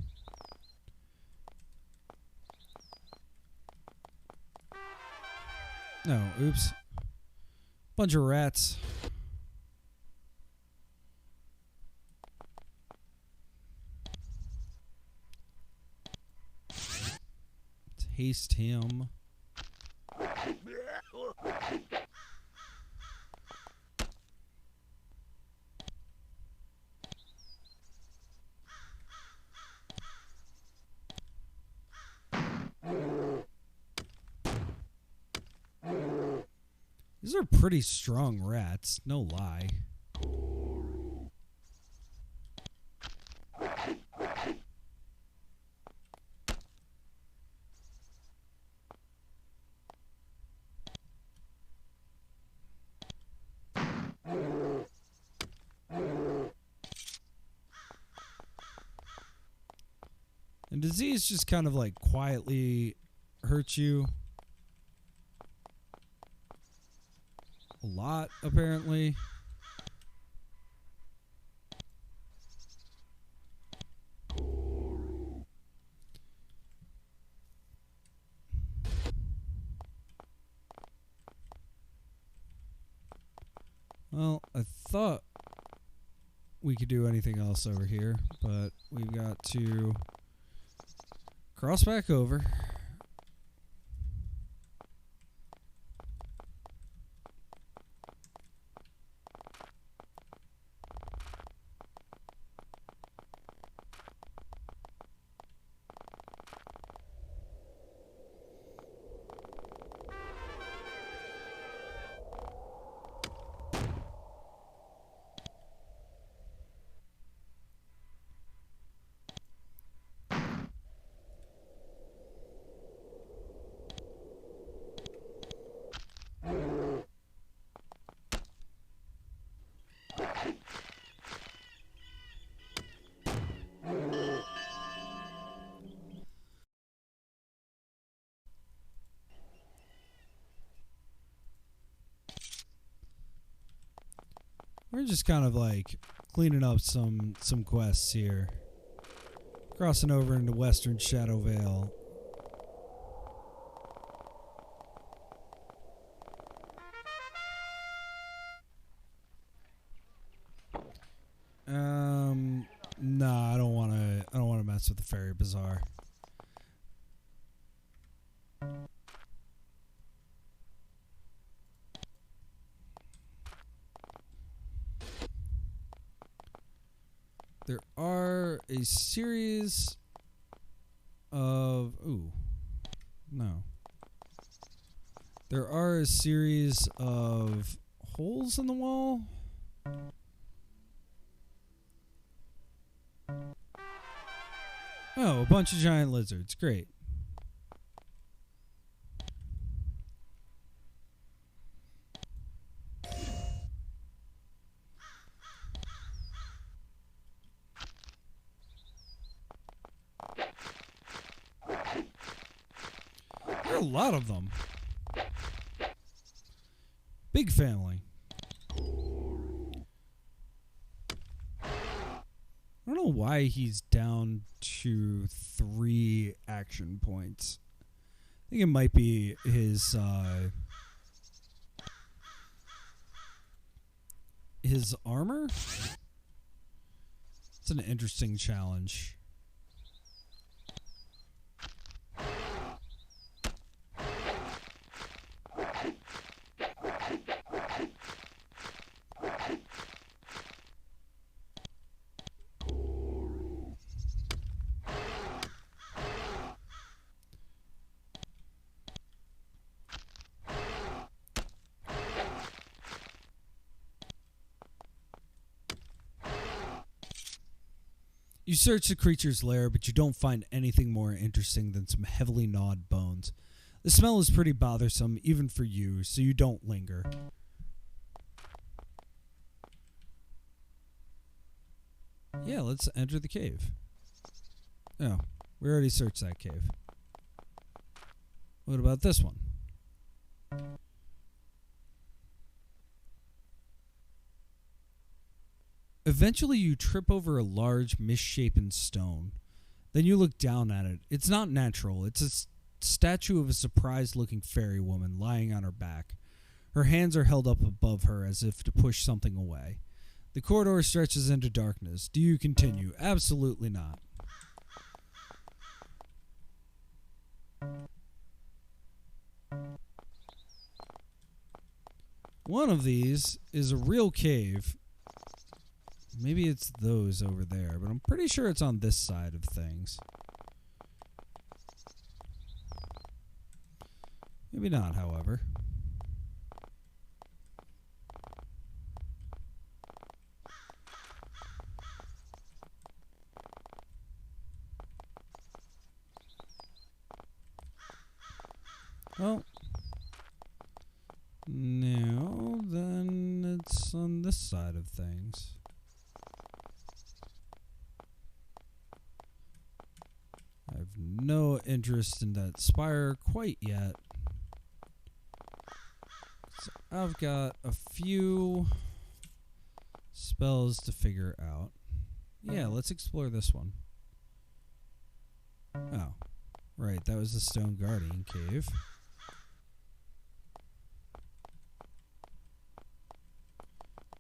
No, oops. Bunch of rats. Let's haste him. These are pretty strong rats, no lie. And disease just kind of like quietly hurts you. A lot, apparently. Well, I thought we could do anything else over here, but we've got to cross back over. We're just kind of like cleaning up some quests here. Crossing over into Western Shadow Vale. Nah, I don't wanna mess with the Fairy Bazaar. There are a series of... Ooh. No. There are a series of holes in the wall. Oh, a bunch of giant lizards. Great. There are a lot of them. Big family. I don't know why he's down to 3 action points. I think it might be his armor. It's an interesting challenge. You search the creature's lair, but you don't find anything more interesting than some heavily gnawed bones. The smell is pretty bothersome, even for you, so you don't linger. Yeah, let's enter the cave. Oh, we already searched that cave. What about this one? Eventually, you trip over a large, misshapen stone. Then you look down at it. It's not natural. It's a statue of a surprised-looking fairy woman lying on her back. Her hands are held up above her as if to push something away. The corridor stretches into darkness. Do you continue? Absolutely not. One of these is a real cave. Maybe it's those over there, but I'm pretty sure it's on this side of things. Maybe not, however. Well, no, then it's on this side of things. I have no interest in that spire quite yet. So I've got a few spells to figure out. Yeah, let's explore this one. Oh, right, that was the Stone Guardian Cave.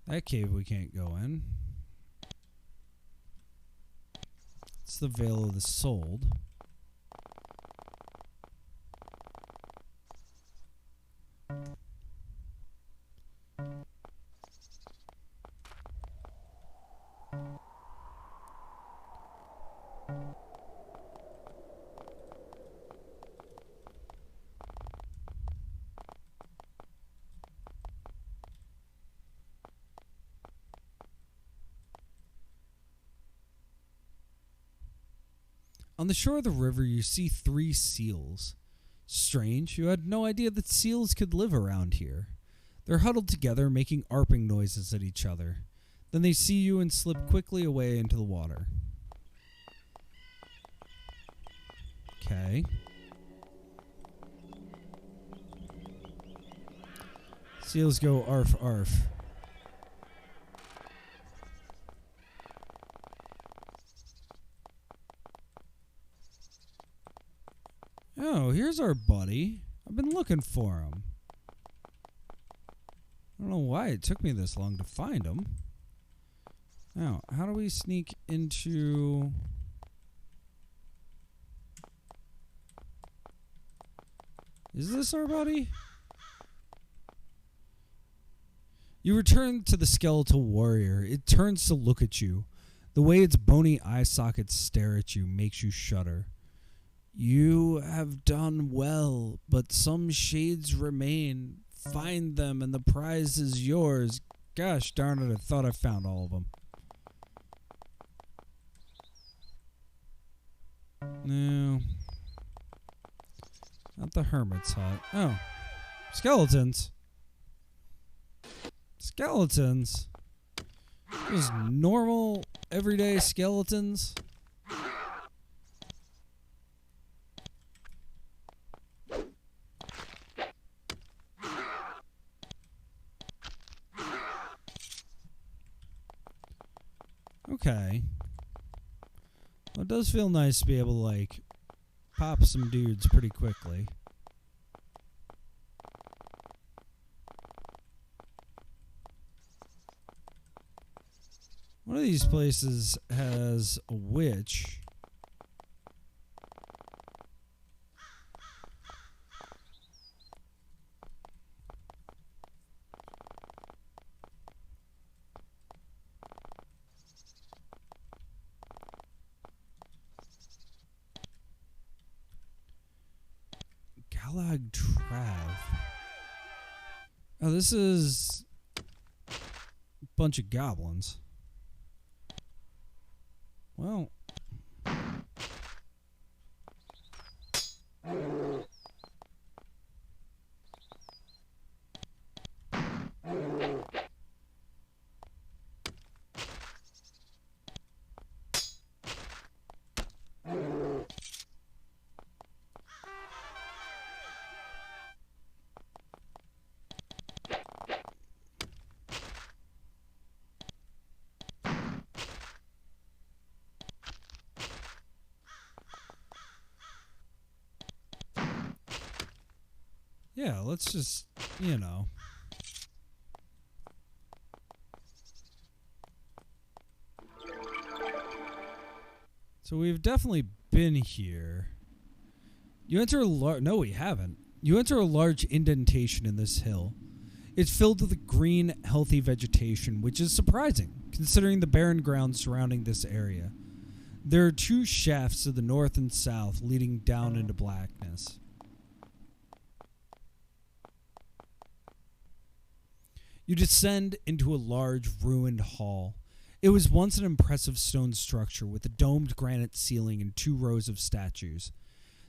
That cave we can't go in. It's the Veil of the Souled. On the shore of the river, you see 3 seals. Strange, you had no idea that seals could live around here. They're huddled together, making arping noises at each other. Then they see you and slip quickly away into the water. Okay. Seals go arf arf. Oh, here's our buddy. I've been looking for him. I don't know why it took me this long to find him. Now, how do we sneak into... Is this our buddy? You return to the skeletal warrior. It turns to look at you. The way its bony eye sockets stare at you makes you shudder. You have done well, but some shades remain. Find them and the prize is yours. Gosh darn it, I thought I found all of them. No. Not the hermit's hut. Oh. Skeletons. Skeletons. Just normal, everyday skeletons. Okay. Well, it does feel nice to be able to, like, pop some dudes pretty quickly. One of these places has a witch. Galag-Trav. Oh, this is a bunch of goblins. Well. Yeah, let's just, you know. So we've definitely been here. You enter a no, we haven't. You enter a large indentation in this hill. It's filled with green, healthy vegetation, which is surprising, considering the barren ground surrounding this area. There are two shafts to the north and south leading down into blackness. You descend into a large, ruined hall. It was once an impressive stone structure with a domed granite ceiling and 2 rows of statues.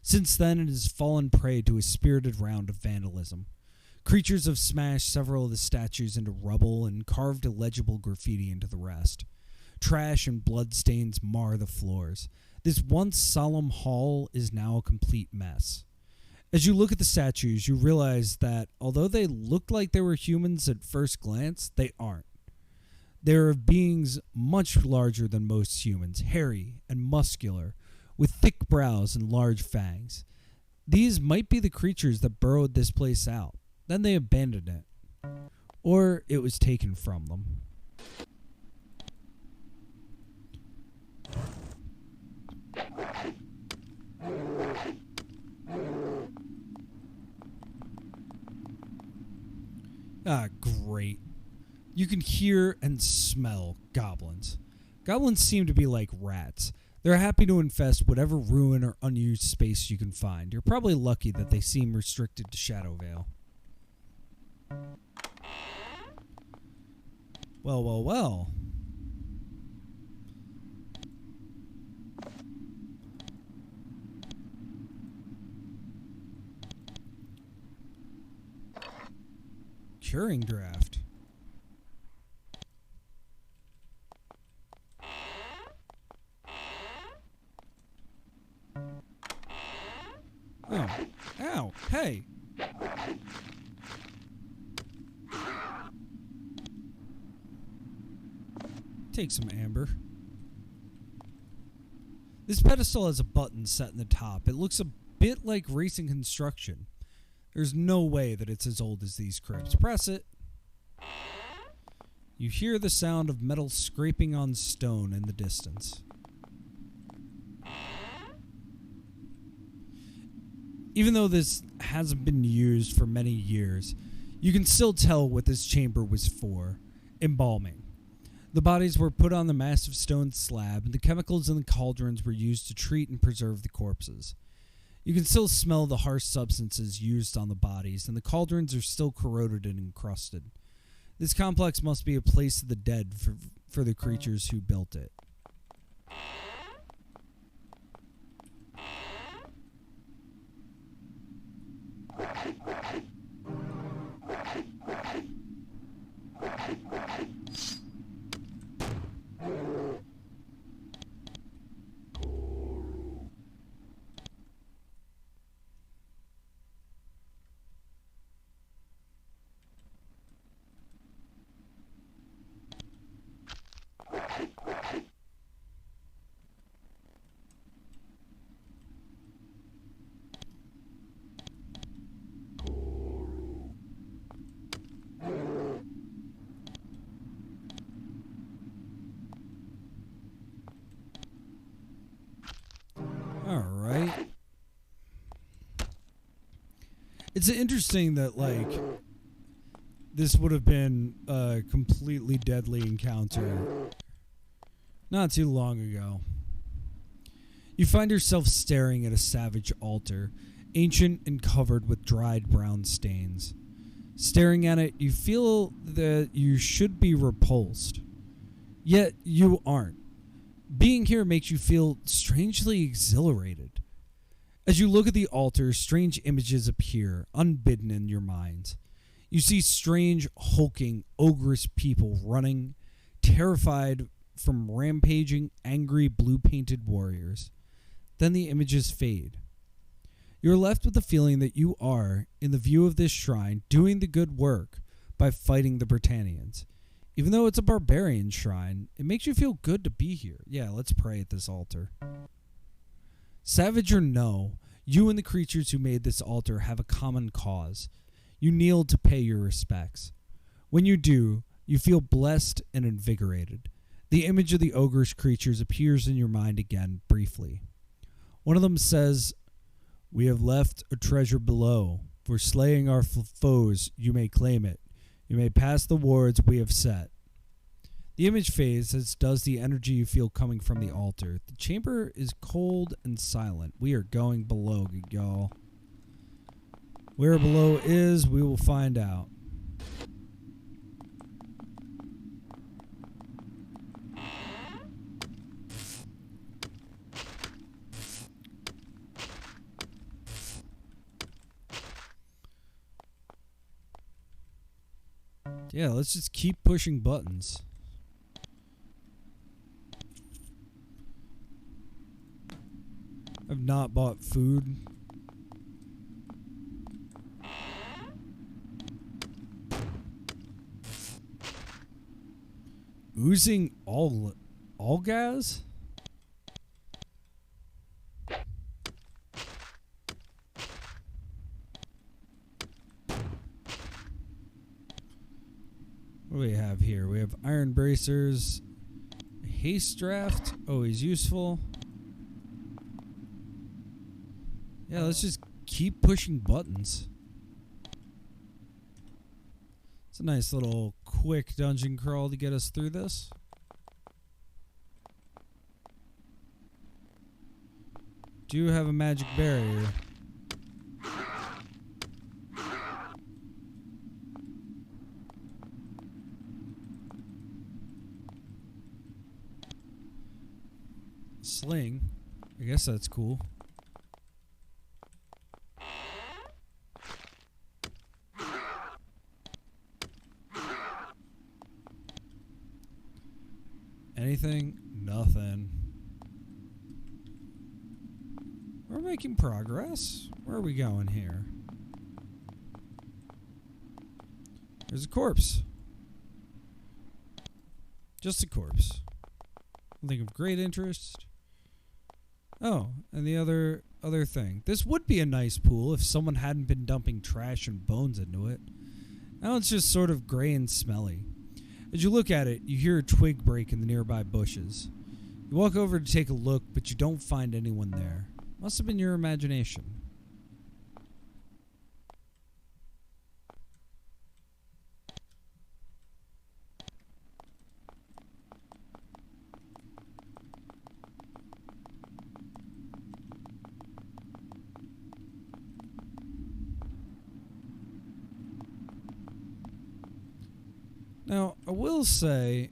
Since then, it has fallen prey to a spirited round of vandalism. Creatures have smashed several of the statues into rubble and carved illegible graffiti into the rest. Trash and bloodstains mar the floors. This once solemn hall is now a complete mess. As you look at the statues, you realize that although they looked like they were humans at first glance, they aren't. They are beings much larger than most humans, hairy and muscular, with thick brows and large fangs. These might be the creatures that burrowed this place out. Then they abandoned it. Or it was taken from them. Ah, great. You can hear and smell goblins. Goblins seem to be like rats. They're happy to infest whatever ruin or unused space you can find. You're probably lucky that they seem restricted to Shadowvale. Well, well, well. Curing draft. Oh. Ow. Hey. Take some amber. This pedestal has a button set in the top. It looks a bit like recent construction. There's no way that it's as old as these crypts. Press it. You hear the sound of metal scraping on stone in the distance. Even though this hasn't been used for many years, you can still tell what this chamber was for: embalming. The bodies were put on the massive stone slab, and the chemicals in the cauldrons were used to treat and preserve the corpses. You can still smell the harsh substances used on the bodies, and the cauldrons are still corroded and encrusted. This complex must be a place of the dead for the creatures who built it. Alright. It's interesting that, like, this would have been a completely deadly encounter not too long ago. You find yourself staring at a savage altar, ancient and covered with dried brown stains. Staring at it, you feel that you should be repulsed. Yet you aren't. Being here makes you feel strangely exhilarated. As you look at the altar, strange images appear, unbidden in your mind. You see strange, hulking, ogress people running, terrified from rampaging, angry, blue-painted warriors. Then the images fade. You're left with the feeling that you are, in the view of this shrine, doing the good work by fighting the Britannians. Even though it's a barbarian shrine, it makes you feel good to be here. Yeah, let's pray at this altar. Savage or no, You and the creatures who made this altar have a common cause. You kneel to pay your respects. When you do, you feel blessed and invigorated. The image of the ogreish creatures appears in your mind again, briefly. One of them says, "We have left a treasure below. For slaying our foes, you may claim it. You may pass the wards we have set." The image fades, as does the energy you feel coming from the altar. The chamber is cold and silent. We are going below, y'all. Where below is, we will find out. Yeah, let's just keep pushing buttons. I've not bought food. Oozing all gas? What do we have here? We have iron bracers. Haste draft. Always useful. Yeah, let's just keep pushing buttons. It's a nice little quick dungeon crawl to get us through this. Do have a magic barrier. Sling. I guess that's cool. Anything? Nothing. We're making progress. Where are we going here? There's a corpse. Just a corpse. Nothing of great interest. Oh, and the other thing. This would be a nice pool if someone hadn't been dumping trash and bones into it. Now it's just sort of gray and smelly. As you look at it, you hear a twig break in the nearby bushes. You walk over to take a look, but you don't find anyone there. Must have been your imagination. Now, I will say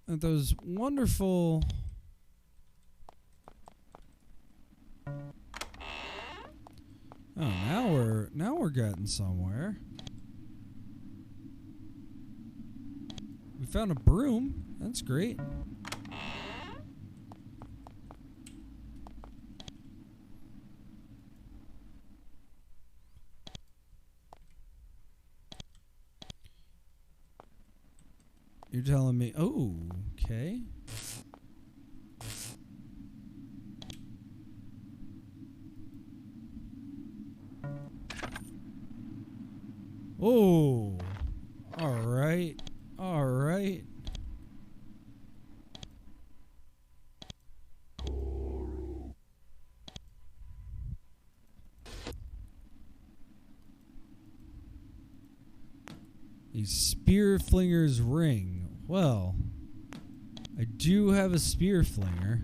that those wonderful now we're getting somewhere. We found a broom. That's great. You're telling me, oh, okay. Oh, all right, all right. A spear flinger's ring. Well, I do have a spear flinger.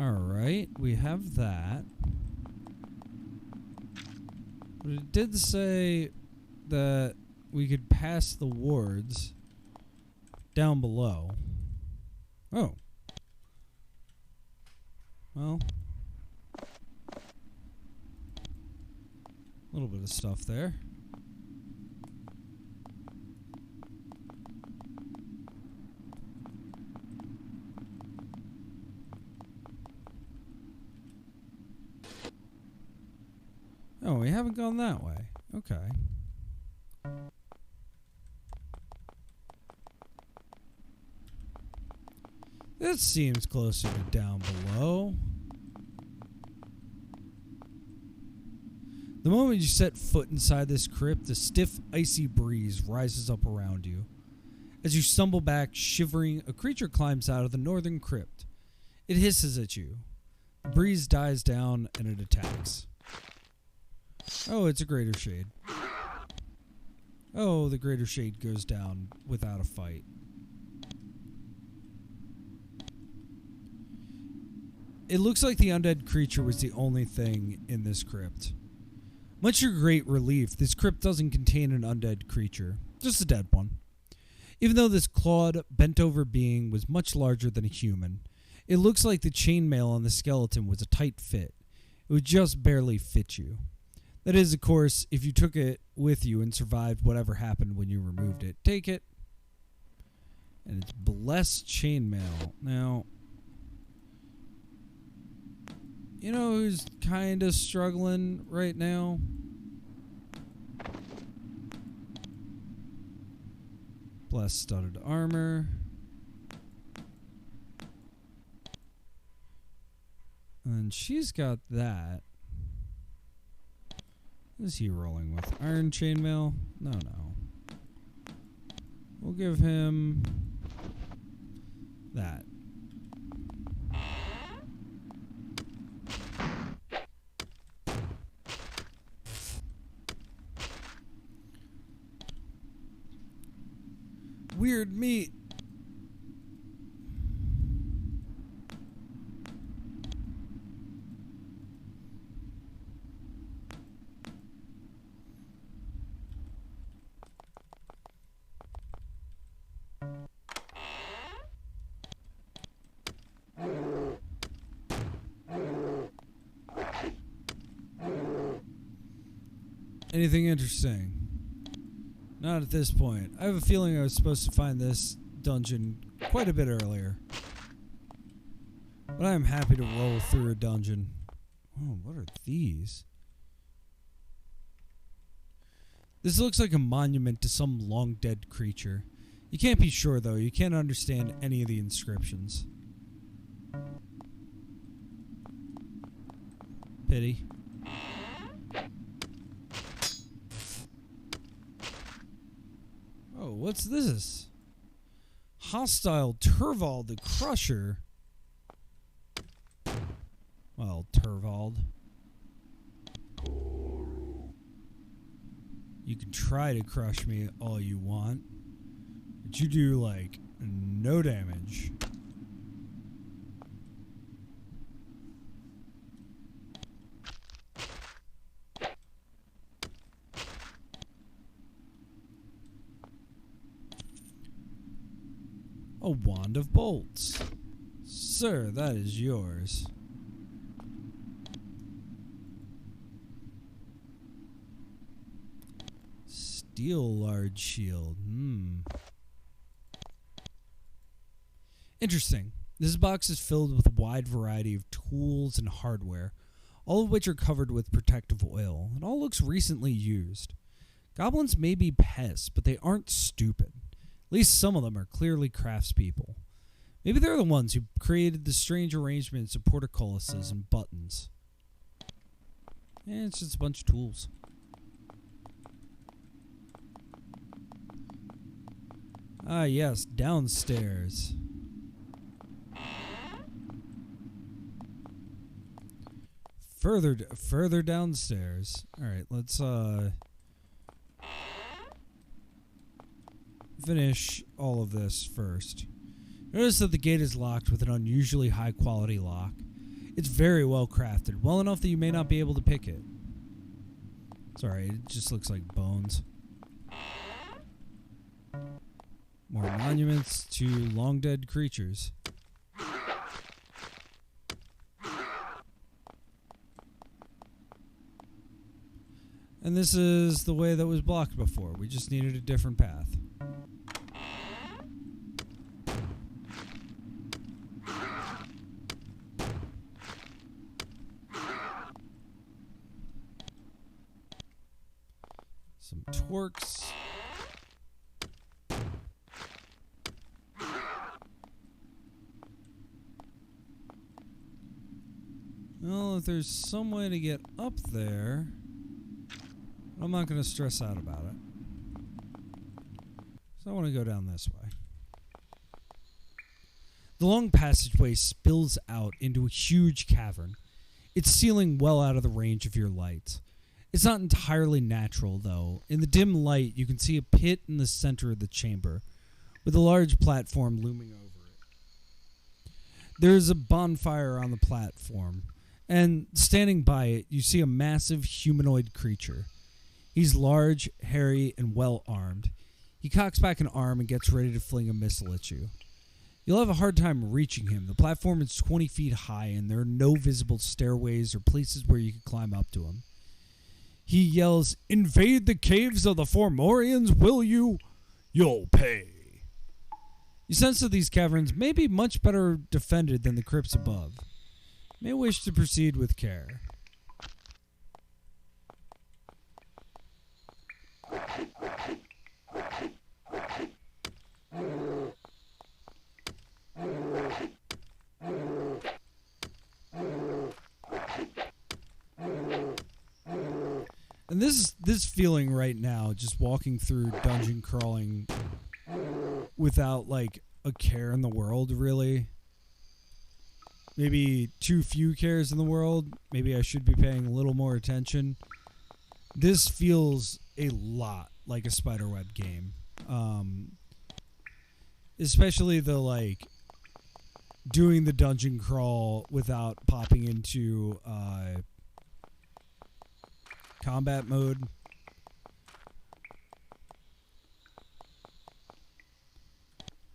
All right, we have that. But it did say that we could pass the wards down below. Oh. Well. A little bit of stuff there. Oh, we haven't gone that way. Okay. This seems closer to down below. The moment you set foot inside this crypt, the stiff, icy breeze rises up around you. As you stumble back, shivering, a creature climbs out of the northern crypt. It hisses at you. The breeze dies down and it attacks. Oh, it's a greater shade. Oh, the greater shade goes down without a fight. It looks like the undead creature was the only thing in this crypt. Much to your great relief, this crypt doesn't contain an undead creature, just a dead one. Even though this clawed, bent-over being was much larger than a human, it looks like the chainmail on the skeleton was a tight fit. It would just barely fit you. That is, of course, if you took it with you and survived whatever happened when you removed it. Take it. And it's blessed chainmail. Now, you know who's kind of struggling right now? Blessed studded armor. And she's got that. Is he rolling with iron chainmail? No. We'll give him that. Weird meat. Anything interesting? Not at this point. I have a feeling I was supposed to find this dungeon quite a bit earlier. But I am happy to roll through a dungeon. Oh, what are these? This looks like a monument to some long-dead creature. You can't be sure, though. You can't understand any of the inscriptions. Pity. Oh, what's this? Hostile Turvald the Crusher. Well, Turvald. You can try to crush me all you want, but you do, like, no damage. A wand of bolts. Sir, that is yours. Steel large shield. Interesting. This box is filled with a wide variety of tools and hardware, all of which are covered with protective oil. It all looks recently used. Goblins may be pests, but they aren't stupid. At least some of them are clearly craftspeople. Maybe they're the ones who created the strange arrangements of portcullises and buttons. It's just a bunch of tools. Ah, yes, downstairs. Further downstairs. All right, let's finish all of this first. Notice that the gate is locked with an unusually high quality lock. It's very well crafted, well enough that you may not be able to pick it. Sorry, it just looks like bones. More monuments to long dead creatures. And this is the way that was blocked before. We just needed a different path. Some torques. Well, if there's some way to get up there, I'm not going to stress out about it. So I want to go down this way. The long passageway spills out into a huge cavern, its ceiling well out of the range of your light. It's not entirely natural, though. In the dim light, you can see a pit in the center of the chamber, with a large platform looming over it. There is a bonfire on the platform, and standing by it, you see a massive humanoid creature. He's large, hairy, and well-armed. He cocks back an arm and gets ready to fling a missile at you. You'll have a hard time reaching him. The platform is 20 feet high, and there are no visible stairways or places where you can climb up to him. He yells, "Invade the caves of the Fomorians, will you? You'll pay." You sense that these caverns may be much better defended than the crypts above. You may wish to proceed with care. And this feeling right now, just walking through dungeon crawling without like a care in the world, really. Maybe too few cares in the world. Maybe I should be paying a little more attention. This feels a lot like a Spiderweb game. Especially the like doing the dungeon crawl without popping into combat mode.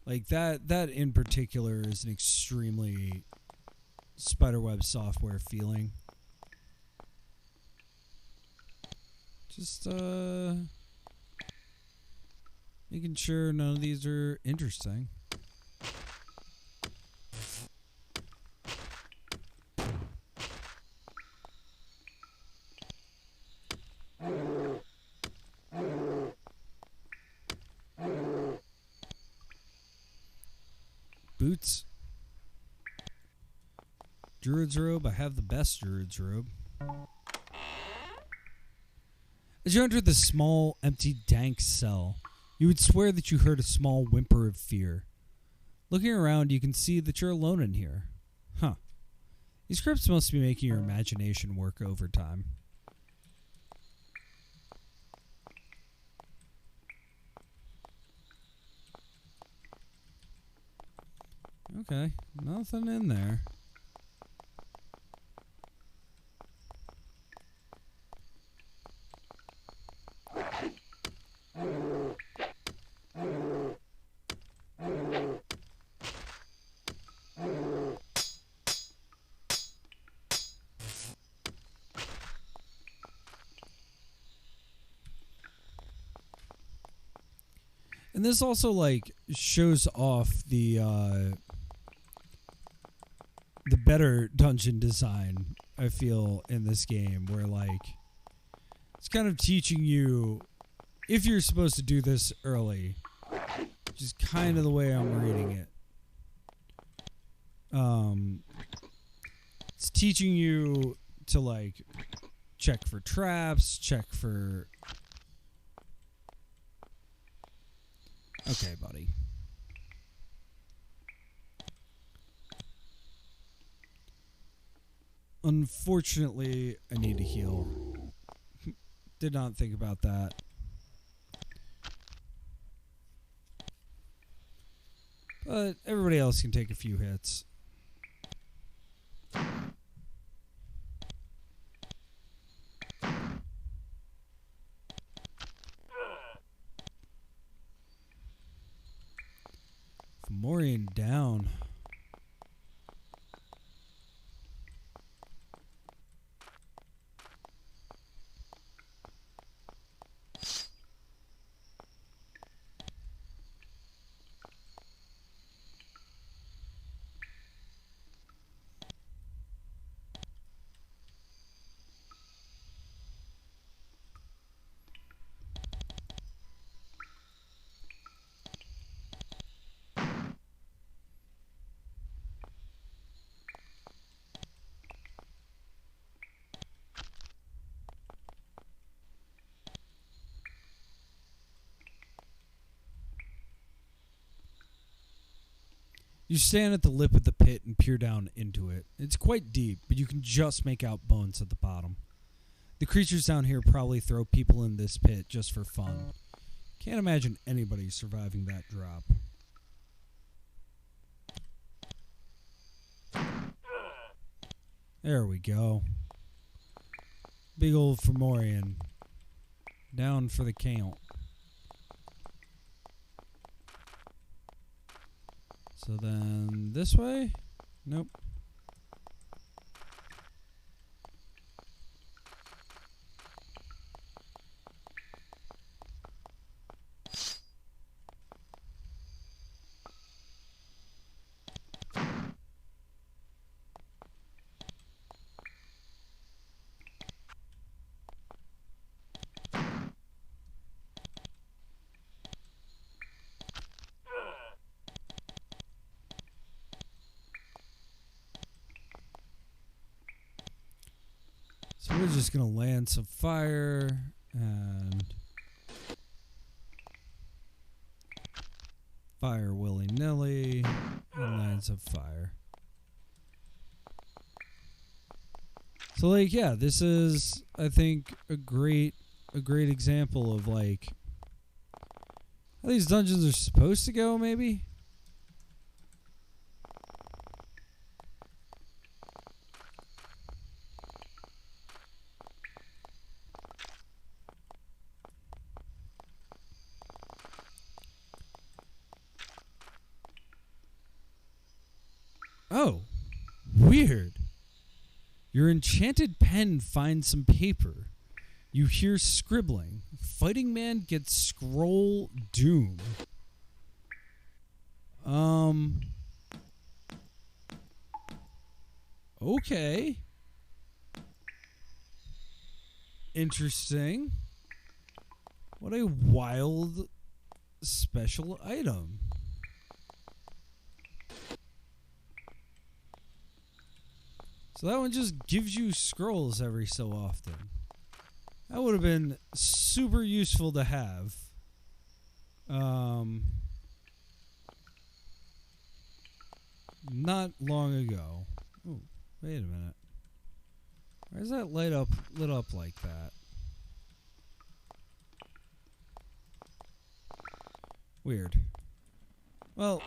Like that in particular is an extremely Spiderweb software feeling. Just making sure none of these are interesting. Boots. Druid's robe. I have the best Druid's robe. As you enter the small, empty, dank cell, you would swear that you heard a small whimper of fear. Looking around, you can see that you're alone in here. Huh. These crypts must be making your imagination work overtime. Okay, nothing in there. And this also like shows off the better dungeon design, I feel, in this game, where like it's kind of teaching you if you're supposed to do this early, just kind of the way I'm reading it. It's teaching you to like check for traps, check for... Okay, buddy. Unfortunately, I need to heal. Did not think about that. But everybody else can take a few hits. Fomorian down. You stand at the lip of the pit and peer down into it. It's quite deep, but you can just make out bones at the bottom. The creatures down here probably throw people in this pit just for fun. Can't imagine anybody surviving that drop. There we go. Big old Fomorian. Down for the count. So then this way? Nope. So we're just going to land some fire and fire willy-nilly and land some fire. So like, yeah, this is, I think, a great example of like how these dungeons are supposed to go, maybe? Oh, weird. Your enchanted pen finds some paper. You hear scribbling. Fighting man gets scroll doom. Okay. Interesting. What a wild special item. So that one just gives you scrolls every so often. That would have been super useful to have. Not long ago. Oh, wait a minute. Why is that lit up like that? Weird. Well,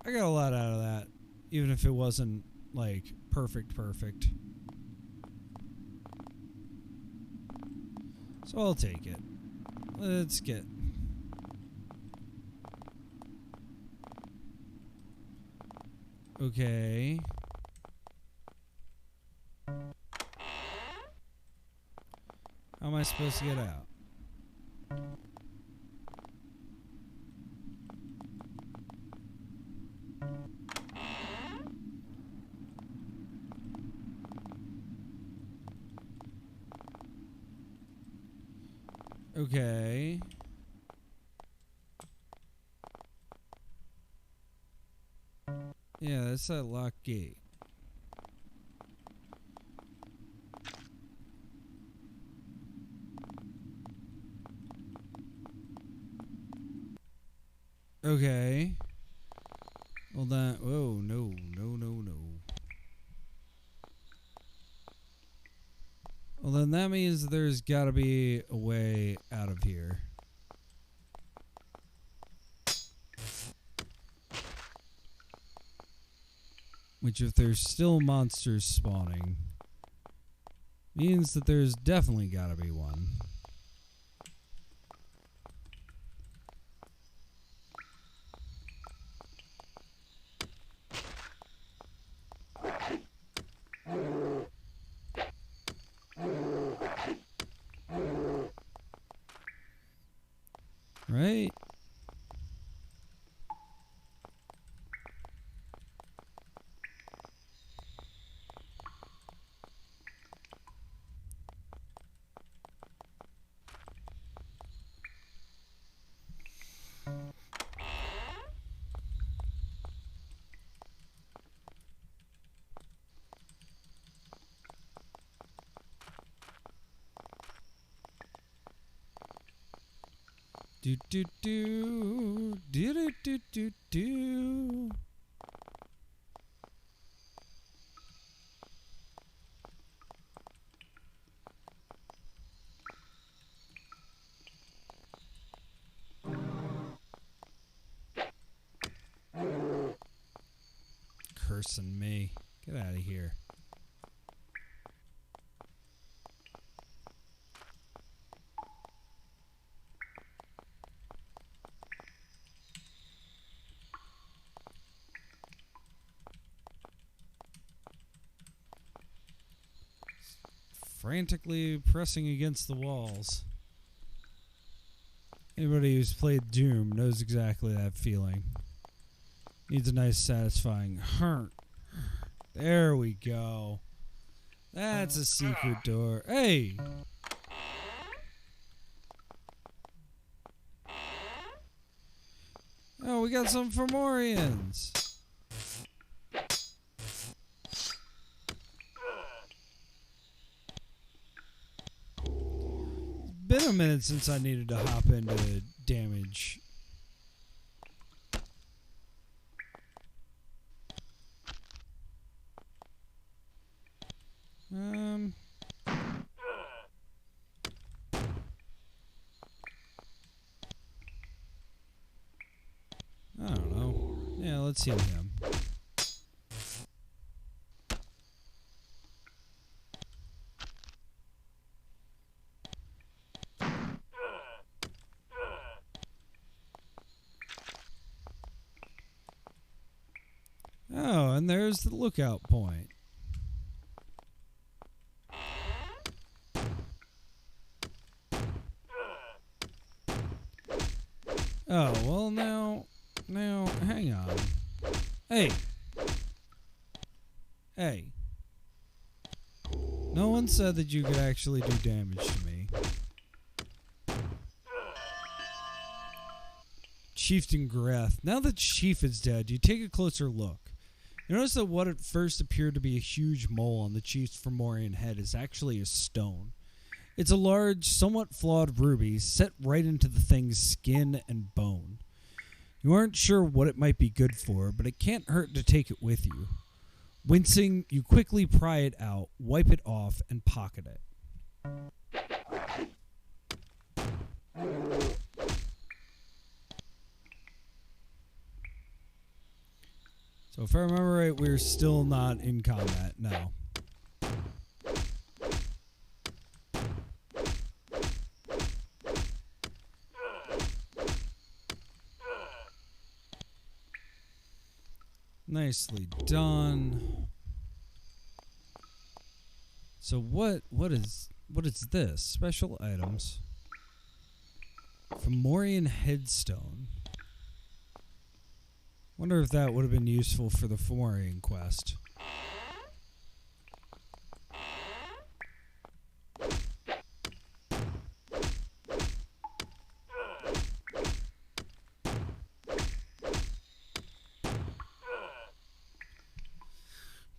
I got a lot out of that, even if it wasn't like perfect. So I'll take it. Let's get. Okay. How am I supposed to get out? Okay. Yeah, that's that locked gate. Okay. Well then, oh no. Well then that means there's gotta be a way out of here. Which, if there's still monsters spawning, means that there's definitely gotta be one. Right? Do do do do do do do do. worse than me. Get out of here. Frantically pressing against the walls. Anybody who's played Doom knows exactly that feeling. Needs a nice satisfying hurt. There we go. That's a secret door. Hey! Oh, we got some Fomorians. Been a minute since I needed to hop into damage. I don't know. Yeah, let's heal him. Oh, and there's the lookout point. Oh, well now, hang on. Hey. Hey. No one said that you could actually do damage to me. Chieftain Greth. Now that Chief is dead, you take a closer look. You notice that what at first appeared to be a huge mole on the Chief's Fomorian head is actually a stone. It's a large, somewhat flawed ruby set right into the thing's skin and bone. You aren't sure what it might be good for, but it can't hurt to take it with you. Wincing, you quickly pry it out, wipe it off, and pocket it. So if I remember right, we're still not in combat, no. Nicely done. So what is this? Special items. Fomorian headstone. Wonder if that would have been useful for the Fomorian quest.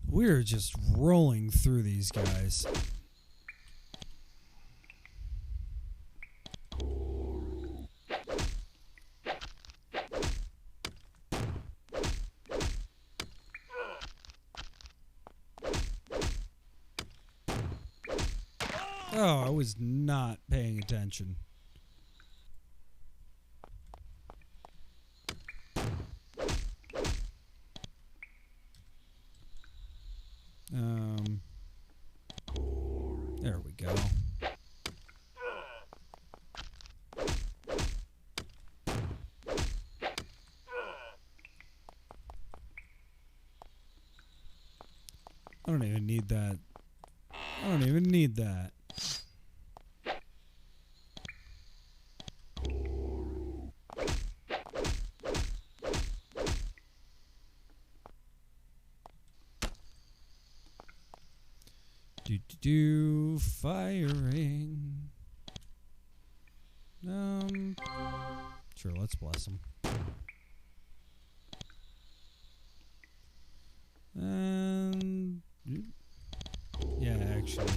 We're just rolling through these guys. Oh, I was not paying attention. There we go. I don't even need that. I don't even need that. Firing. Sure, let's bless him. And yeah, actually.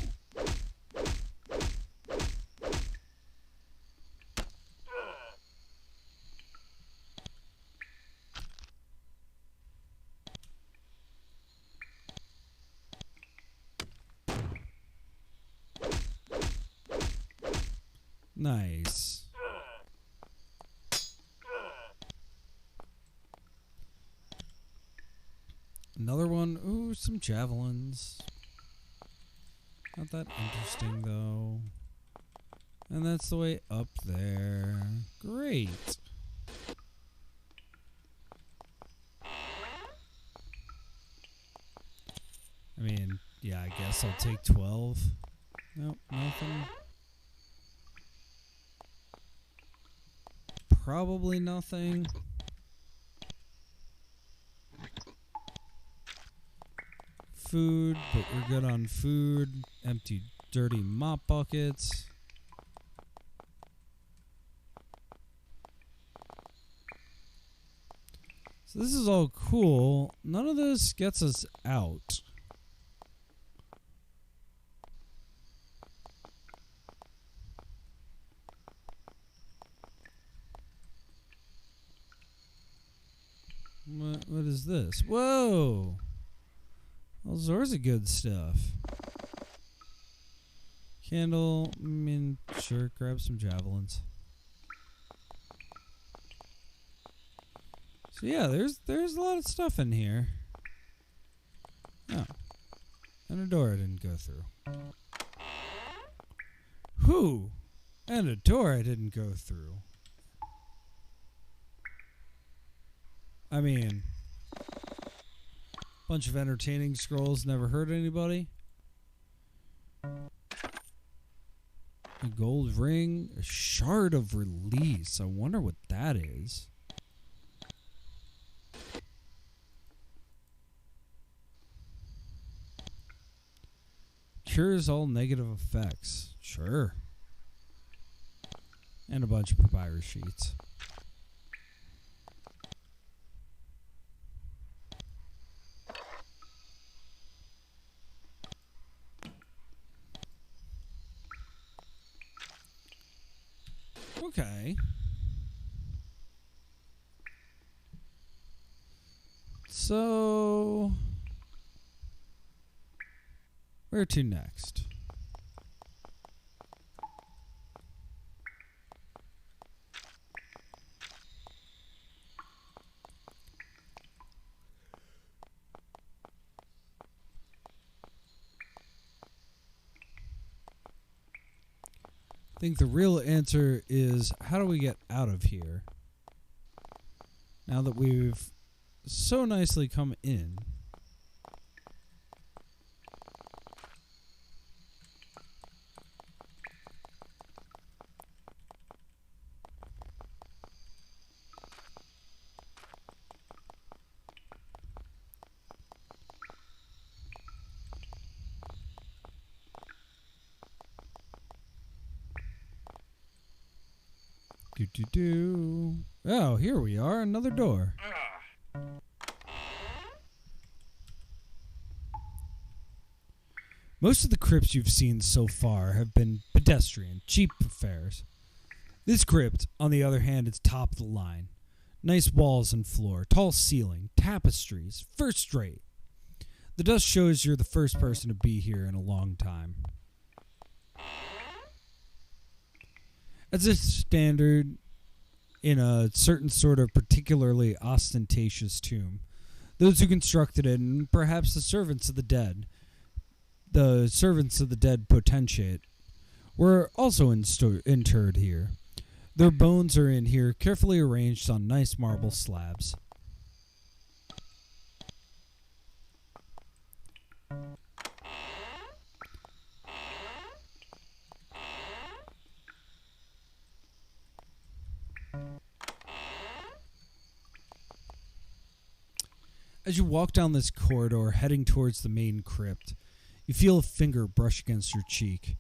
Nice. Another one. Ooh, some javelins. Not that interesting, though. And that's the way up there. Great. I mean, yeah, I guess I'll take 12. Nope, nothing. Probably nothing. Food, but we're good on food. Empty, dirty mop buckets. So this is all cool. None of this gets us out. What is this? Whoa! All sorts of good stuff. Candle. I mean, sure, grab some javelins. So yeah, there's a lot of stuff in here. Oh. And a door I didn't go through. Whew! And a door I didn't go through. I mean, bunch of entertaining scrolls never hurt anybody. A gold ring, a shard of release. I wonder what that is. Cures all negative effects. Sure. And a bunch of papyrus sheets. Okay. So, where to next? I think the real answer is, how do we get out of here? Now that we've so nicely come in. Oh, here we are, another door. Most of the crypts you've seen so far have been pedestrian, cheap affairs. This crypt, on the other hand, is top of the line. Nice walls and floor, tall ceiling, tapestries, first rate. The dust shows you're the first person to be here in a long time. As a standard in a certain sort of particularly ostentatious tomb, those who constructed it, and perhaps the servants of the dead potentate, were also interred here. Their bones are in here, carefully arranged on nice marble slabs. As you walk down this corridor, heading towards the main crypt, you feel a finger brush against your cheek.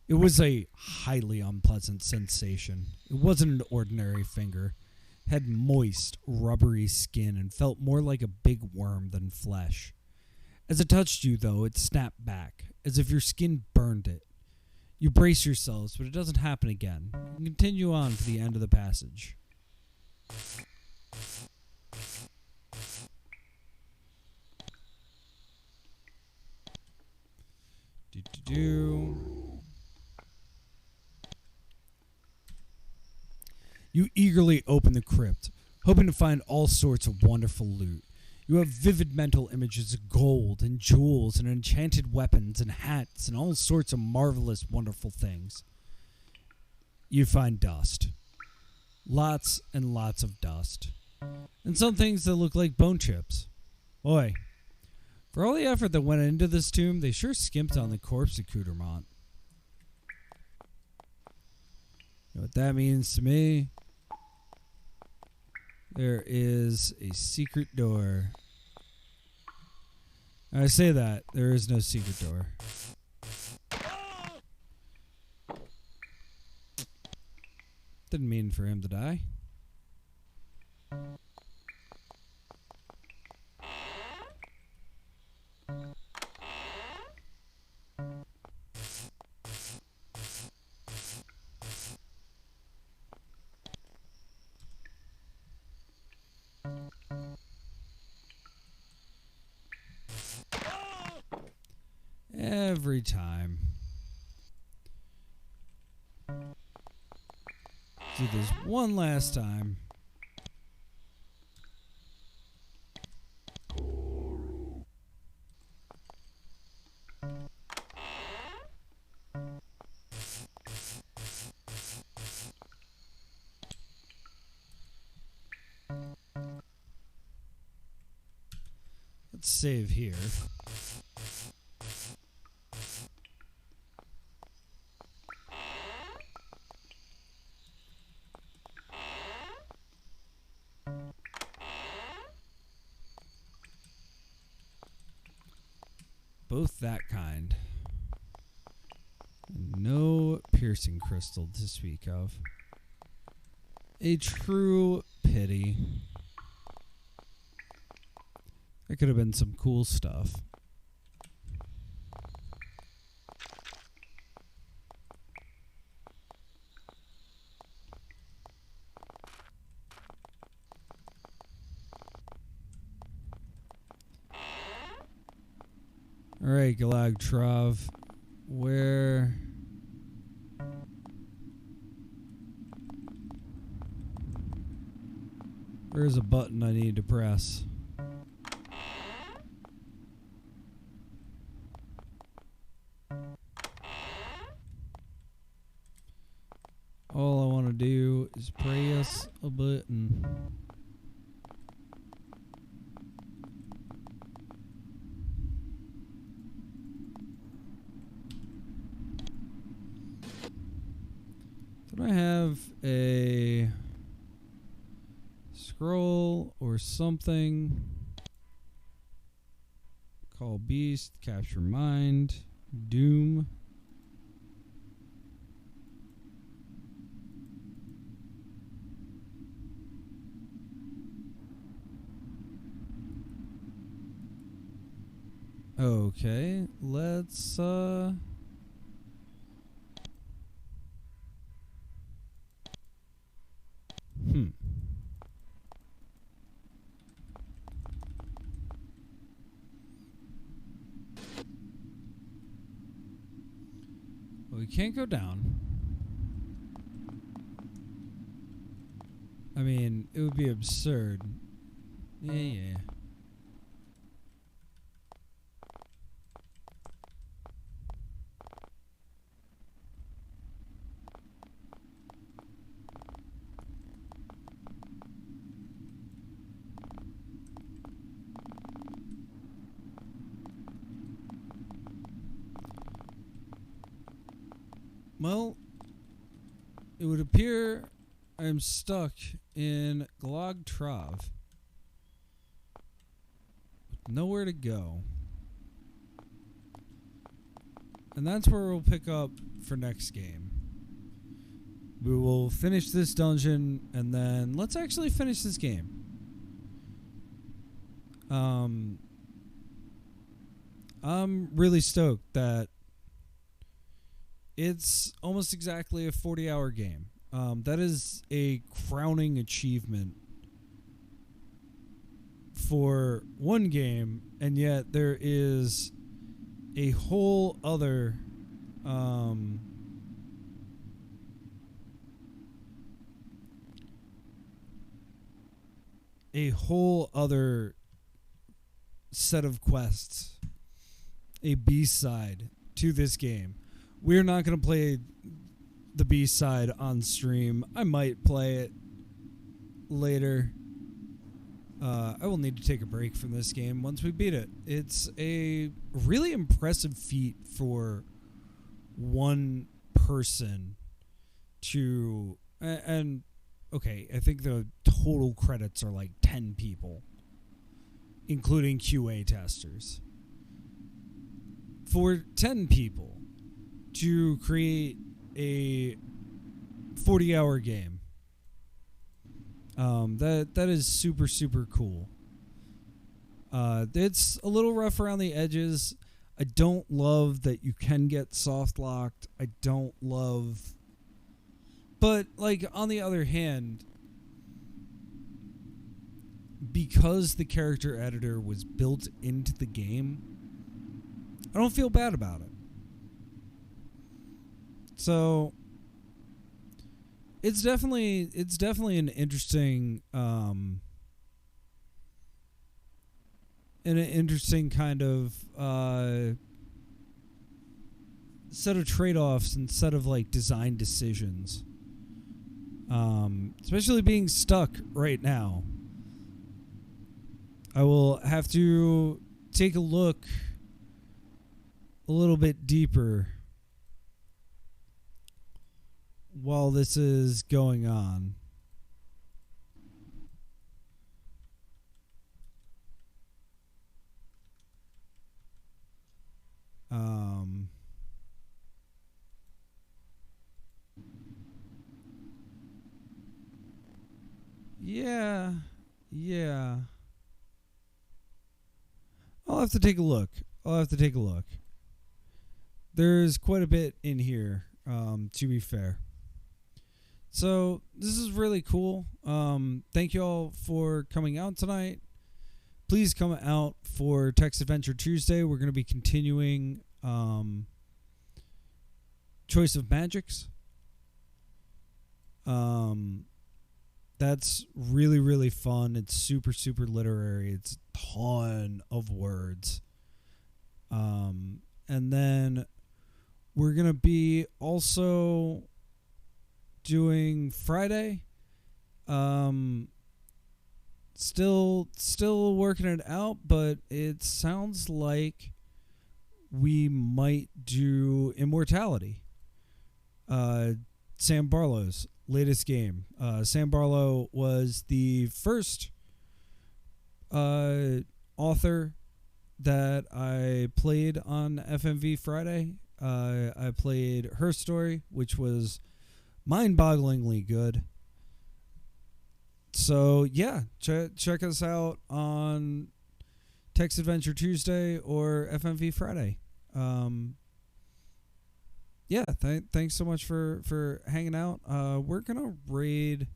It was a highly unpleasant sensation. It wasn't an ordinary finger. It had moist, rubbery skin and felt more like a big worm than flesh. As it touched you, though, it snapped back, as if your skin burned it. You brace yourselves, but it doesn't happen again. You continue on to the end of the passage. You eagerly open the crypt, hoping to find all sorts of wonderful loot. You have vivid mental images of gold and jewels and enchanted weapons and hats and all sorts of marvelous, wonderful things. You find dust. Lots and lots of dust. And some things that look like bone chips. Boy, for all the effort that went into this tomb, they sure skimped on the corpse accoutrement. You know what that means to me? There is a secret door. I say that. There is no secret door. Didn't mean for him to die. Every time. Do this one last time. Let's save here. Both that kind. No piercing crystal to speak of. A true pity. That could have been some cool stuff. All right, Galag-Trav, where's a button I need to press? All I want to do is press a button. Don't I have a scroll or something? Call beast, capture mind, doom. Okay, let's Well, we can't go down. I mean, it would be absurd. Yeah. Well, it would appear I am stuck in Galag-Trav. Nowhere to go. And that's where we'll pick up for next game. We will finish this dungeon, and then let's actually finish this game. I'm really stoked that it's almost exactly a 40-hour game. That is a crowning achievement for one game, and yet there is a whole other set of quests, a B-side to this game. We're not going to play the B-side on stream. I might play it later. I will need to take a break from this game once we beat it. It's a really impressive feat for one person to... And, okay, I think the total credits are like 10 people, including QA testers. For 10 people to create a 40-hour game, that is super, super cool. It's a little rough around the edges. I don't love that you can get soft locked. I don't love... But, like, on the other hand, because the character editor was built into the game, I don't feel bad about it. So it's definitely an interesting kind of set of trade-offs and set of like design decisions. Especially being stuck right now. I will have to take a look a little bit deeper while this is going on. Yeah. I'll have to take a look. There's quite a bit in here, to be fair. So this is really cool. Thank you all for coming out tonight. Please come out for Text Adventure Tuesday. We're going to be continuing Choice of Magics. That's really, really fun. It's super, super literary. It's a ton of words. And then we're going to be also doing Friday. Still working it out, but it sounds like we might do Immortality. Sam Barlow's latest game. Sam Barlow was the first author that I played on FMV Friday. I played her story, which was mind-bogglingly good. So yeah, check us out on Text Adventure Tuesday or FMV Friday. Yeah, thanks so much for hanging out. We're gonna raid